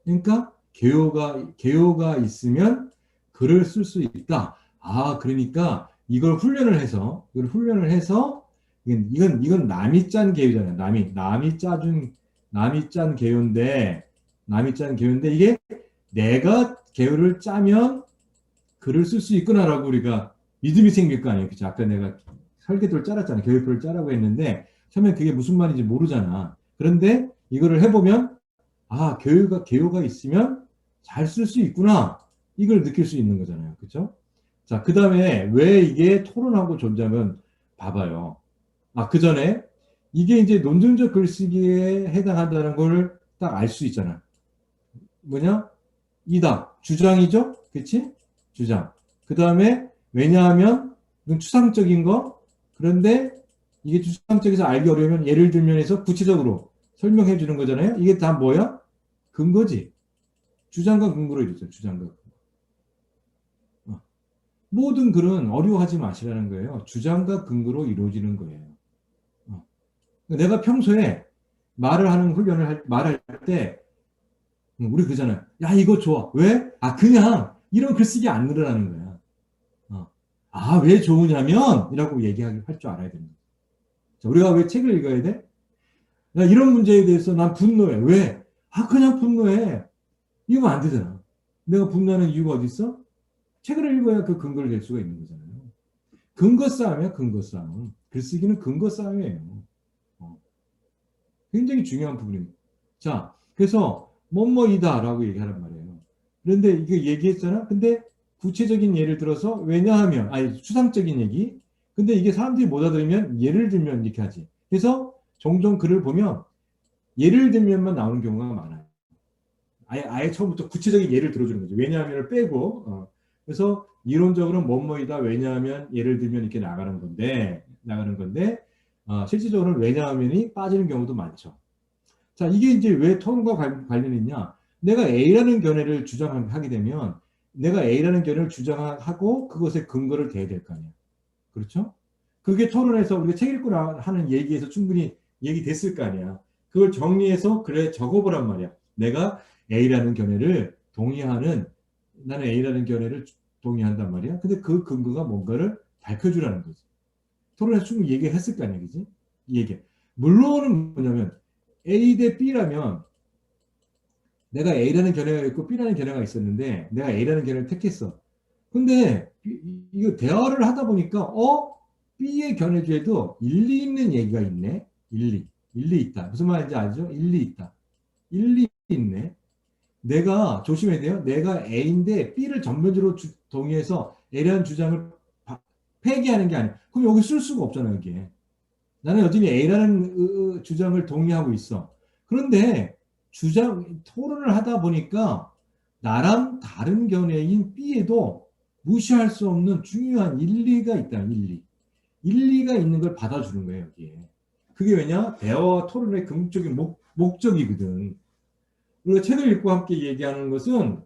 그러니까 개요가 있으면 글을 쓸 수 있다. 그러니까 이걸 훈련을 해서 이건 남이 짠 개요잖아요. 남이 짠 개요인데 이게 내가 개요를 짜면 글을 쓸 수 있구나라고 우리가 믿음이 생길 거 아니에요. 그치? 아까 내가 설계도를 짜랐잖아. 계획표를 짜라고 했는데 처음엔 그게 무슨 말인지 모르잖아. 그런데 이거를 해보면 개요가 있으면 잘 쓸 수 있구나. 이걸 느낄 수 있는 거잖아요. 그렇죠? 자, 그 다음에 왜 이게 토론하고 존재하면 봐봐요. 그 전에 이게 이제 논증적 글쓰기에 해당한다는 걸 딱 알 수 있잖아. 뭐냐? 이다. 주장이죠? 그치? 주장. 그 다음에 왜냐하면 이건 추상적인 거. 그런데 이게 추상적에서 알기 어려우면 예를 들면 해서 구체적으로 설명해 주는 거잖아요. 이게 다 뭐야? 근거지. 주장과 근거로 이루어져. 주장과 근거. 모든 글은 어려워하지 마시라는 거예요. 주장과 근거로 이루어지는 거예요. 내가 평소에 말할 때 우리 그러잖아요. 야, 이거 좋아. 왜? 그냥 이런 글쓰기 안 늘어나는 거야. 왜 좋으냐면 이라고 얘기할 줄 알아야 됩니다. 자, 우리가 왜 책을 읽어야 돼? 야, 이런 문제에 대해서 난 분노해. 왜? 그냥 분노해. 이러면 안 되잖아. 내가 분노하는 이유가 어디 있어? 책을 읽어야 그 근거를 낼 수가 있는 거잖아요. 근거 싸움이야, 근거 싸움. 글쓰기는 근거 싸움이에요. 굉장히 중요한 부분입니다. 자, 그래서 뭐뭐이다라고 얘기하란 말이에요. 그런데 이거 얘기했잖아. 근데 구체적인 예를 들어서 왜냐하면 아니 추상적인 얘기. 근데 이게 사람들이 못 알아들으면 예를 들면 이렇게 하지. 그래서 종종 글을 보면 예를 들면만 나오는 경우가 많아요. 아예 처음부터 구체적인 예를 들어주는 거죠. 왜냐하면을 빼고. 그래서 이론적으로는 뭐뭐이다. 왜냐하면 예를 들면 이렇게 나가는 건데 실질적으로는 왜냐하면이 빠지는 경우도 많죠. 자, 이게 이제 왜 토론과 관련이 있냐? 내가 A라는 견해를 주장하게 되면 내가 A라는 견해를 주장하고 그것에 근거를 대야 될 거 아니야. 그렇죠? 그게 토론에서 우리가 책 읽고 하는 얘기에서 충분히 얘기됐을 거 아니야. 그걸 정리해서 그래 적어보란 말이야. 내가 A라는 견해를 동의하는 나는 A라는 견해를 동의한단 말이야. 근데 그 근거가 뭔가를 밝혀주라는 거지. 토론에서 충분히 얘기했을 거 아니야, 그지? 얘기. 물론은 뭐냐면 A 대 B라면 내가 A라는 견해가 있고 B라는 견해가 있었는데 내가 A라는 견해를 택했어. 근데 이거 대화를 하다 보니까 B의 견해주에도 일리 있는 얘기가 있네. 일리 있다. 무슨 말인지 알죠? 일리 있다. 일리 있네. 내가 조심해야 돼요. 내가 A인데 B를 전면적으로 동의해서 A라는 주장을 폐기하는 게 아니야. 그럼 여기 쓸 수가 없잖아, 이게. 나는 여전히 A라는 주장을 동의하고 있어. 그런데 토론을 하다 보니까 나랑 다른 견해인 B에도 무시할 수 없는 중요한 일리가 있다, 일리. 일리가 있는 걸 받아주는 거예요, 여기에. 그게 왜냐? 대화와 토론의 궁극적인 목적이거든. 우리가 책을 읽고 함께 얘기하는 것은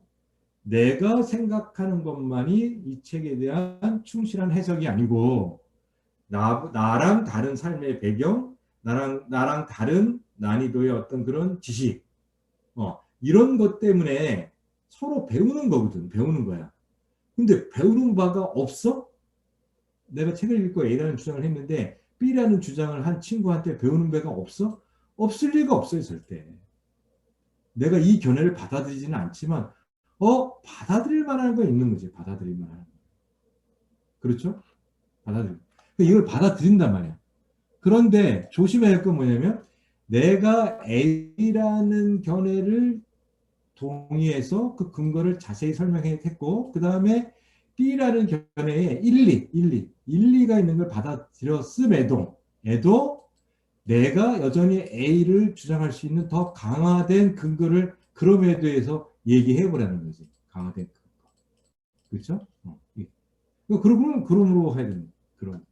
내가 생각하는 것만이 이 책에 대한 충실한 해석이 아니고 나랑 다른 삶의 배경, 나랑 다른 난이도의 어떤 그런 지식, 이런 것 때문에 서로 배우는 거거든, 배우는 거야. 근데 배우는 바가 없어? 내가 책을 읽고 A라는 주장을 했는데 B라는 주장을 한 친구한테 배우는 바가 없어? 없을 리가 없어요, 절대. 내가 이 견해를 받아들이지는 않지만, 받아들일 만한 거 있는 거지, 받아들일 만한 거. 그렇죠? 이걸 받아들인단 말이야. 그런데 조심해야 할 건 뭐냐면 내가 A라는 견해를 동의해서 그 근거를 자세히 설명했고 그 다음에 B라는 견해에 일리가 있는 걸 받아들였음에도 내가 여전히 A를 주장할 수 있는 더 강화된 근거를 그럼에 대해서 얘기해 보라는 거지. 강화된 근거. 그렇죠? 그럼으로 해야 됩니다. 그럼.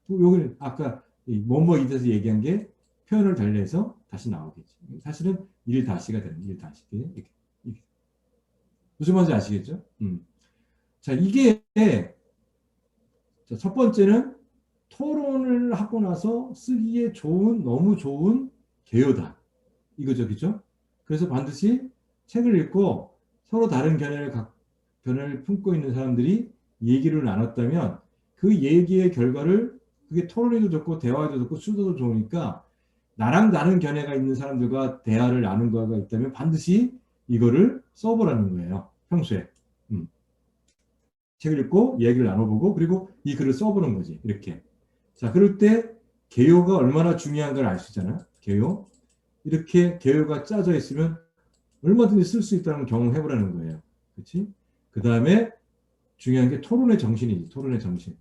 여기는 아까 뭐뭐에 대해서 얘기한 게 표현을 달리해서 다시 나오겠지. 사실은 일 다시가 되는 일 다시. 이렇게. 무슨 말인지 아시겠죠? 자, 이게 첫 번째는 토론을 하고 나서 쓰기에 너무 좋은 개요다. 이거죠, 그죠? 그래서 반드시 책을 읽고 서로 다른 견해를 품고 있는 사람들이 얘기를 나눴다면 그 얘기의 결과를 그게 토론에도 좋고 대화에도 좋고 수도도 좋으니까 나랑 다른 견해가 있는 사람들과 대화를 나눈 거가 있다면 반드시 이거를 써보라는 거예요. 평소에. 책을 읽고 얘기를 나눠보고 그리고 이 글을 써보는 거지. 이렇게. 자, 그럴 때 개요가 얼마나 중요한 걸 알 수 있잖아. 개요. 이렇게 개요가 짜져 있으면 얼마든지 쓸 수 있다는 경험해보라는 거예요. 그렇지? 그 다음에 중요한 게 토론의 정신이지. 토론의 정신.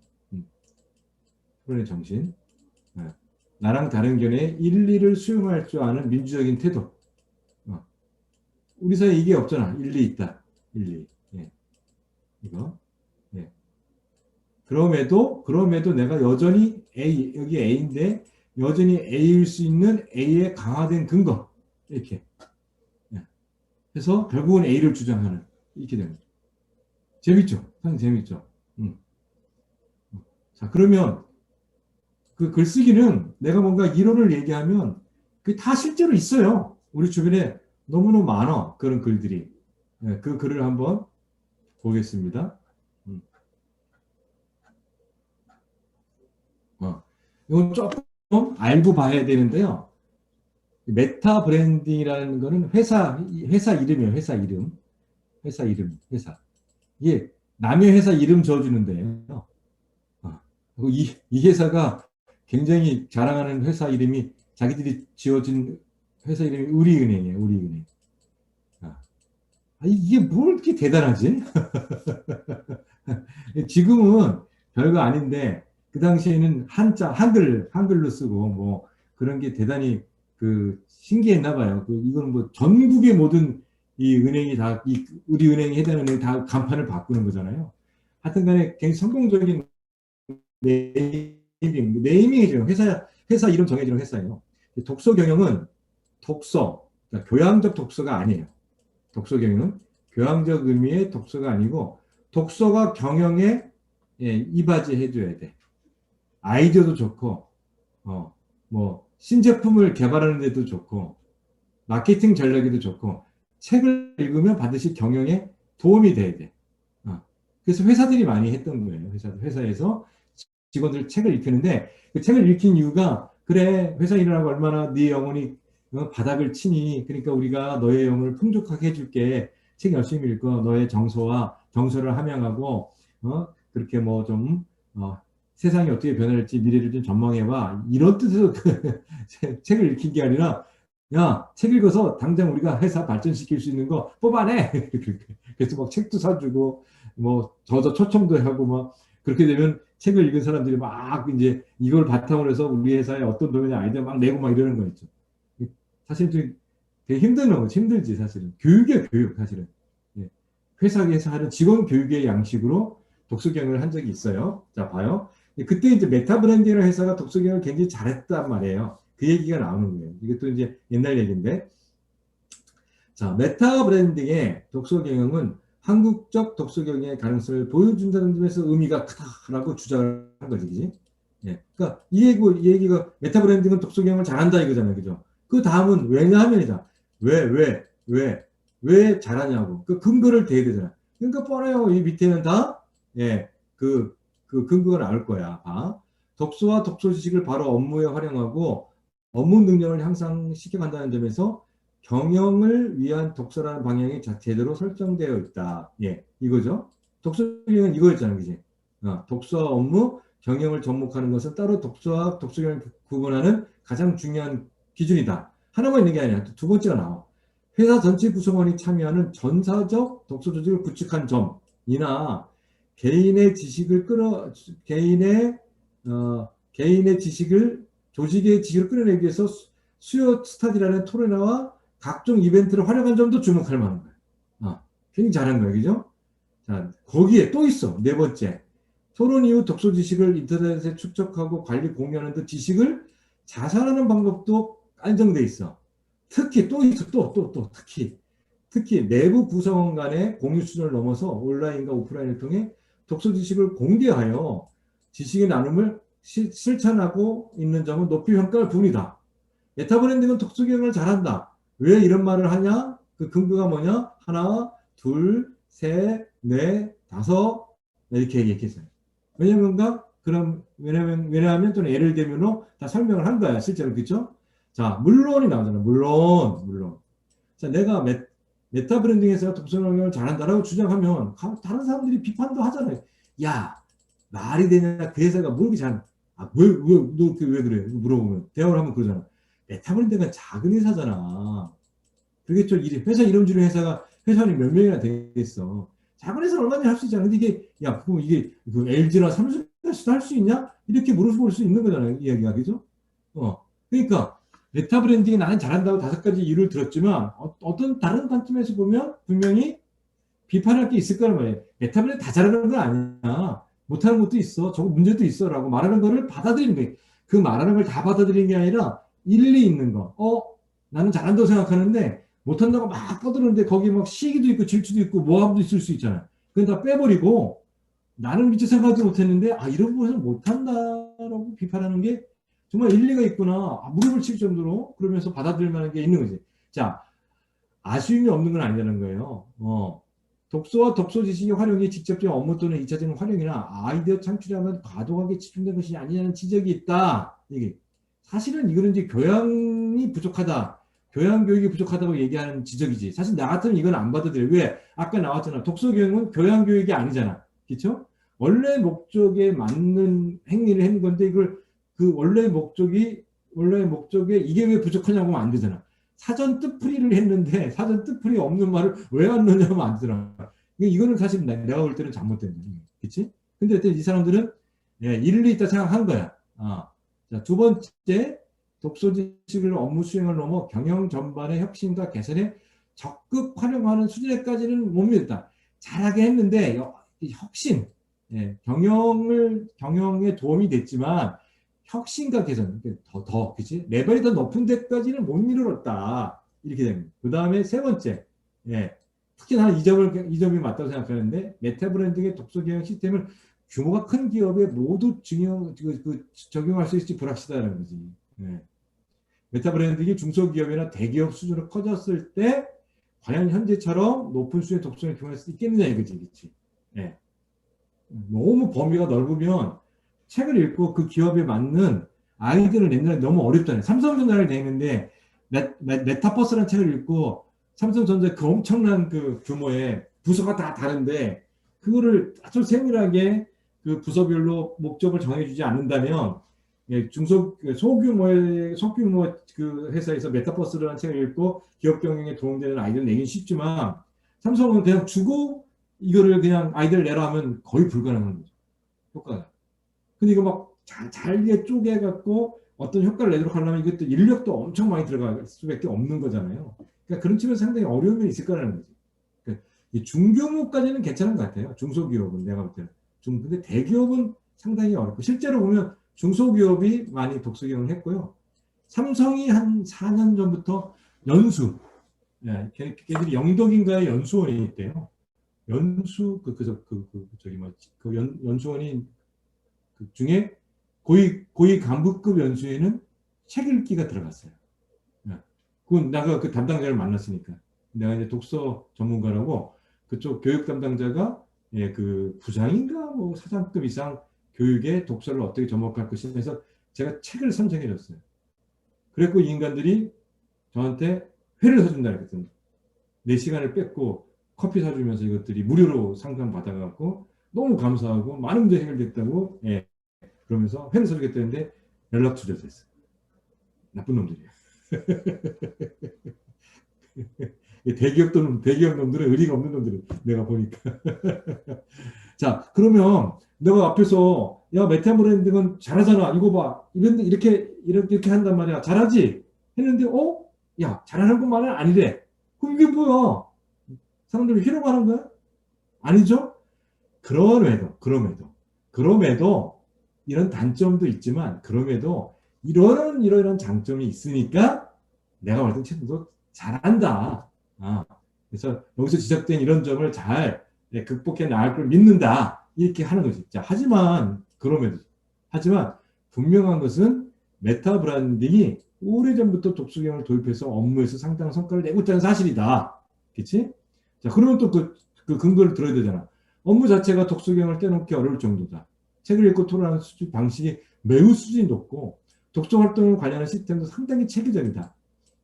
토론의 정신. 나랑 다른 견해의 일리를 수용할 줄 아는 민주적인 태도. 우리 사이에 이게 없잖아. 일리 있다. 일리. 예. 이거. 예. 그럼에도 내가 여전히 여기 A인데 여전히 A일 수 있는 A의 강화된 근거. 이렇게. 예. 그래서 결국은 A를 주장하는. 이렇게 됩니다. 재밌죠? 상당히 재밌죠? 자, 그러면 그 글쓰기는 내가 뭔가 이론을 얘기하면 그게 다 실제로 있어요. 우리 주변에 너무너무 많아. 그런 글들이. 네, 그 글을 한번 보겠습니다. 이건 조금 알고 봐야 되는데요. 메타 브랜딩이라는 거는 회사 이름이에요. 회사 이름. 이게 남의 회사 이름 지어주는데요. 이 회사가 굉장히 자랑하는 회사 이름이 자기들이 지어진 회사 이름이 우리은행이에요. 우리은행. 이게 뭘 이렇게 대단하지? 지금은 별거 아닌데 그 당시에는 한글로 쓰고 뭐 그런 게 대단히 그 신기했나 봐요. 이건 뭐 전국의 모든 이 은행이 다, 우리 은행이 해당 은행이 다 간판을 바꾸는 거잖아요. 하여튼 간에 굉장히 성공적인 네이밍이죠. 회사 이름 정해지는 회사예요. 독서 경영은 그러니까 교양적 독서가 아니에요. 독서 경영은 교양적 의미의 독서가 아니고 독서가 경영에 이바지 해줘야 돼. 아이디어도 좋고, 뭐 신제품을 개발하는 데도 좋고, 마케팅 전략에도 좋고, 책을 읽으면 반드시 경영에 도움이 돼야 돼. 그래서 회사들이 많이 했던 거예요. 회사에서 직원들 책을 읽히는데 그 책을 읽힌 이유가 그래 회사 일하고 얼마나 네 영혼이 바닥을 치니 그러니까 우리가 너의 영혼을 풍족하게 해줄게 책 열심히 읽고 너의 정서를 함양하고 그렇게 뭐 좀 세상이 어떻게 변할지 미래를 좀 전망해봐 이런 뜻으로 그 책을 읽힌 게 아니라 야 책 읽어서 당장 우리가 회사 발전시킬 수 있는 거 뽑아내 그래서 막 책도 사주고 뭐 저자 초청도 하고 막 그렇게 되면 책을 읽은 사람들이 막 이제 이걸 바탕으로 해서 우리 회사에 어떤 도면의 아이디어 막 내고 막 이러는 거 있죠. 사실 좀 되게 힘들지 사실은. 교육이야 교육 사실은. 예. 회사에서 하는 직원 교육의 양식으로 독서경영을 한 적이 있어요. 자 봐요. 그때 이제 메타브랜딩이라는 회사가 독서경영을 굉장히 잘했단 말이에요. 그 얘기가 나오는 거예요. 이것도 이제 옛날 얘기인데 자 메타브랜딩의 독서경영은 한국적 독서경영의 가능성을 보여준다는 점에서 의미가 크다라고 주장을 한 거지, 그지? 예. 그러니까 이 얘기가 메타브랜딩은 독서경영을 잘한다 이거잖아요, 그죠? 그 다음은 왜냐하면이다. 왜 잘하냐고. 그 근거를 대야 되잖아. 그러니까 뻔해요. 이 밑에는 다, 예, 그 근거가 나올 거야. 봐. 독서와 독서 지식을 바로 업무에 활용하고 업무 능력을 향상시켜간다는 점에서 경영을 위한 독서라는 방향이 제대로 설정되어 있다. 예, 이거죠. 독서경영은 이거였잖아요, 그지? 독서 업무, 경영을 접목하는 것은 따로 독서와 독서경영을 구분하는 가장 중요한 기준이다. 하나만 있는 게 아니라 두 번째가 나와. 회사 전체 구성원이 참여하는 전사적 독서 조직을 구축한 점이나 개인의 지식을 개인의 지식을 조직의 지식을 끌어내기 위해서 수요 스타디라는 토론회와 각종 이벤트를 활용한 점도 주목할 만한 거예요. 굉장히 잘한 거예요. 그죠? 자, 거기에 또 있어. 네 번째. 토론 이후 독서 지식을 인터넷에 축적하고 관리 공유하는 등 지식을 자산하는 방법도 안정돼 있어. 특히 또 있어. 특히 내부 구성원 간의 공유 수준을 넘어서 온라인과 오프라인을 통해 독서 지식을 공개하여 지식의 나눔을 실천하고 있는 점은 높이 평가할 부분이다. 메타브랜딩은 독서 경영을 잘한다. 왜 이런 말을 하냐? 그 근거가 뭐냐? 하나, 둘, 셋, 넷, 다섯 이렇게 얘기했어요. 왜냐하면 또는 예를 들면 다 설명을 한 거야 실제로 그렇죠? 자 물론이 나오잖아. 물론. 자 내가 메타브랜딩에서 독서 경영을 잘한다라고 주장하면 다른 사람들이 비판도 하잖아요. 야 말이 되냐 그 회사가 뭘 이렇게 잘 왜 그래 물어보면 대화를 하면 그러잖아. 메타브랜딩은 작은 회사잖아. 그러겠죠. 회사 이름 주는 회사는 몇 명이나 되겠어. 작은 회사는 얼마나 할 수 있잖아. 근데 그럼 이게 LG나 삼성에서도 할 수 있냐? 이렇게 물어볼 수 있는 거잖아요. 이야기가, 그죠? 그러니까, 메타 브랜딩이 나는 잘한다고 5가지 이유를 들었지만, 어떤 다른 관점에서 보면 분명히 비판할 게 있을 거란 말이에요. 메타 브랜딩 다 잘하는 건 아니야. 못하는 것도 있어. 저거 문제도 있어. 라고 말하는 거를 받아들이는 거예요. 그 말하는 걸 다 받아들이는 게 아니라, 일리 있는 거. 나는 잘한다고 생각하는데, 못한다고 막 떠드는데 거기 막 시기도 있고 질투도 있고 모함도 있을 수 있잖아요. 그건 다 빼버리고 나는 미처 생각하지 못했는데 이런 부분에서 못한다라고 비판하는 게 정말 일리가 있구나. 무릎을 칠 정도로 그러면서 받아들일 만한 게 있는 거지. 자, 아쉬움이 없는 건 아니라는 거예요. 독서와 독서 지식의 활용이 직접적인 업무 또는 2차적인 활용이나 아이디어 창출하면 과도하게 집중된 것이 아니냐는 지적이 있다. 이게 사실은 이거는 이제 교양이 부족하다. 교양 교육이 부족하다고 얘기하는 지적이지. 사실 나 같으면 이건 안 받아들여. 왜? 아까 나왔잖아. 독서 교육은 교양 교육이 아니잖아. 그렇죠? 원래 목적에 맞는 행위를 한 건데 이걸 그 원래 목적에 이게 왜 부족하냐고 하면 안 되잖아. 사전 뜻풀이를 했는데 사전 뜻풀이 없는 말을 왜 안 넣냐면 안 되더라. 이거는 사실 내가 볼 때는 잘못된 거지. 그치? 근데 이 사람들은 예, 일리 있다 생각한 거야. 자, 두 번째, 독서 지식을 업무 수행을 넘어 경영 전반의 혁신과 개선에 적극 활용하는 수준에까지는 못 미뤘다. 잘하게 했는데 혁신, 예, 경영에 도움이 됐지만 혁신과 개선, 그치? 레벨이 더 높은 데까지는 못 이르렀다. 이렇게 됩니다. 그 다음에 세 번째, 예, 특히 나는 이 점이 맞다고 생각하는데, 메타 브랜딩의 독서 경영 시스템을 규모가 큰 기업에 모두 적용할 수 있을지 불확실하다는 거지. 예. 메타 브랜딩이 중소기업이나 대기업 수준으로 커졌을 때, 과연 현재처럼 높은 수준의 독서를 경영할 수 있겠느냐 이거지, 그치? 예. 너무 범위가 넓으면 책을 읽고 그 기업에 맞는 아이디어를 내는 게 너무 어렵잖아요. 삼성전자를 내는데 메타버스라는 책을 읽고 삼성전자 그 엄청난 그 규모의 부서가 다 다른데 그거를 아주 세밀하게 그 부서별로 목적을 정해주지 않는다면 예, 소규모 그 회사에서 메타버스라는 책을 읽고 기업 경영에 도움되는 아이디어를 내긴 쉽지만 삼성은 그냥 주고 이거를 그냥 아이디어를 내라 하면 거의 불가능한 거죠. 효과가. 근데 이거 막 잘게 쪼개갖고 어떤 효과를 내도록 하려면 이것도 인력도 엄청 많이 들어갈 수밖에 없는 거잖아요. 그러니까 그런 측면에서 상당히 어려움이 있을 거라는 거지. 그러니까 중규모까지는 괜찮은 것 같아요. 중소기업은 내가 볼 때는. 근데 대기업은 상당히 어렵고 실제로 보면 중소기업이 많이 독서경을 했고요. 삼성이 한 4년 전부터 연수, 예, 걔들이 영덕인가에 연수원이 있대요. 연수원이 그 중에 고위 간부급 연수에는 책 읽기가 들어갔어요. 예. 그건 내가 그 담당자를 만났으니까. 내가 이제 독서 전문가라고 그쪽 교육 담당자가 예, 그 부장인가 뭐 사장급 이상 교육에 독서를 어떻게 접목할 것인가 해서 제가 책을 선정해 줬어요. 그랬고 이 인간들이 저한테 회를 사준다 그랬거든요. 내 시간을 뺏고 커피 사주면서 이것들이 무료로 상담 받아갖고 너무 감사하고 많은 문제 해결됐다고 예, 그러면서 회를 사주겠다는데 연락 두절됐어요. 나쁜 놈들이에요. 대기업 놈들은 의리가 없는 놈들이 내가 보니까. 자, 그러면 내가 앞에서 야 메타 브랜딩은 잘하잖아. 이거 봐. 이렇게 한단 말이야. 잘하지? 했는데 야 잘하는 것만은 아니래. 그럼 이게 뭐야? 사람들이 희롱 하는 거야? 아니죠? 그럼에도 이런 단점도 있지만 그럼에도 이런 장점이 있으니까 내가 볼 때 친구도 잘한다. 그래서 여기서 지적된 이런 점을 잘 극복해 나갈 걸 믿는다. 이렇게 하는 거지. 자, 하지만 분명한 것은 메타 브랜딩이 오래전부터 독서경을 도입해서 업무에서 상당한 성과를 내고 있다는 사실이다. 그치? 자, 그러면 또 그 근거를 들어야 되잖아. 업무 자체가 독서경을 떼놓기 어려울 정도다. 책을 읽고 토론하는 방식이 매우 수준이 높고 독서 활동을 관련한 시스템도 상당히 체계적이다.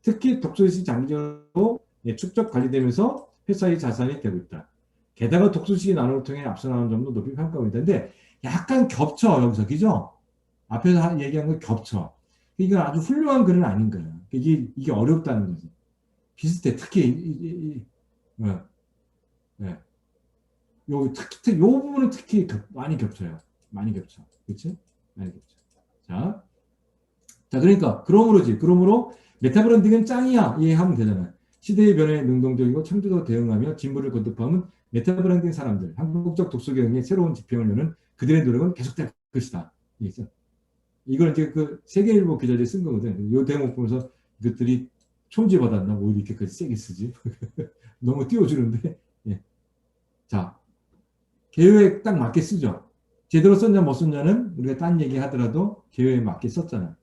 특히 독서시 장기적으로 축적 관리되면서 회사의 자산이 되고 있다. 게다가 독서식의 나눔을 통해 앞서 나온 점도 높이 평가하고 있는데 약간 겹쳐 여기서 그죠? 앞에서 얘기한 거 겹쳐. 이건 아주 훌륭한 글은 아닌 거야. 이게 어렵다는 거지. 비슷해. 특히 네. 요 부분은 특히 많이 겹쳐요. 많이 겹쳐. 그치? 많이 겹쳐. 자, 그러니까, 그러므로, 메타 브랜딩은 짱이야. 이해하면 되잖아요. 시대의 변화에 능동적이고 창조적으로 대응하며 진보를 거듭하면 메타 브랜딩 사람들, 한국적 독서 경영의 새로운 지평을 여는 그들의 노력은 계속될 것이다. 이걸 이제 그 세계일보 기자들이 쓴 거거든. 요 대목 보면서 이것들이 총지받았나? 뭐 이렇게까지 세게 쓰지? 너무 띄워주는데. 예. 자, 계획 딱 맞게 쓰죠. 제대로 썼냐 못 썼냐는 우리가 딴 얘기 하더라도 계획에 맞게 썼잖아.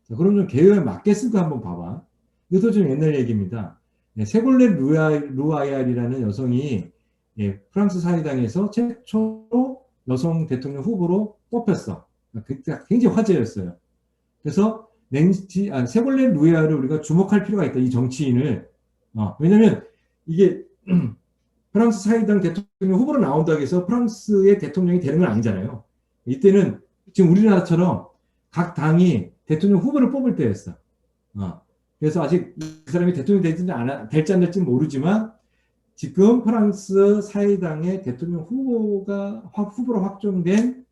자, 그럼 좀 계획에 맞게 쓴 거 한번 봐봐. 이것도 좀 옛날 얘기입니다. 세골렛 루아얄이라는 여성이 프랑스 사회당에서 최초로 여성 대통령 후보로 뽑혔어. 그때 굉장히 화제였어요. 그래서 세골렛 루아얄을 우리가 주목할 필요가 있다. 이 정치인을. 왜냐면 이게 프랑스 사회당 대통령 후보로 나온다고 해서 프랑스의 대통령이 되는 건 아니잖아요. 이때는 지금 우리나라처럼 각 당이 대통령 후보를 뽑을 때였어. 그래서 아직 그 사람이 대통령이 될지 안 될지 모르지만 지금 프랑스 사회당의 대통령 후보로 확정된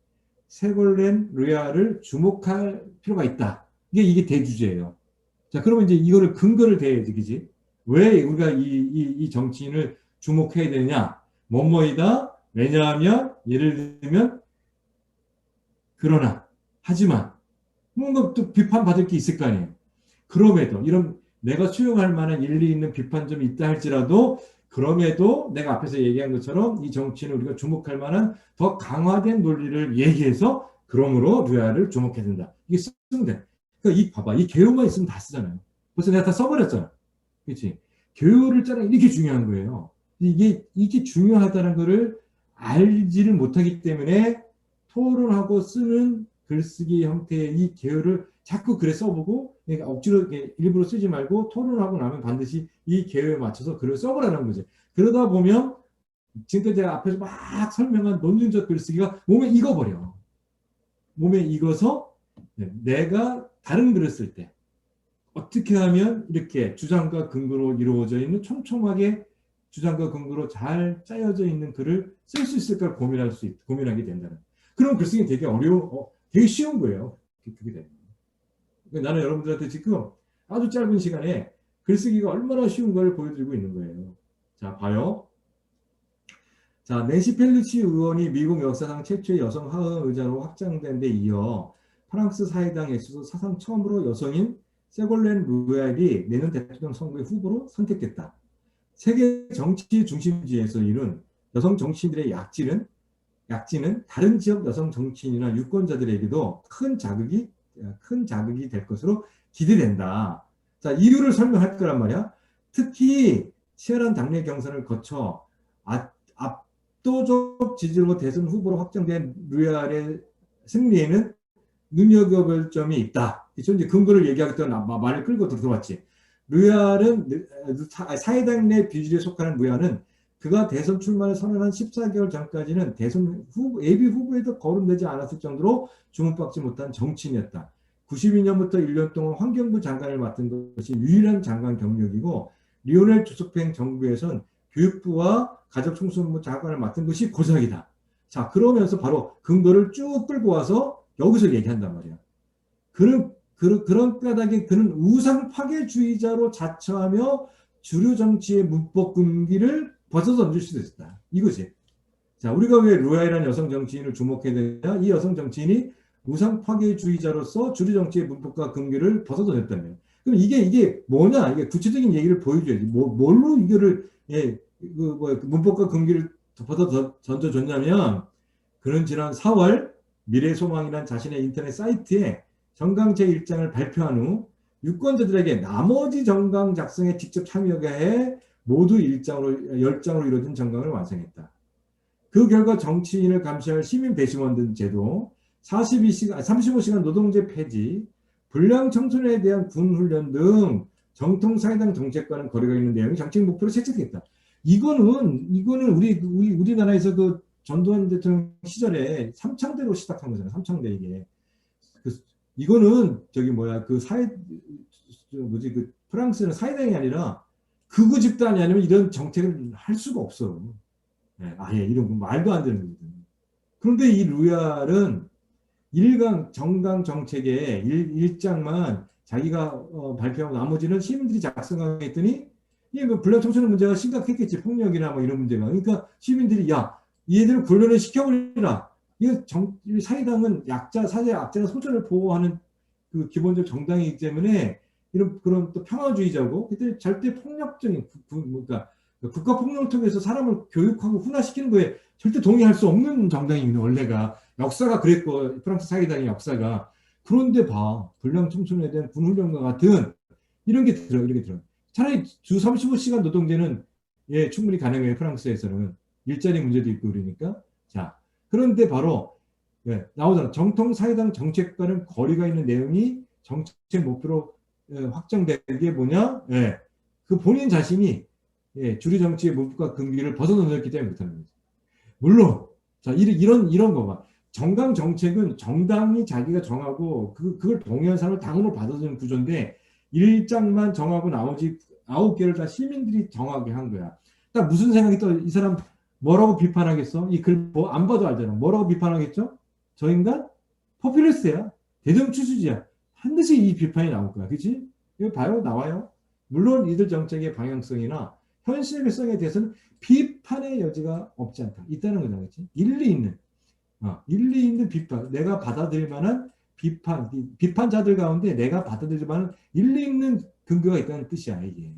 세골렌 루야를 주목할 필요가 있다. 이게 대주제예요. 자, 그러면 이제 이거를 근거를 대야지, 그지? 왜 우리가 이 정치인을 주목해야 되느냐? 뭐뭐이다. 왜냐하면, 예를 들면, 그러나, 하지만, 뭔가 또 비판받을 게 있을 거 아니에요. 그럼에도, 이런 내가 수용할 만한 일리 있는 비판점이 있다 할지라도, 그럼에도 내가 앞에서 얘기한 것처럼 이 정치인을 우리가 주목할 만한 더 강화된 논리를 얘기해서, 그러므로 류야를 주목해야 된다. 이게 쓰면 돼. 그러니까 봐봐. 이 개요만 있으면 다 쓰잖아요. 벌써 내가 다 써버렸잖아. 그렇지? 교요를 짜는 이렇게 중요한 거예요. 이게 중요하다는 거를 알지를 못하기 때문에 토론하고 쓰는 글쓰기 형태의 이 개요를 자꾸 글에 써보고, 그러니까 억지로 일부러 쓰지 말고 토론하고 나면 반드시 이 개요에 맞춰서 글을 써보라는 거지. 그러다 보면 지금까지 제가 앞에서 막 설명한 논리적 글쓰기가 몸에 익어버려. 몸에 익어서 내가 다른 글을 쓸 때 어떻게 하면 이렇게 주장과 근거로 이루어져 있는 촘촘하게 주장과 근거로 잘 짜여져 있는 글을 쓸 수 있을까 고민하게 된다는. 그런 글쓰기 되게 되게 쉬운 거예요. 그게 되는. 나는 여러분들한테 지금 아주 짧은 시간에 글쓰기가 얼마나 쉬운 걸 보여드리고 있는 거예요. 자, 봐요. 자, 낸시 펠루시 의원이 미국 역사상 최초의 여성 하원 의장으로 확정된 데 이어 프랑스 사회당에 있어서 사상 처음으로 여성인 세골렌 루얄이 내년 대통령 선거의 후보로 선택됐다. 세계 정치 중심지에서 이룬 여성 정치인들의 약진은 다른 지역 여성 정치인이나 유권자들에게도 큰 자극이 될 것으로 기대된다. 자, 이유를 설명할 거란 말이야. 특히 치열한 당내 경선을 거쳐 압도적 지지로 대선 후보로 확정된 루얄의 승리에는 눈여겨볼 점이 있다. 이제 근거를 얘기하겠다는 말을 끌고 들어왔지. 루얄은 사회당 내 비주류에 속하는 루얄은 그가 대선 출마를 선언한 14개월 전까지는 대선 예비 후보에도 거론되지 않았을 정도로 주목받지 못한 정치인이었다. 92년부터 1년 동안 환경부 장관을 맡은 것이 유일한 장관 경력이고 리오넬 주석팽 정부에선 교육부와 가족청소년부 장관을 맡은 것이 고작이다. 자, 그러면서 바로 근거를 쭉 끌고 와서 여기서 얘기한단 말이야. 그런 까닭에 그는 우상 파괴주의자로 자처하며 주류 정치의 문법 금기를 벗어 던질 수도 있다. 이거지. 자, 우리가 왜 루얄이라는 여성 정치인을 주목해야 되냐? 이 여성 정치인이 우상 파괴주의자로서 주류 정치의 문법과 금기를 벗어 던졌다면. 그럼 이게 뭐냐? 이게 구체적인 얘기를 보여줘야지. 뭘로 이거를 문법과 금기를 벗어 던져줬냐면, 그는 지난 4월 미래소망이란 자신의 인터넷 사이트에 정강 제1장을 발표한 후 유권자들에게 나머지 정강 작성에 직접 참여하게 해 모두 10장으로 이루어진 정강을 완성했다. 그 결과 정치인을 감시할 시민 배심원 제도, 35시간 노동제 폐지, 불량 청소년에 대한 군 훈련 등 정통 사회당 정책과는 거리가 있는 내용이 정책 목표로 채택했다. 이거는 우리나라에서 그 전두환 대통령 시절에 삼창대로 시작한 거잖아요. 삼창대 이게. 이거는 프랑스는 사회당이 아니라 극우 집단이 아니면 이런 정책을 할 수가 없어. 네, 아예 이런 거 말도 안 되는 거거든. 그런데 이 루얄은 정강 정책의 일장만 자기가 발표하고 나머지는 시민들이 작성하게 했더니 이게 불량 청소년 문제가 심각했겠지. 폭력이나 이런 문제가. 그러니까 시민들이 얘들을 굴련을 시켜버리라. 사회당은 사회 약자나 소전을 보호하는 그 기본적 정당이기 때문에 그런 또 평화주의자고, 절대 폭력적인, 그러니까 국가 폭력을 통해서 사람을 교육하고 훈화시키는 거에 절대 동의할 수 없는 정당입니다. 원래가 역사가 그랬고, 프랑스 사회당의 역사가. 그런데 불량 청소년에 대한 군훈련과 같은 이런 게 들어. 차라리 주 35시간 노동제는 충분히 가능해요. 프랑스에서는 일자리 문제도 있고 그러니까. 자, 그런데 바로 나오잖아. 정통 사회당 정책과는 거리가 있는 내용이 정책 목표로 확정된 게 뭐냐? 그 본인 자신이 주류 정치의 문법과 금기를 벗어던졌기 때문에 못하는 거죠. 물론 자, 이런 거 봐. 정당 정책은 정당이 자기가 정하고 그걸 동의한 사람을 당으로 받아주는 구조인데, 1장만 정하고 나머지 9개를 다 시민들이 정하게 한 거야. 딱 무슨 생각이 또 이 사람 뭐라고 비판하겠어? 이 글 안 봐도 알잖아. 뭐라고 비판하겠죠? 저 인간 포퓰리스트야. 대정추수지야. 반드시 이 비판이 나올 거야. 그치? 이거 봐요. 나와요. 물론 이들 정책의 방향성이나 현실성에 대해서는 비판의 여지가 없지 않다. 있다는 거잖아. 그치? 일리 있는 비판. 내가 받아들일 만한 비판자들 가운데 내가 받아들일 만한 일리 있는 근거가 있다는 뜻이야, 이게.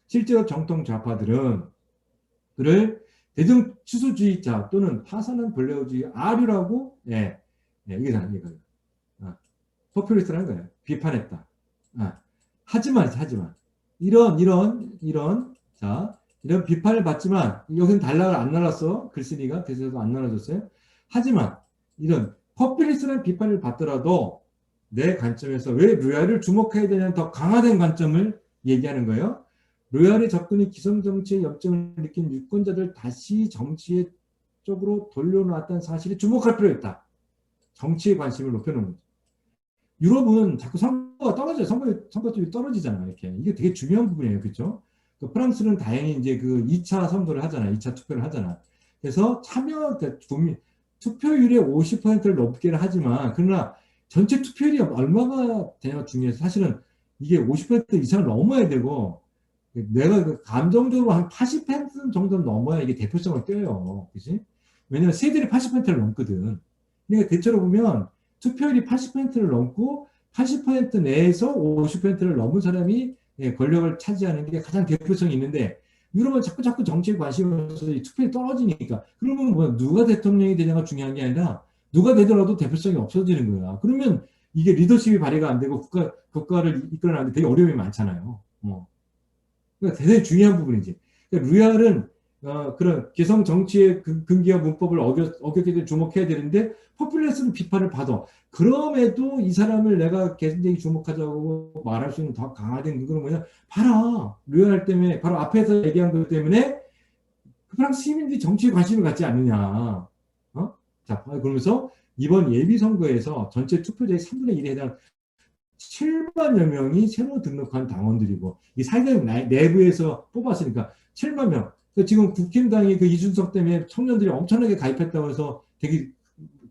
실제로 정통 좌파들은 그를 대중 취소주의자 또는 파산한 블레어주의 아류라고 이게 이거예요. 포퓰리스트라는 거예요. 비판했다. 하지만 이런 이런 비판을 받지만 여기는 달락을 안 날랐어. 글쓴이가 대세도 안 날라줬어요. 하지만 이런 포퓰리스트라는 비판을 받더라도 내 관점에서 왜 로얄을 주목해야 되냐는 더 강화된 관점을 얘기하는 거예요. 로얄의 접근이 기성정치의 염증을 느낀 유권자들 다시 정치의 쪽으로 돌려놓았다는 사실에 주목할 필요가 있다. 정치에 관심을 높여놓는 거죠. 유럽은 자꾸 선거가 떨어져요. 선거율이 떨어지잖아요. 이렇게. 이게 되게 중요한 부분이에요. 그렇죠? 프랑스는 다행히 이제 그 2차 선거를 하잖아. 2차 투표를 하잖아. 그래서 국민 투표율의 50%를 넘기는 하지만 그러나 전체 투표율이 얼마가 되냐 중요해서 사실은 이게 50% 이상을 넘어야 되고 내가 그 감정적으로 한 80% 정도는 넘어야 이게 대표성을 떼요. 그치? 왜냐면 세들이 80%를 넘거든. 그러니까 대체로 보면 투표율이 80%를 넘고 80% 내에서 50%를 넘은 사람이 권력을 차지하는 게 가장 대표성이 있는데 유럽은 자꾸 정치에 관심이 없어서 투표율이 떨어지니까 그러면 뭐 누가 대통령이 되냐가 중요한 게 아니라 누가 되더라도 대표성이 없어지는 거야. 그러면 이게 리더십이 발휘가 안 되고 국가를 이끌어나가는데 되게 어려움이 많잖아요. 그러니까 대단히 중요한 부분이지. 그러니까 루얄은 그런 개성 정치의 근기와 문법을 어겼게 주목해야 되는데 포퓰리스트는 비판을 받아. 그럼에도 이 사람을 내가 개성적이 주목하자고 말할 수 있는 더 강화된 근거는 뭐냐? 봐라. 루얄 때문에 바로 앞에서 얘기한 것 때문에 프랑스 시민들이 정치에 관심을 갖지 않느냐. 자, 그러면서 이번 예비선거에서 전체 투표자의 3분의 1에 해당 7만여 명이 새로 등록한 당원들이고 이 사회당 내부에서 뽑았으니까 7만 명. 지금 국힘당이 그 이준석 때문에 청년들이 엄청나게 가입했다고 해서 되게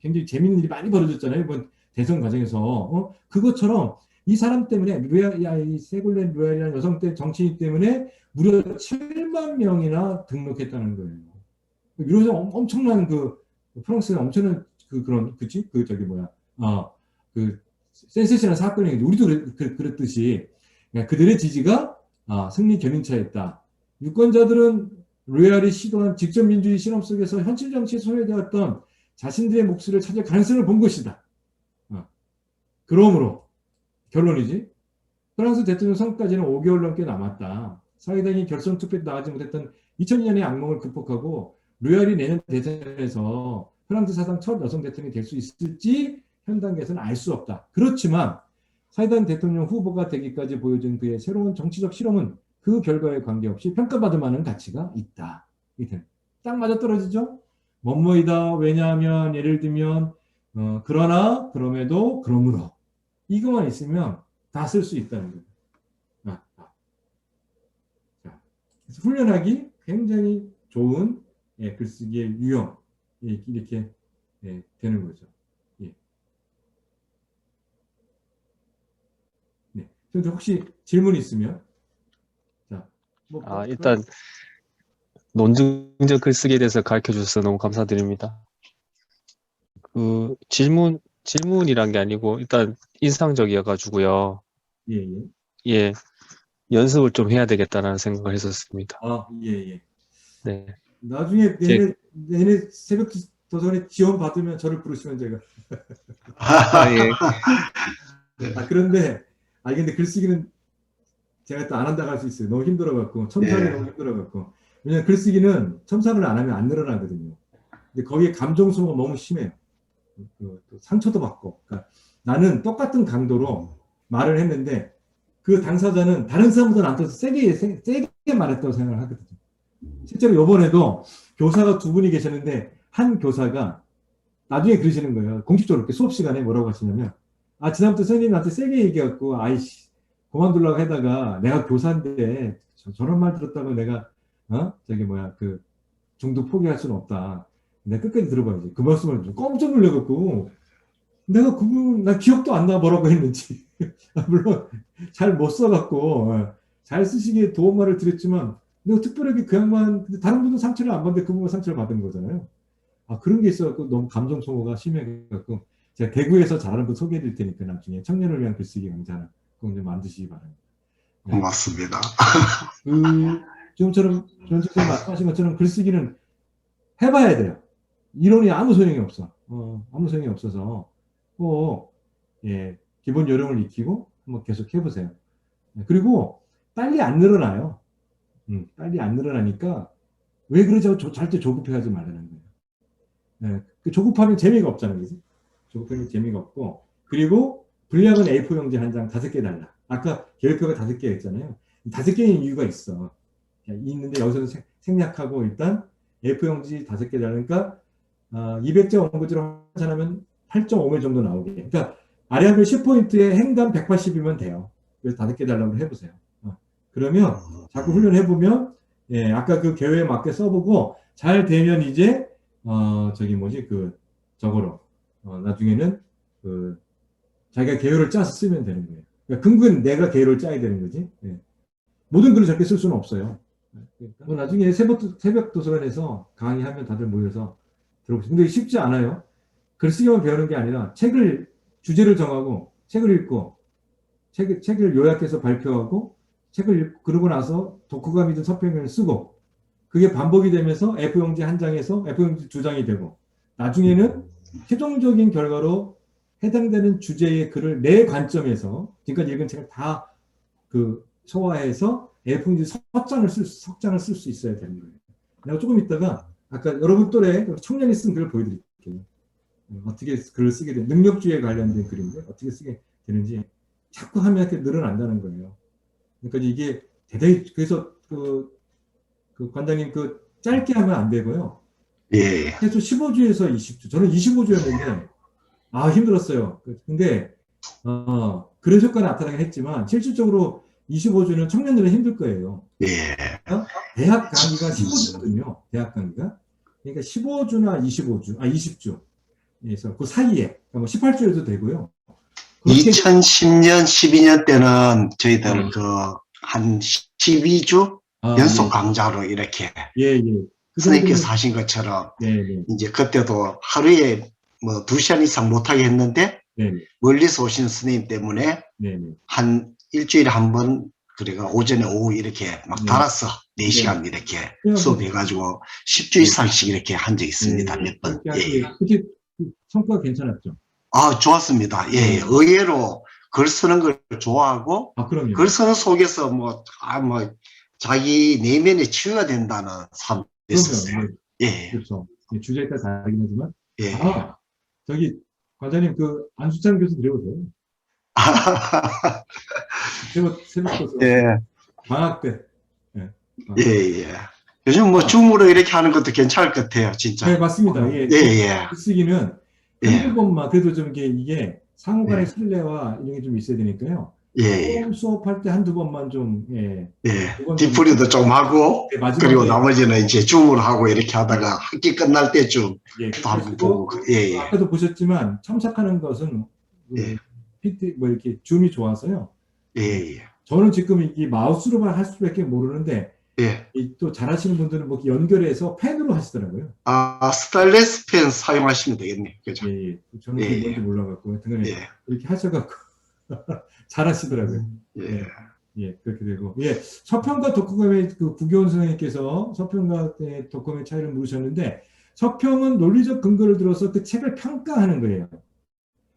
굉장히 재밌는 일이 많이 벌어졌잖아요. 이번 대선 과정에서. 그것처럼 이 사람 때문에 이 세골렌 루얄이라는 여성 정치인 때문에 무려 7만 명이나 등록했다는 거예요. 이러면서 엄청난 프랑스는 엄청난 그치? 센세이션한 사건이었는데 우리도 그랬듯이 그들의 지지가 승리 견인차였다. 유권자들은 로얄이 시도한 직접민주주의 실험 속에서 현실 정치에 소외되었던 자신들의 몫을 찾을 가능성을 본 것이다. 그러므로 결론이지. 프랑스 대통령 선거까지는 5개월 넘게 남았다. 사회당이 결선 투표에 나가지 못했던 2002년의 악몽을 극복하고 로얄이 내년 대선에서 프랑스 사상 첫 여성 대통령이 될 수 있을지 현 단계에서는 알 수 없다. 그렇지만 사회당 대통령 후보가 되기까지 보여준 그의 새로운 정치적 실험은 그 결과에 관계없이 평가받을 만한 가치가 있다. 딱 맞아떨어지죠? 뭐뭐이다. 왜냐하면 예를 들면 그러나 그럼에도 그러므로 이것만 있으면 다 쓸 수 있다는 거예요. 자, 그래서 훈련하기 굉장히 좋은 글쓰기의 유형 이렇게 되는 거죠. 그런데 혹시 질문 있으면 자, 일단 논증적 글쓰기에 대해서 가르쳐 주셔서 너무 감사드립니다. 그 질문이란 게 아니고 일단 인상적이어가지고요. 예, 연습을 좀 해야 되겠다라는 생각을 했었습니다. 네. 나중에 내내 새벽 도서관에 지원 받으면 저를 부르시면 제가. 예. 그런데 근데 글쓰기는 제가 또 안 한다고 할 수 있어요. 너무 힘들어갖고 첨삭이 너무 힘들어갖고. 왜냐면 글쓰기는 첨삭을 안 하면 안 늘어나거든요. 근데 거기에 감정 소모가 너무 심해요. 또 상처도 받고. 그러니까 나는 똑같은 강도로 말을 했는데 그 당사자는 다른 사람보다 나한테 세게 말했다고 생각을 하거든요. 실제로 이번에도 교사가 2분이 계셨는데 한 교사가 나중에 그러시는 거예요. 공식적으로 이렇게 수업 시간에 뭐라고 하시냐면 지난번부터 선생님한테 세게 얘기해갖고 아이씨 그만두려고 하다가 내가 교사인데 저런 말 들었다고 내가 저기 뭐야 그 중도 포기할 수는 없다. 내가 끝까지 들어봐야지. 그 말씀을 좀 깜짝 놀래갖고 내가 그분 나 기억도 안 나 뭐라고 했는지 물론 잘 못 써갖고 잘 쓰시기에 도움말을 드렸지만 내가 특별하게 그 양반 다른 분은 상처를 안 받는데 그분은 상처를 받은 거잖아요. 아 그런 게 있어갖고 너무 감정 소모가 심해갖고 제가 대구에서 잘하는 분 소개해드릴 테니까 나중에 청년을 위한 글쓰기 강좌 하나 꼭 좀 만드시기 바랍니다. 네. 고맙습니다. 지금처럼 전직생 말씀하신 것처럼 글쓰기는 해봐야 돼요. 이론이 아무 소용이 없어. 아무 소용이 없어서 꼭 기본 요령을 익히고 한번 계속 해보세요. 그리고 빨리 안 늘어나요. 빨리 안 늘어나니까 왜 그러자고 절대 조급해하지 말라는 거예요. 그 조급하면 재미가 없잖아요. 그지? 조급하면 재미가 없고 그리고 분량은 A4 용지 한 장 5개 달라. 아까 계획표가 5개 했잖아요. 5개인 이유가 있어. 있는데 여기서는 생략하고 일단 A4 용지 5개 달라니까 200자 원고지로 환산하면 8.5일 정도 나오게. 그러니까 아래하면 10포인트에 행간 180이면 돼요. 그래서 5개 달라고 해보세요. 그러면 자꾸 훈련해보면 아까 그 계획에 맞게 써보고 잘 되면 이제 저기 뭐지 저거로 나중에는 자기가 계획을 짜서 쓰면 되는 거예요. 그러니까 근근 내가 계획을 짜야 되는 거지. 모든 글을 저렇게 쓸 수는 없어요. 그러니까 나중에 새벽 도서관에서 강의하면 다들 모여서 들어보세요. 근데 쉽지 않아요. 글쓰기만 배우는 게 아니라 주제를 정하고 책을 읽고 책을 요약해서 발표하고 책을 읽고 그러고 나서 독후감이든 서평을 쓰고 그게 반복이 되면서 F 용지 한 장에서 F 용지 2장이 되고 나중에는 최종적인 결과로 해당되는 주제의 글을 내 관점에서 지금까지 읽은 책을 다 소화해서 F 용지 석장을 쓸 수 있어야 되는 거예요. 내가 조금 있다가 아까 여러분 또래 청년이 쓴 글을 보여드릴게요. 어떻게 글을 쓰게 되는 능력주의에 관련된 글인데 어떻게 쓰게 되는지 자꾸 하면 이렇게 늘어난다는 거예요. 그러니까 이게 대단히 그래서 관장님 짧게 하면 안 되고요. 예. 최소 15주에서 20주. 저는 25주였는데 힘들었어요. 근데 그런 효과가 나타나긴 했지만 실질적으로 25주는 청년들은 힘들 거예요. 예. 대학 강의가 15주거든요. 대학 강의가. 그러니까 15주나 20주. 그래서 그 사이에 뭐 18주에도 되고요. 2010년, 12년 때는 저희들 한 12주 연속 강좌로 이렇게 선생님께서 하신 것처럼 이제 그때도 하루에 뭐 2시간 이상 못하게 했는데 멀리서 오신 선생님 때문에 한 일주일에 한 번 그래가 오전에 오후 이렇게 막 달아서 4시간 이렇게 수업해가지고 10주 이상씩 이렇게 한 적이 있습니다. 몇 번. 그게 성과가 괜찮았죠? 좋았습니다. 의외로 글 쓰는 걸 좋아하고 글 쓰는 속에서 자기 내면의 치유가 된다는 삶이 있었어요. 그렇죠. 주제에 따라 다르긴 하지만 저기 과장님 안수찬 교수 들어보세요. 새벽도서 방학 때. 요즘 줌으로 이렇게 하는 것도 괜찮을 것 같아요, 진짜. 네, 맞습니다. 쓰기는 한두 번만 그래도 좀 이게 상호간의 신뢰와 이런 게 좀 있어야 되니까요. 처음 수업할 때 한두 번만 좀 뒤풀이도 좀 하고 그리고 나머지는 이제 줌으로 하고 이렇게 하다가 학기 끝날 때쯤 또 한번 보고. 아까도 보셨지만 첨삭하는 것은 이렇게 줌이 좋아서요. 저는 지금 이 마우스로만 할 수밖에 모르는데 또 잘하시는 분들은 연결해서 펜으로 하시더라고요. 스타일레스 펜 사용하시면 되겠네요. 그죠? 저는 그게 뭔지 몰라갖고 이렇게 하셔갖고 잘하시더라고요. 그렇게 되고 서평과 독후감의 구교원 선생님께서 서평과 독후감의 차이를 물으셨는데 서평은 논리적 근거를 들어서 그 책을 평가하는 거예요.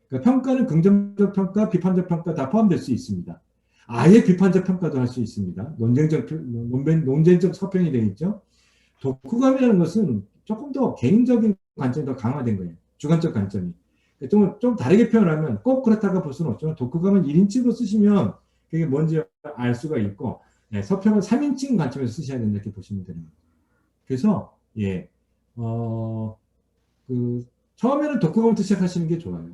그러니까 평가는 긍정적 평가, 비판적 평가 다 포함될 수 있습니다. 아예 비판적 평가도 할 수 있습니다. 논쟁적 서평이 되겠죠. 독후감이라는 것은 조금 더 개인적인 관점이 더 강화된 거예요. 주관적 관점이. 좀 다르게 표현하면 꼭 그렇다고 볼 수는 없지만 독후감은 1인칭으로 쓰시면 그게 뭔지 알 수가 있고 서평은 3인칭 관점에서 쓰셔야 된다 이렇게 보시면 됩니다. 그래서 처음에는 독후감부터 시작하시는 게 좋아요.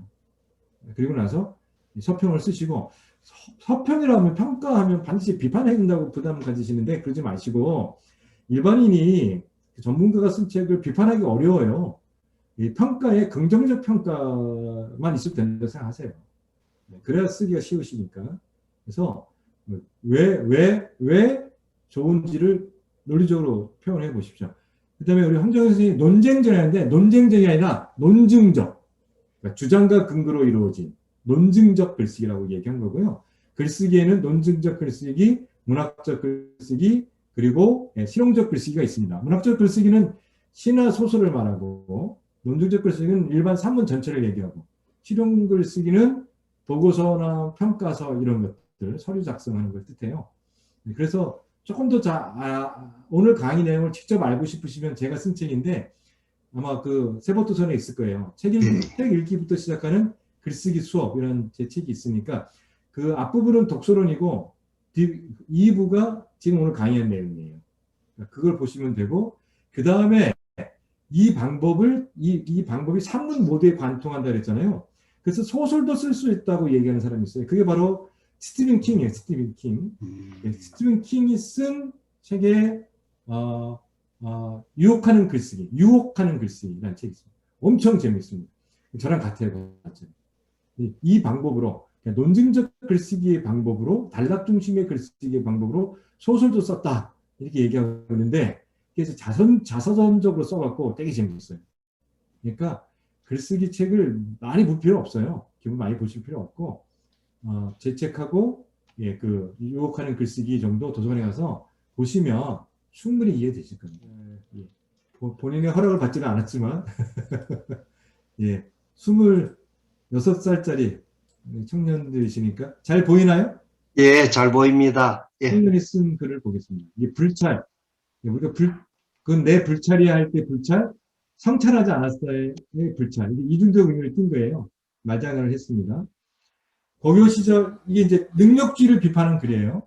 그리고 나서 서평을 쓰시고 서평이라면 평가하면 반드시 비판해야 된다고 부담 가지시는데 그러지 마시고 일반인이 전문가가 쓴 책을 비판하기 어려워요. 이 평가에 긍정적 평가만 있으면 된다고 생각하세요. 그래야 쓰기가 쉬우시니까. 그래서 왜 좋은지를 논리적으로 표현해 보십시오. 그 다음에 우리 황정현 선생님이 논쟁적이 하는데 논쟁적이 아니라 논증적. 그러니까 주장과 근거로 이루어진 논증적 글쓰기라고 얘기한 거고요. 글쓰기에는 논증적 글쓰기, 문학적 글쓰기, 그리고 실용적 글쓰기가 있습니다. 문학적 글쓰기는 시나 소설을 말하고 논증적 글쓰기는 일반 산문 전체를 얘기하고 실용 글쓰기는 보고서나 평가서 이런 것들, 서류 작성하는 걸 뜻해요. 그래서 조금 더 오늘 강의 내용을 직접 알고 싶으시면 제가 쓴 책인데 아마 그 세보토선에 있을 거예요. 책 읽기부터 시작하는 글쓰기 수업 이런 제 책이 있으니까 그 앞부분은 독서론이고 2부가 지금 오늘 강의한 내용이에요. 그걸 보시면 되고 그 다음에 이 방법이 산문 모두에 관통한다 그랬잖아요. 그래서 소설도 쓸 수 있다고 얘기하는 사람이 있어요. 그게 바로 스티븐 킹이에요. 스티븐 킹. 스티븐 킹이 쓴 책에 유혹하는 글쓰기라는 책이 있습니다. 엄청 재밌습니다. 저랑 같아요. 이 방법으로 논증적 글쓰기의 방법으로 단락 중심의 글쓰기의 방법으로 소설도 썼다 이렇게 얘기하고 있는데 그래서 자서전적으로 써갖고 되게 재밌어요. 그러니까 글쓰기 책을 많이 볼 필요 없어요. 기본 많이 보실 필요 없고 제 책하고 그 유혹하는 글쓰기 정도 도서관에 가서 보시면 충분히 이해되실 겁니다. 본인의 허락을 받지는 않았지만 26살짜리 청년들이시니까 잘 보이나요? 예, 잘 보입니다. 예. 청년이 쓴 글을 보겠습니다. 이 불찰, 우리가 그건 내 불찰이야 할 때 불찰, 성찰하지 않았어의 불찰, 이중적 의미를 띈 거예요. 말장난을 했습니다. 고교 시절, 이게 이제 능력주의를 비판한 글이에요.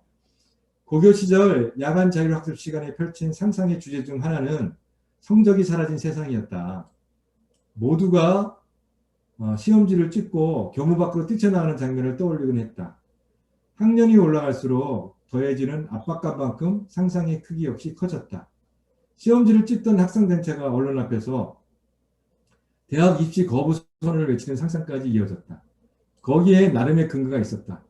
고교 시절 야간 자율학습 시간에 펼친 상상의 주제 중 하나는 성적이 사라진 세상이었다. 모두가 시험지를 찍고 교무 밖으로 뛰쳐나가는 장면을 떠올리곤 했다. 학년이 올라갈수록 더해지는 압박감만큼 상상의 크기 역시 커졌다. 시험지를 찍던 학생단체가 언론 앞에서 대학 입시 거부 선언을 외치는 상상까지 이어졌다. 거기에 나름의 근거가 있었다.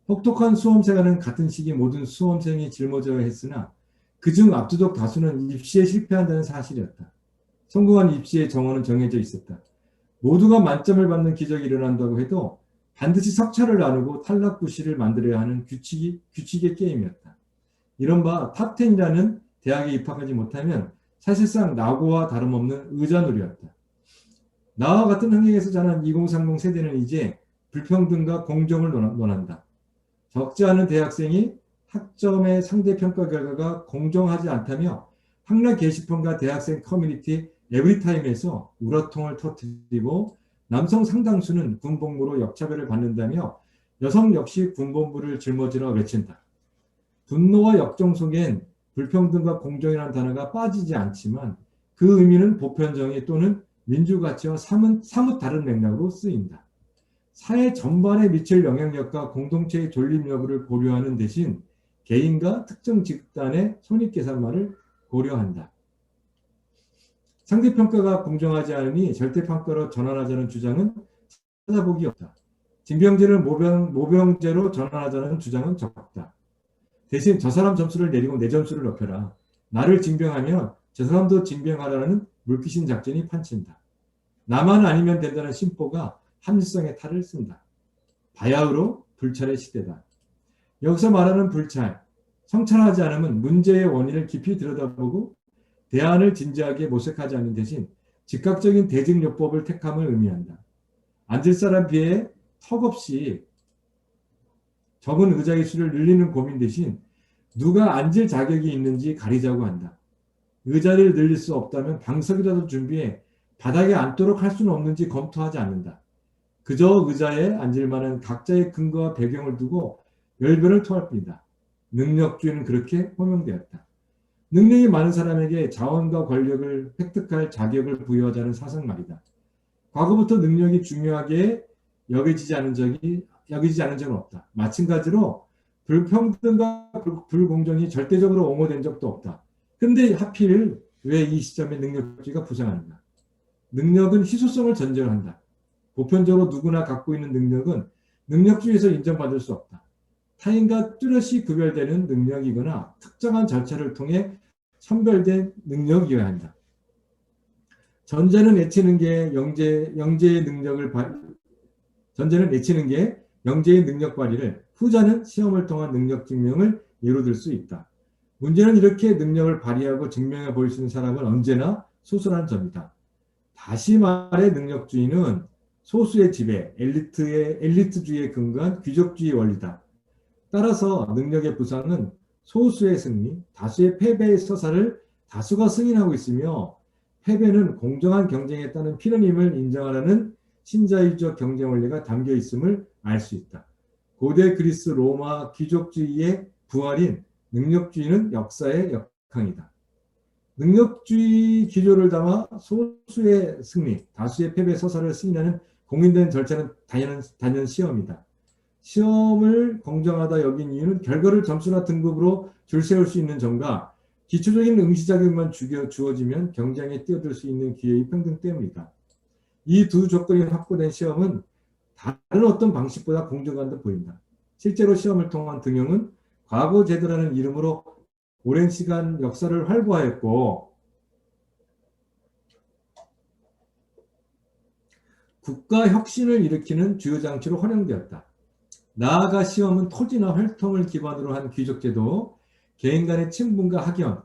혹독한 수험생활은 같은 시기 모든 수험생이 짊어져야 했으나 그중 압도적 다수는 입시에 실패한다는 사실이었다. 성공한 입시의 정원은 정해져 있었다. 모두가 만점을 받는 기적이 일어난다고 해도 반드시 석차를 나누고 탈락구시를 만들어야 하는 규칙의 게임이었다. 이른바 탑10이라는 대학에 입학하지 못하면 사실상 낙오와 다름없는 의자놀이였다. 나와 같은 환경에서 자란 2030 세대는 이제 불평등과 공정을 논한다. 적지 않은 대학생이 학점의 상대평가 결과가 공정하지 않다며 학력 게시판과 대학생 커뮤니티 에브리타임에서 우라통을 터뜨리고 남성 상당수는 군복무로 역차별을 받는다며 여성 역시 군복무를 짊어지러 외친다. 분노와 역정 속엔 불평등과 공정이라는 단어가 빠지지 않지만 그 의미는 보편정의 또는 민주가치와 사뭇 다른 맥락으로 쓰인다. 사회 전반에 미칠 영향력과 공동체의 존립 여부를 고려하는 대신 개인과 특정 집단의 손익계산만을 고려한다. 상대평가가 공정하지 않으니 절대평가로 전환하자는 주장은 찾아보기 없다. 징병제를 모병제로 전환하자는 주장은 적다. 대신 저 사람 점수를 내리고 내 점수를 높여라. 나를 징병하면 저 사람도 징병하라는 물귀신 작전이 판친다. 나만 아니면 된다는 심보가 합리성의 탈을 쓴다. 바야흐로 불찰의 시대다. 여기서 말하는 불찰, 성찰하지 않으면 문제의 원인을 깊이 들여다보고 대안을 진지하게 모색하지 않는 대신 즉각적인 대증요법을 택함을 의미한다. 앉을 사람 비에 턱없이 적은 의자의 수를 늘리는 고민 대신 누가 앉을 자격이 있는지 가리자고 한다. 의자를 늘릴 수 없다면 방석이라도 준비해 바닥에 앉도록 할 수는 없는지 검토하지 않는다. 그저 의자에 앉을 만한 각자의 근거와 배경을 두고 열변을 토할 뿐이다. 능력주의는 그렇게 호명되었다. 능력이 많은 사람에게 자원과 권력을 획득할 자격을 부여하자는 사상 말이다. 과거부터 능력이 중요하게 여겨지지 않은 적이 여기지 않은 적은 없다. 마찬가지로 불평등과 불공정이 절대적으로 옹호된 적도 없다. 근데 하필 왜 이 시점에 능력주의가 부상하는가? 능력은 희소성을 전제로 한다. 보편적으로 누구나 갖고 있는 능력은 능력주의에서 인정받을 수 없다. 타인과 뚜렷이 구별되는 능력이거나 특정한 절차를 통해 선별된 능력이어야 한다. 전제는 내치는 게 영재의 능력 발휘를, 후자는 시험을 통한 능력 증명을 예로 들 수 있다. 문제는 이렇게 능력을 발휘하고 증명해 보일 수 있는 사람은 언제나 소수라는 점이다. 다시 말해 능력주의는 소수의 지배, 엘리트주의에 근거한 귀족주의 원리다. 따라서 능력의 부상은 소수의 승리, 다수의 패배의 서사를 다수가 승인하고 있으며, 패배는 공정한 경쟁에 따른 필연임을 인정하라는 신자유적 경쟁 원리가 담겨 있음을 알 수 있다. 고대 그리스 로마 귀족주의의 부활인 능력주의는 역사의 역항이다. 능력주의 기조를 담아 소수의 승리, 다수의 패배 서사를 승인하는 공인된 절차는 단연 시험이다. 시험을 공정하다 여긴 이유는 결과를 점수나 등급으로 줄 세울 수 있는 점과 기초적인 응시자격만 주어지면 경쟁에 뛰어들 수 있는 기회의 평등 때문이다. 이 두 조건이 확보된 시험은 다른 어떤 방식보다 공정한 듯 보인다. 실제로 시험을 통한 등용은 과거 제도라는 이름으로 오랜 시간 역사를 활보하였고, 국가 혁신을 일으키는 주요 장치로 활용되었다. 나아가 시험은 토지나 혈통을 기반으로 한 귀족제도, 개인 간의 친분과 학연,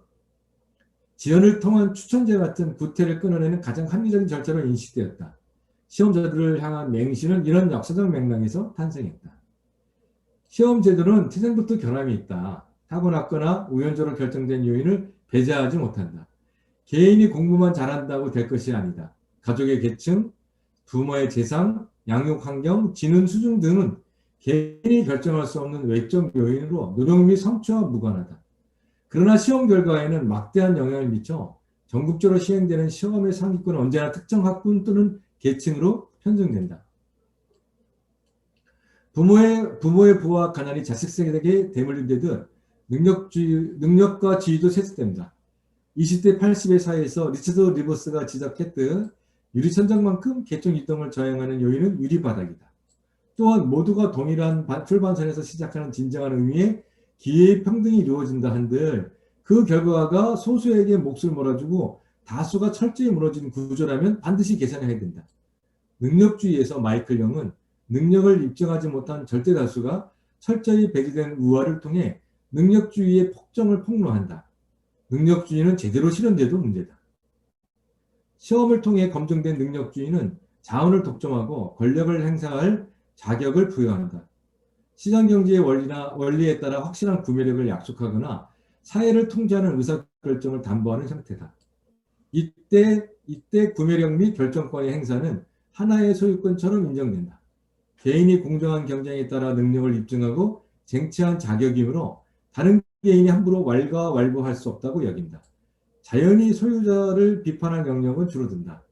지연을 통한 추천제 같은 구태를 끊어내는 가장 합리적인 절차로 인식되었다. 시험자들을 향한 맹시는 이런 역사적 맥락에서 탄생했다. 시험 제도는 태생부터 결함이 있다. 타고났거나 우연적으로 결정된 요인을 배제하지 못한다. 개인이 공부만 잘한다고 될 것이 아니다. 가족의 계층, 부모의 재산, 양육 환경, 지능 수준 등은 개인이 결정할 수 없는 외적 요인으로 노력 및 성취와 무관하다. 그러나 시험 결과에는 막대한 영향을 미쳐 전국적으로 시행되는 시험의 상위권은 언제나 특정 학군 또는 계층으로 편성된다. 부모의 부와 가난이 자식세에게 대물림되듯 능력과 지위도 세습된다. 20대 80의 사회에서 리처드 리버스가 지적했듯 유리천장만큼 계층 이동을 저행하는 요인은 유리바닥이다. 또한 모두가 동일한 출발선에서 시작하는 진정한 의미의 기회의 평등이 이루어진다 한들 그 결과가 소수에게 몫을 몰아주고 다수가 철저히 무너진 구조라면 반드시 개선해야 된다. 능력주의에서 마이클 영은 능력을 입증하지 못한 절대 다수가 철저히 배제된 우화를 통해 능력주의의 폭정을 폭로한다. 능력주의는 제대로 실현돼도 문제다. 시험을 통해 검증된 능력주의는 자원을 독점하고 권력을 행사할 자격을 부여한다. 시장경제의 원리에 따라 확실한 구매력을 약속하거나 사회를 통제하는 의사결정을 담보하는 형태다. 이때 구매력 및 결정권의 행사는 하나의 소유권처럼 인정된다. 개인이 공정한 경쟁에 따라 능력을 입증하고 쟁취한 자격이므로 다른 개인이 함부로 왈가왈부할 수 없다고 여긴다. 자연히 소유자를 비판할 영역은 줄어든다.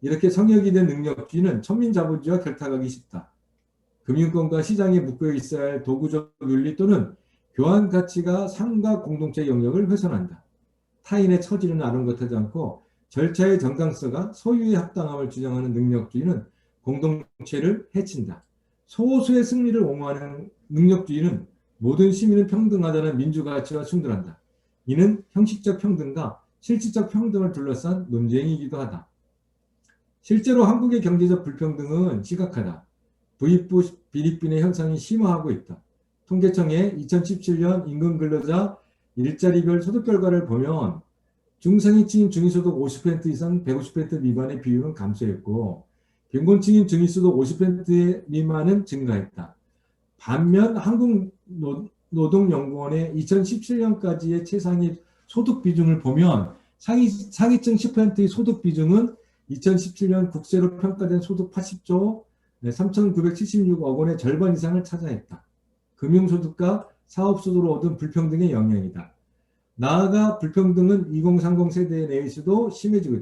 이렇게 성역이 된 능력주의는 천민자본주의와 결탁하기 쉽다. 금융권과 시장에 묶여 있어야 할 도구적 윤리 또는 교환 가치가 상가 공동체 영역을 훼손한다. 타인의 처지는 아랑곳하지 않고 절차의 정당성과 소유의 합당함을 주장하는 능력주의는 공동체를 해친다. 소수의 승리를 옹호하는 능력주의는 모든 시민은 평등하다는 민주가치와 충돌한다. 이는 형식적 평등과 실질적 평등을 둘러싼 논쟁이기도 하다. 실제로 한국의 경제적 불평등은 심각하다. 부익부 비립빈의 현상이 심화하고 있다. 통계청의 2017년 임금근로자 일자리별 소득 결과를 보면 중상위층인 중위소득 50% 이상 150% 미만의 비율은 감소했고 빈곤층인 중위소득 50% 미만은 증가했다. 반면 한국노동연구원의 2017년까지의 최상위 소득 비중을 보면 상위층 10%의 소득 비중은 2017년 국세로 평가된 소득 80조 3,976억 원의 절반 이상을 차지했다. 금융소득과 사업소득으로 얻은 불평등의 영향이다. 나아가 불평등은 2030 세대 내에서도 심해지고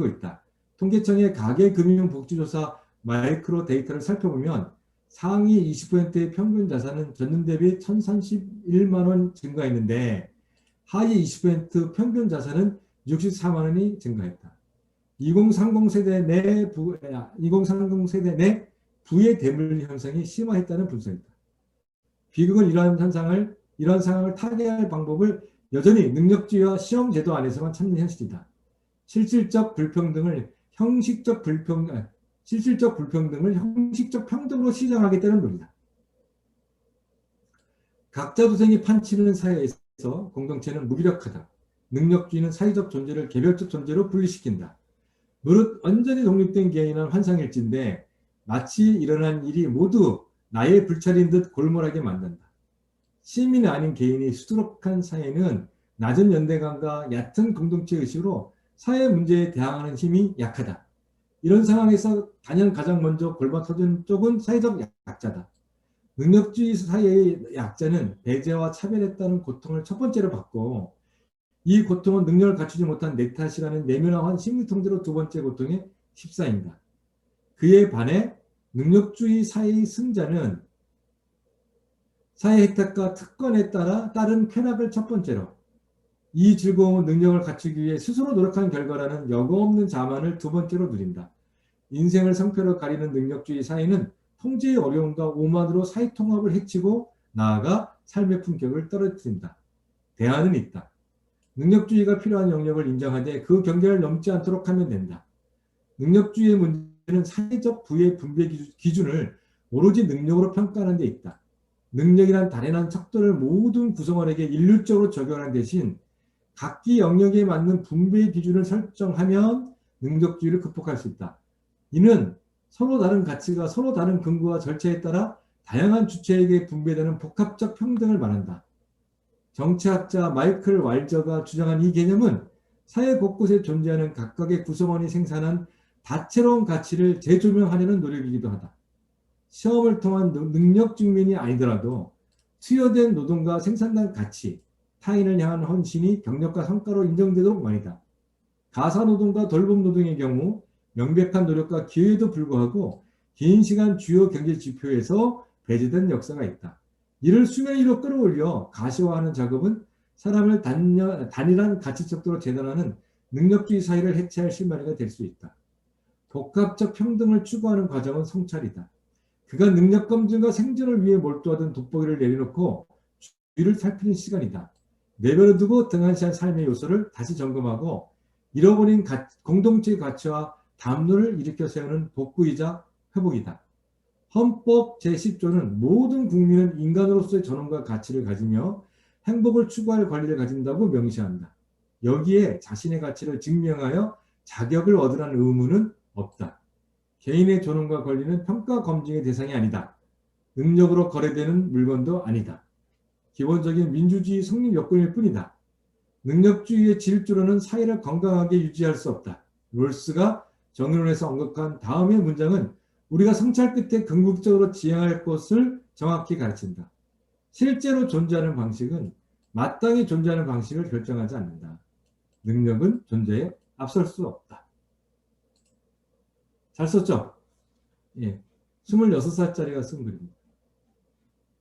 있다. 통계청의 가계금융복지조사 마이크로 데이터를 살펴보면 상위 20%의 평균 자산은 전년 대비 1,031만 원 증가했는데 하위 20% 평균 자산은 64만 원이 증가했다. 2030 세대 내 부의 대물 현상이 심화했다는 분석이다. 비극은 이러한 상황을 타개할 방법을 여전히 능력주의와 시험제도 안에서만 찾는 현실이다. 실질적 불평등을 형식적 평등으로 시정하겠다는 논리다. 각자 도생이 판치는 사회에서 공동체는 무기력하다. 능력주의는 사회적 존재를 개별적 존재로 분리시킨다. 무릇 완전히 독립된 개인은 환상일진데 마치 일어난 일이 모두 나의 불찰인 듯 골몰하게 만든다. 시민이 아닌 개인이 수두룩한 사회는 낮은 연대감과 얕은 공동체 의식으로 사회 문제에 대항하는 힘이 약하다. 이런 상황에서 단연 가장 먼저 골마 터지는 쪽은 사회적 약자다. 능력주의 사회의 약자는 배제와 차별에 따른 고통을 첫 번째로 받고 이 고통은 능력을 갖추지 못한 내 탓이라는 내면화한 심리통제로 두 번째 고통에 휩싸인다. 그에 반해 능력주의 사회의 승자는 사회 혜택과 특권에 따른 쾌락을 첫 번째로, 이 즐거움은 능력을 갖추기 위해 스스로 노력한 결과라는 여과 없는 자만을 두 번째로 누린다. 인생을 성패로 가리는 능력주의 사회는 통제의 어려움과 오만으로 사회 통합을 해치고 나아가 삶의 품격을 떨어뜨린다. 대안은 있다. 능력주의가 필요한 영역을 인정하되 그 경계를 넘지 않도록 하면 된다. 능력주의의 문제는 사회적 부의 분배 기준을 오로지 능력으로 평가하는 데 있다. 능력이란 단연한 척도를 모든 구성원에게 일률적으로 적용하는 대신 각기 영역에 맞는 분배 기준을 설정하면 능력주의를 극복할 수 있다. 이는 서로 다른 가치가 서로 다른 근거와 절차에 따라 다양한 주체에게 분배되는 복합적 평등을 말한다. 정치학자 마이클 왈저가 주장한 이 개념은 사회 곳곳에 존재하는 각각의 구성원이 생산한 다채로운 가치를 재조명하려는 노력이기도 하다. 시험을 통한 능력 증명이 아니더라도 투여된 노동과 생산된 가치, 타인을 향한 헌신이 경력과 성과로 인정되도록 말이다. 가사노동과 돌봄노동의 경우 명백한 노력과 기회에도 불구하고 긴 시간 주요 경제 지표에서 배제된 역사가 있다. 이를 수면 위로 끌어올려 가시화하는 작업은 사람을 단일한 가치척도로 재단하는 능력주의 사회를 해체할 실마리가 될 수 있다. 복합적 평등을 추구하는 과정은 성찰이다. 그가 능력 검증과 생존을 위해 몰두하던 돋보기를 내려놓고 주위를 살피는 시간이다. 내버려 두고 등한시한 삶의 요소를 다시 점검하고 잃어버린 공동체의 가치와 담론을 일으켜 세우는 복구이자 회복이다. 헌법 제10조는 모든 국민은 인간으로서의 전원과 가치를 가지며 행복을 추구할 권리를 가진다고 명시한다. 여기에 자신의 가치를 증명하여 자격을 얻으라는 의무는 없다. 개인의 존엄과 권리는 평가 검증의 대상이 아니다. 능력으로 거래되는 물건도 아니다. 기본적인 민주주의 성립 요건일 뿐이다. 능력주의의 질주로는 사회를 건강하게 유지할 수 없다. 롤스가 정의론에서 언급한 다음의 문장은 우리가 성찰 끝에 궁극적으로 지향할 것을 정확히 가르친다. 실제로 존재하는 방식은 마땅히 존재하는 방식을 결정하지 않는다. 능력은 존재에 앞설 수 없다. 잘 썼죠? 예. 26살짜리가 쓴 글입니다.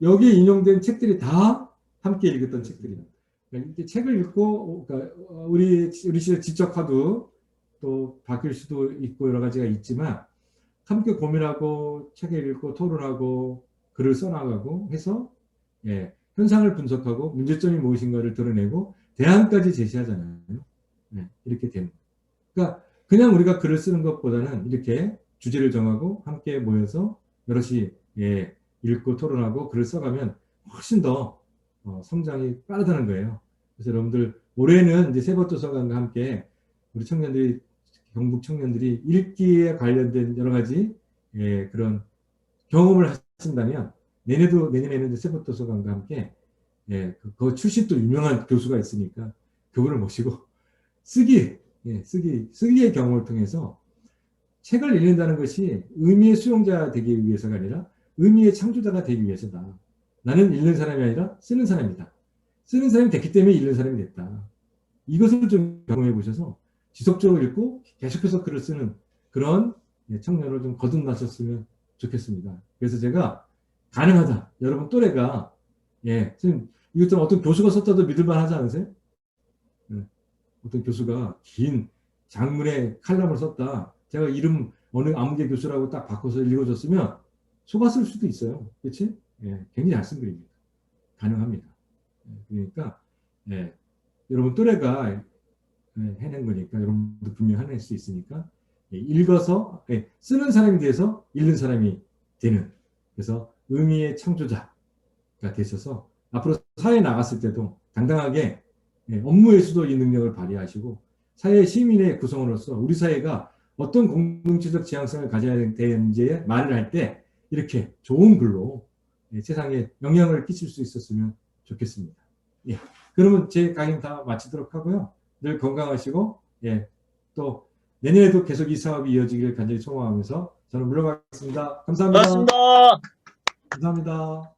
여기에 인용된 책들이 다 함께 읽었던 책들입니다. 이렇게 책을 읽고, 그러니까 우리 시대 지적화도 또 바뀔 수도 있고 여러 가지가 있지만, 함께 고민하고, 책을 읽고, 토론하고, 글을 써나가고 해서, 예, 현상을 분석하고, 문제점이 무엇인가를 드러내고, 대안까지 제시하잖아요. 네, 이렇게 됩니다. 그러니까, 그냥 우리가 글을 쓰는 것보다는 이렇게 주제를 정하고 함께 모여서 여럿이 읽고 토론하고 글을 써가면 훨씬 더 성장이 빠르다는 거예요. 그래서 여러분들 올해는 이제 세법도서관과 함께 우리 청년들이 경북 청년들이 읽기에 관련된 여러 가지 그런 경험을 하신다면 내년에는 세법도서관과 함께 그 출신 또 유명한 교수가 있으니까 그분을 모시고 쓰기의 경험을 통해서 책을 읽는다는 것이 의미의 수용자 되기 위해서가 아니라 의미의 창조자가 되기 위해서다. 나는 읽는 사람이 아니라 쓰는 사람이다. 쓰는 사람이 됐기 때문에 읽는 사람이 됐다. 이것을 좀 경험해 보셔서 지속적으로 읽고 계속해서 글을 쓰는 그런 청년을 좀 거듭나셨으면 좋겠습니다. 그래서 제가 가능하다. 여러분 또래가 선생님 이것 좀 어떤 교수가 썼다도 믿을만 하지 않으세요? 어떤 교수가 긴 장문의 칼럼을 썼다. 제가 이름 어느 아무개 교수라고 딱 바꿔서 읽어줬으면 속았을 수도 있어요. 그렇지? 굉장히 잘 쓴 글입니다. 가능합니다. 그러니까 여러분 또래가 해낸 거니까 여러분도 분명 해낼 수 있으니까 읽어서 쓰는 사람이 돼서 읽는 사람이 되는, 그래서 의미의 창조자가 되셔서 앞으로 사회에 나갔을 때도 당당하게 업무에서도 이 능력을 발휘하시고 사회 시민의 구성원으로서 우리 사회가 어떤 공동체적 지향성을 가져야 되는지에 말을 할 때 이렇게 좋은 글로 세상에 영향을 끼칠 수 있었으면 좋겠습니다. 그러면 제 강의 다 마치도록 하고요. 늘 건강하시고 또 내년에도 계속 이 사업이 이어지기를 간절히 소망하면서 저는 물러가겠습니다. 감사합니다. 고맙습니다. 감사합니다.